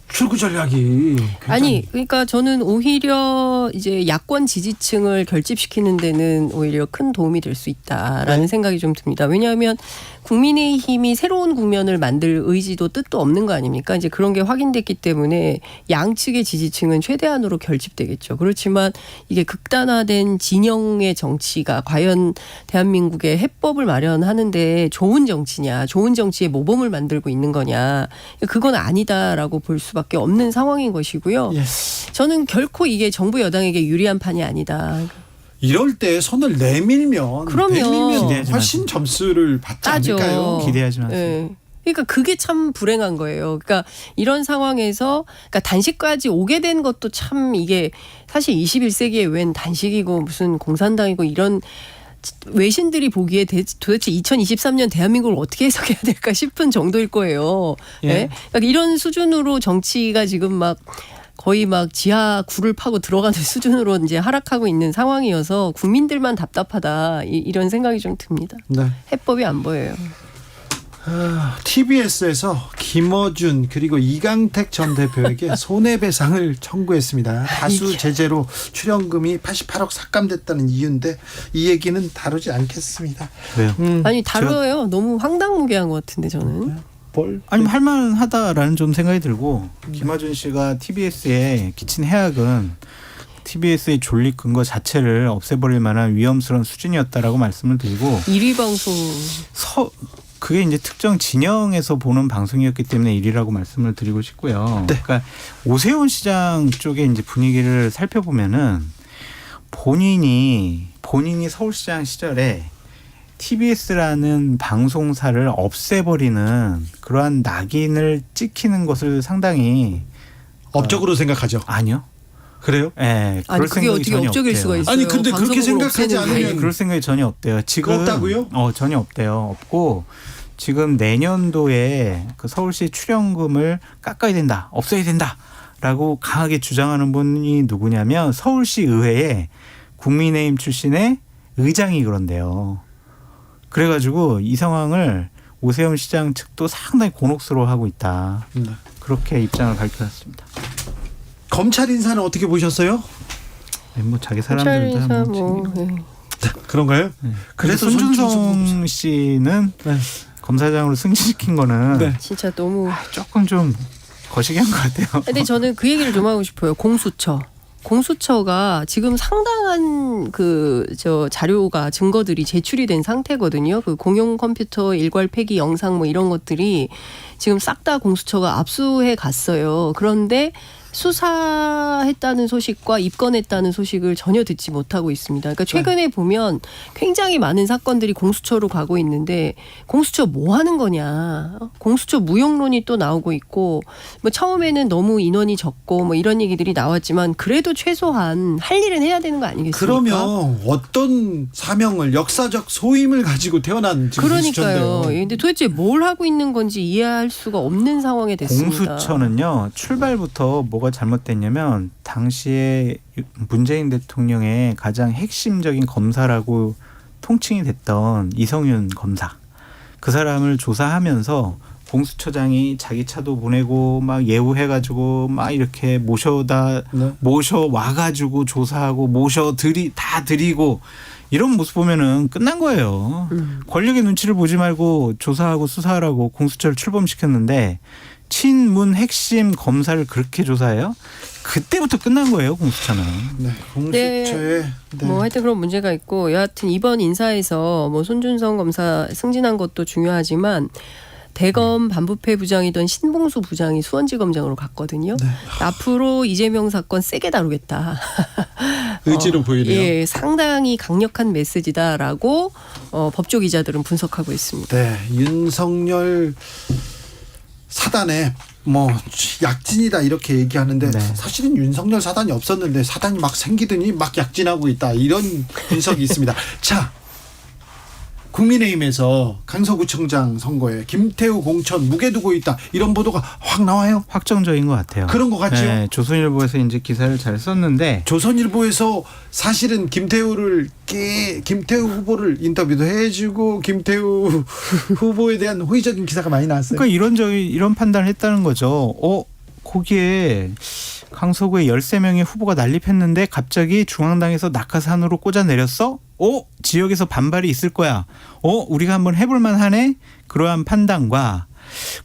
출구 전략이 아니 그러니까 저는 오히려 이제 야권 지지층을 결집시키는 데는 오히려 큰 도움이 될 수 있다라는 생각이 좀 듭니다. 왜냐하면 국민의힘이 새로운 국면을 만들 의지도 뜻도 없는 거 아닙니까? 이제 그런 게 확인됐기 때문에 양측의 지지층은 최대한으로 결집되겠죠. 그렇지만 이게 극단화된 진영의 정치가 과연 대한민국의 해법을 마련하는데 좋은 정치냐, 좋은 정치의 모범을 만들고 있는 거냐, 그건 아니다라고 볼 수밖에 없는 상황인 것이고요. 저는 결코 이게 정부 여당에게 유리한 판이 아니다. 이럴 때 손을 내밀면 그럼요. 훨씬 점수를 받지 않을까요? 기대하지 마세요. 네. 그러니까 그게 참 불행한 거예요. 그러니까 이런 상황에서 그러니까 단식까지 오게 된 것도 참 이게 사실 21세기에 웬 단식이고 무슨 공산당이고 이런 외신들이 보기에 도대체 2023년 대한민국을 어떻게 해석해야 될까 싶은 정도일 거예요. 네? 그러니까 이런 수준으로 정치가 지금 막 거의 막 지하 굴을 파고 들어가는 수준으로 이제 하락하고 있는 상황이어서 국민들만 답답하다 이런 생각이 좀 듭니다. 네. 해법이 안 보여요. TBS에서 김어준 그리고 이강택 전 대표에게 손해배상을 청구했습니다. 다수 제재로 출연금이 88억 삭감됐다는 이유인데 이 얘기는 다루지 않겠습니다. 왜요? 아니 다뤄요. 너무 황당무계한 것 같은데 저는. 아니 할만하다라는 좀 생각이 들고 김어준 씨가 TBS에 끼친 해악은 TBS의 존립 근거 자체를 없애버릴 만한 위험스러운 수준이었다라고 말씀을 드리고 1위 방송 그게 이제 특정 진영에서 보는 방송이었기 때문에 1위라고 말씀을 드리고 싶고요. 그러니까 오세훈 시장 쪽의 이제 분위기를 살펴보면은 본인이 서울시장 시절에 TBS라는 방송사를 없애버리는 그러한 낙인을 찍히는 것을 상당히 업적으로 생각하죠. 아니요. 그래요? 네, 아니 그게 어떻게 업적일 수가 있어요? 아니 근데 그렇게 생각하지 않으면 그럴 생각이 전혀 없대요. 지금 없다고요? 전혀 없대요. 없고 지금 내년도에 그 서울시 출연금을 깎아야 된다, 없애야 된다라고 강하게 주장하는 분이 누구냐면 서울시 의회에 국민의힘 출신의 의장이 그런데요. 그래가지고 이 상황을 오세훈 시장 측도 상당히 곤혹스러워하고 있다. 네. 그렇게 입장을 밝혔습니다. 검찰 인사는 어떻게 보셨어요? 네, 뭐 자기 사람들도 그런가요? 네. 그래서 손준성 씨는 검사장으로 승진시킨 거는 진짜 너무 조금 좀 거시기 한 것 같아요. 근데 저는 그 얘기를 좀 하고 싶어요. 공수처가 지금 상당한 자료가 증거들이 제출이 된 상태거든요. 그 공용 컴퓨터 일괄 폐기 영상 뭐 이런 것들이 지금 싹 다 공수처가 압수해 갔어요. 그런데 수사했다는 소식과 입건했다는 소식을 전혀 듣지 못하고 있습니다. 그러니까 최근에 보면 굉장히 많은 사건들이 공수처로 가고 있는데 공수처 뭐 하는 거냐. 공수처 무용론이 또 나오고 있고 뭐 처음에는 너무 인원이 적고 뭐 이런 얘기들이 나왔지만 그래도 최소한 할 일은 해야 되는 거 아니겠습니까? 그러면 어떤 사명을 역사적 소임을 가지고 태어난 그러니까요. 근데 도대체 뭘 하고 있는 건지 이해할 수가 없는 상황에 됐습니다. 공수처는요. 출발부터 뭐가 잘못됐냐면 당시에 문재인 대통령의 가장 핵심적인 검사라고 통칭이 됐던 이성윤 검사. 그 사람을 조사하면서 공수처장이 자기 차도 보내고 막 예우해가지고 막 이렇게 모셔와가지고 조사하고 다 드리고 이런 모습 보면은 끝난 거예요. 권력의 눈치를 보지 말고 조사하고 수사하라고 공수처를 출범시켰는데 친문 핵심 검사를 그렇게 조사해요? 그때부터 끝난 거예요, 공수처는. 네, 공수처에 뭐 하여튼 그런 문제가 있고 여하튼 이번 인사에서 뭐 손준성 검사 승진한 것도 중요하지만 대검 반부패 부장이던 신봉수 부장이 수원지검장으로 갔거든요. 앞으로 이재명 사건 세게 다루겠다. 의지로 보이네요. 예, 상당히 강력한 메시지다라고 법조 기자들은 분석하고 있습니다. 네, 윤석열 사단에 뭐 약진이다 이렇게 얘기하는데 사실은 윤석열 사단이 없었는데 사단이 막 생기더니 막 약진하고 있다 이런 분석이 있습니다. 자, 국민의힘에서 강서구청장 선거에 김태우 공천 무게 두고 있다 이런 보도가 확 나와요. 확정적인 것 같아요. 그런 것 같죠. 네, 조선일보에서 이제 기사를 잘 썼는데 조선일보에서 사실은 김태우 후보를 인터뷰도 해주고 김태우 후보에 대한 호의적인 기사가 많이 나왔어요. 그러니까 이런 판단을 했다는 거죠. 거기에 강서구에 13명의 후보가 난립했는데 갑자기 중앙당에서 낙하산으로 꽂아 내렸어? 지역에서 반발이 있을 거야. 우리가 한번 해볼만 하네? 그러한 판단과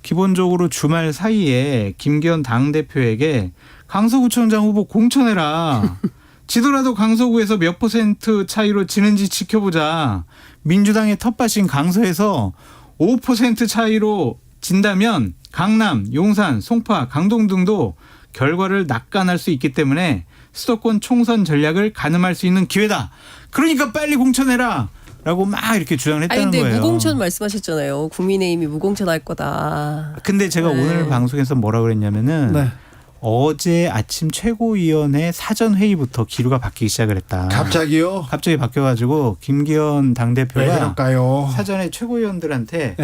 기본적으로 주말 사이에 김기현 당대표에게 강서구청장 후보 공천해라. 지더라도 강서구에서 몇 % 차이로 지는지 지켜보자. 민주당의 텃밭인 강서에서 5% 차이로 진다면 강남, 용산, 송파, 강동 등도 결과를 낙관할 수 있기 때문에 수도권 총선 전략을 가늠할 수 있는 기회다. 그러니까 빨리 공천해라. 라고 막 이렇게 주장을 했다는 근데 거예요. 무공천 말씀하셨잖아요. 국민의힘이 무공천 할 거다. 근데 제가 오늘 방송에서 뭐라 그랬냐면은 어제 아침 최고위원회 사전회의부터 기류가 바뀌기 시작을 했다. 갑자기요? 갑자기 바뀌어가지고 김기현 당대표가 왜 그럴까요? 사전에 최고위원들한테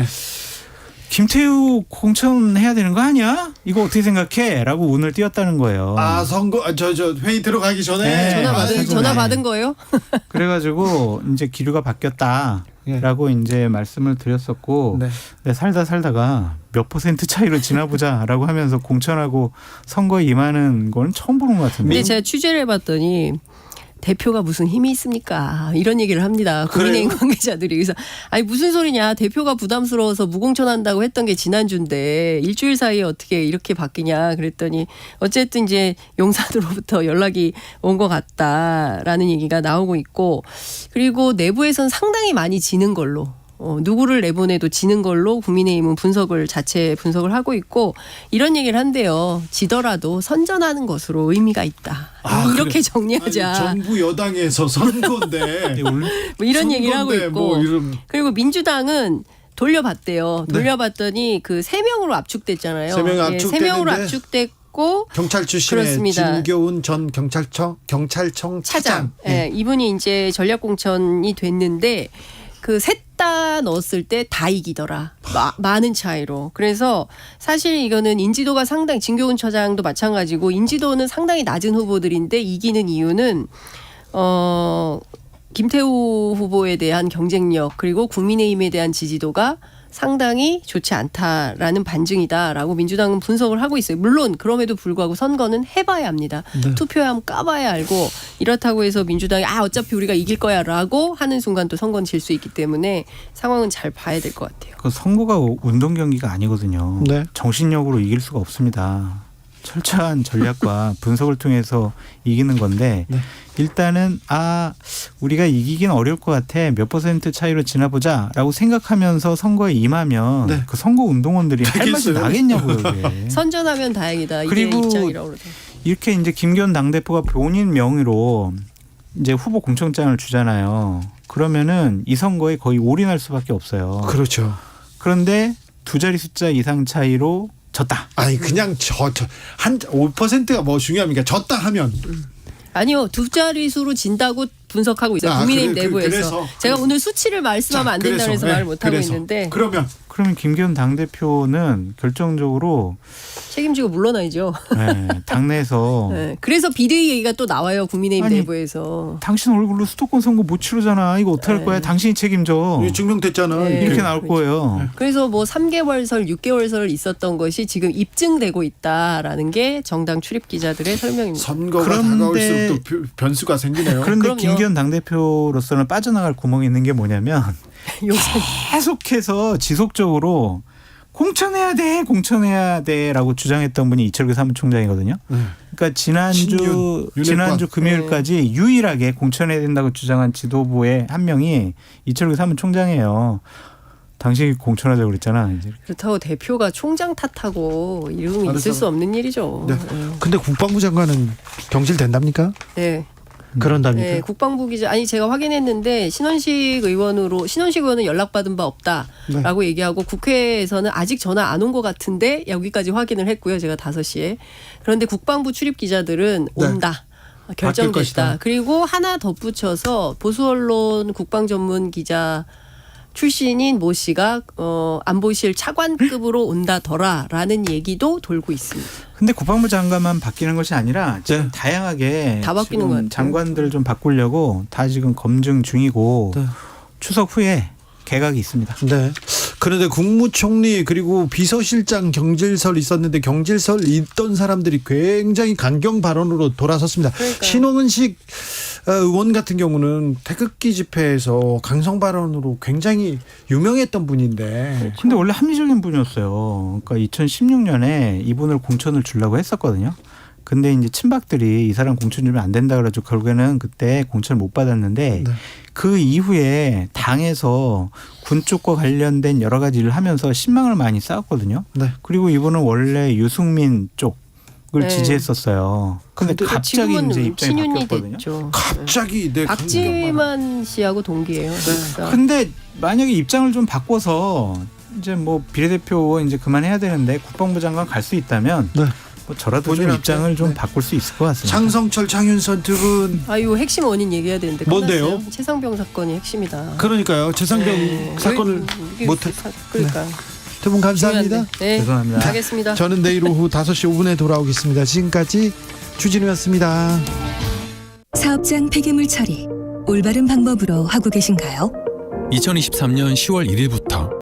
김태우 공천해야 되는 거 아니야? 이거 어떻게 생각해? 라고 운을 띄웠다는 거예요. 선거 저 회의 들어가기 전에 전화 받은 거예요? 그래가지고 이제 기류가 바뀌었다라고 이제 말씀을 드렸었고 살다가 몇 % 차이로 지나보자라고 하면서 공천하고 선거에 임하는 건 처음 보는 것 같은데. 근데 제가 취재를 해봤더니 대표가 무슨 힘이 있습니까? 이런 얘기를 합니다. 국민의힘 관계자들이. 그래서 아니 무슨 소리냐. 대표가 부담스러워서 무공천한다고 했던 게 지난주인데 일주일 사이에 어떻게 이렇게 바뀌냐. 그랬더니 어쨌든 이제 용산으로부터 연락이 온 것 같다라는 얘기가 나오고 있고 그리고 내부에선 상당히 많이 지는 걸로. 누구를 내보내도 지는 걸로 국민의힘은 자체 분석을 하고 있고 이런 얘기를 한대요. 지더라도 선전하는 것으로 의미가 있다. 이렇게 정리하자. 정부 여당에서 선거인데 뭐 이런 얘기를 하고 있고 그리고 민주당은 돌려봤대요. 돌려봤더니 그 3명으로 압축됐잖아요. 3명 압축됐는데 3명으로 압축됐고 있고 경찰 출신의 그렇습니다. 진교훈 전 경찰청 차장. 예, 이분이 이제 전략공천이 됐는데 그 셋 다 넣었을 때 다 이기더라. 많은 차이로. 그래서 사실 이거는 인지도가 상당히 진교훈 처장도 마찬가지고 인지도는 상당히 낮은 후보들인데 이기는 이유는 김태우 후보에 대한 경쟁력 그리고 국민의힘에 대한 지지도가 상당히 좋지 않다라는 반증이다라고 민주당은 분석을 하고 있어요. 물론 그럼에도 불구하고 선거는 해봐야 합니다. 네. 투표하면 까봐야 알고 이렇다고 해서 민주당이 어차피 우리가 이길 거야라고 하는 순간 또 선거는 질 수 있기 때문에 상황은 잘 봐야 될 것 같아요. 그 선거가 운동 경기가 아니거든요. 네. 정신력으로 이길 수가 없습니다. 철저한 전략과 분석을 통해서 이기는 건데 네. 일단은 우리가 이기긴 어려울 것 같아 몇 % 차이로 지나보자라고 생각하면서 선거에 임하면 네. 그 선거 운동원들이 할 맛이 나겠냐고요. 이게. 선전하면 다행이다. 이게 그리고 입장이라고 그러죠. 이렇게 이제 김기현 당대표가 본인 명의로 이제 후보 공천장을 주잖아요. 그러면은 이 선거에 거의 올인할 수밖에 없어요. 그렇죠. 그런데 두 자리 숫자 이상 차이로 졌다. 아니 그냥 한 5%가 뭐 중요합니까? 졌다 하면. 아니요. 두 자릿수로 진다고 분석하고 있어요. 국민의힘 내부에서. 제가 오늘 수치를 말씀하면 안 된다고 해서 말을 못하고 있는데. 그러면 김기현 당대표는 결정적으로 책임지고 물러나야죠. 네, 당내에서 네, 그래서 비대위 얘기가 또 나와요. 국민의힘 내부에서. 당신 얼굴로 수도권 선거 못 치르잖아. 이거 어떡할 거야. 당신이 책임져. 증명됐잖아. 네. 이렇게 나올 거예요. 그래서 뭐 3개월설, 6개월설 있었던 것이 지금 입증되고 있다라는 게 정당 출입 기자들의 설명입니다. 선거가 다가올수록 또 변수가 생기네요. 그런데 그럼요. 김기현 당대표로서는 빠져나갈 구멍이 있는 게 뭐냐면 계속해서 지속적으로 공천해야 돼라고 주장했던 분이 이철규 사무총장이거든요. 그러니까 지난주 금요일까지 유일하게 공천해야 된다고 주장한 지도부의 한 명이 이철규 사무총장이에요. 당신이 공천하자고 그랬잖아. 이제. 그렇다고 대표가 총장 탓하고 이러면 있을 수 없는 일이죠. 네. 근데 국방부 장관은 경질된답니까? 네. 그런답니까? 네, 국방부 기자 제가 확인했는데 신원식 의원은 연락받은 바 없다라고 얘기하고 국회에서는 아직 전화 안 온 것 같은데 여기까지 확인을 했고요. 제가 5시에. 그런데 국방부 출입 기자들은 온다. 결정됐다. 그리고 하나 덧붙여서 보수 언론 국방 전문 기자 출신인 모 씨가 안보실 차관급으로 온다더라라는 얘기도 돌고 있습니다. 근데 국방부 장관만 바뀌는 것이 아니라 지금 다양하게 다 바뀌는 것 같아요. 장관들을 좀 바꾸려고 다 지금 검증 중이고 추석 후에 개각이 있습니다. 네. 그런데 국무총리 그리고 비서실장 경질설 있었는데 경질설 있던 사람들이 굉장히 강경 발언으로 돌아섰습니다. 그러니까요. 신홍은식 의원 같은 경우는 태극기 집회에서 강성 발언으로 굉장히 유명했던 분인데. 근데 원래 합리적인 분이었어요. 그러니까 2016년에 이분을 공천을 주려고 했었거든요. 근데 이제 친박들이 이 사람 공천 주면 안 된다 그래가지고 결국에는 그때 공천을 못 받았는데 네. 그 이후에 당에서 군 쪽과 관련된 여러 가지 일을 하면서 신망을 많이 쌓았거든요. 네. 그리고 이분은 원래 유승민 쪽을 네. 지지했었어요. 근데 갑자기 이제 입장이 바뀌었거든요. 됐죠. 갑자기 박지만 씨하고 동기예요. 그러니까. 근데 만약에 입장을 좀 바꿔서 이제 뭐 비례대표 이제 그만해야 되는데 국방부 장관 갈 수 있다면 네. 뭐 저라도 좀 입장을 좀 바꿀 수 있을 것 같습니다. 장성철, 장윤선 두 분. 이거 핵심 원인 얘기해야 되는데 뭔데요? 끝났어요? 최상병 사건이 핵심이다. 그러니까요. 최상병 사건을 못했. 그러니까. 두 분 감사합니다. 네. 죄송합니다. 알겠습니다. 저는 내일 오후 5시 5분에 돌아오겠습니다. 지금까지 주진우였습니다. 사업장 폐기물 처리 올바른 방법으로 하고 계신가요? 2023년 10월 1일부터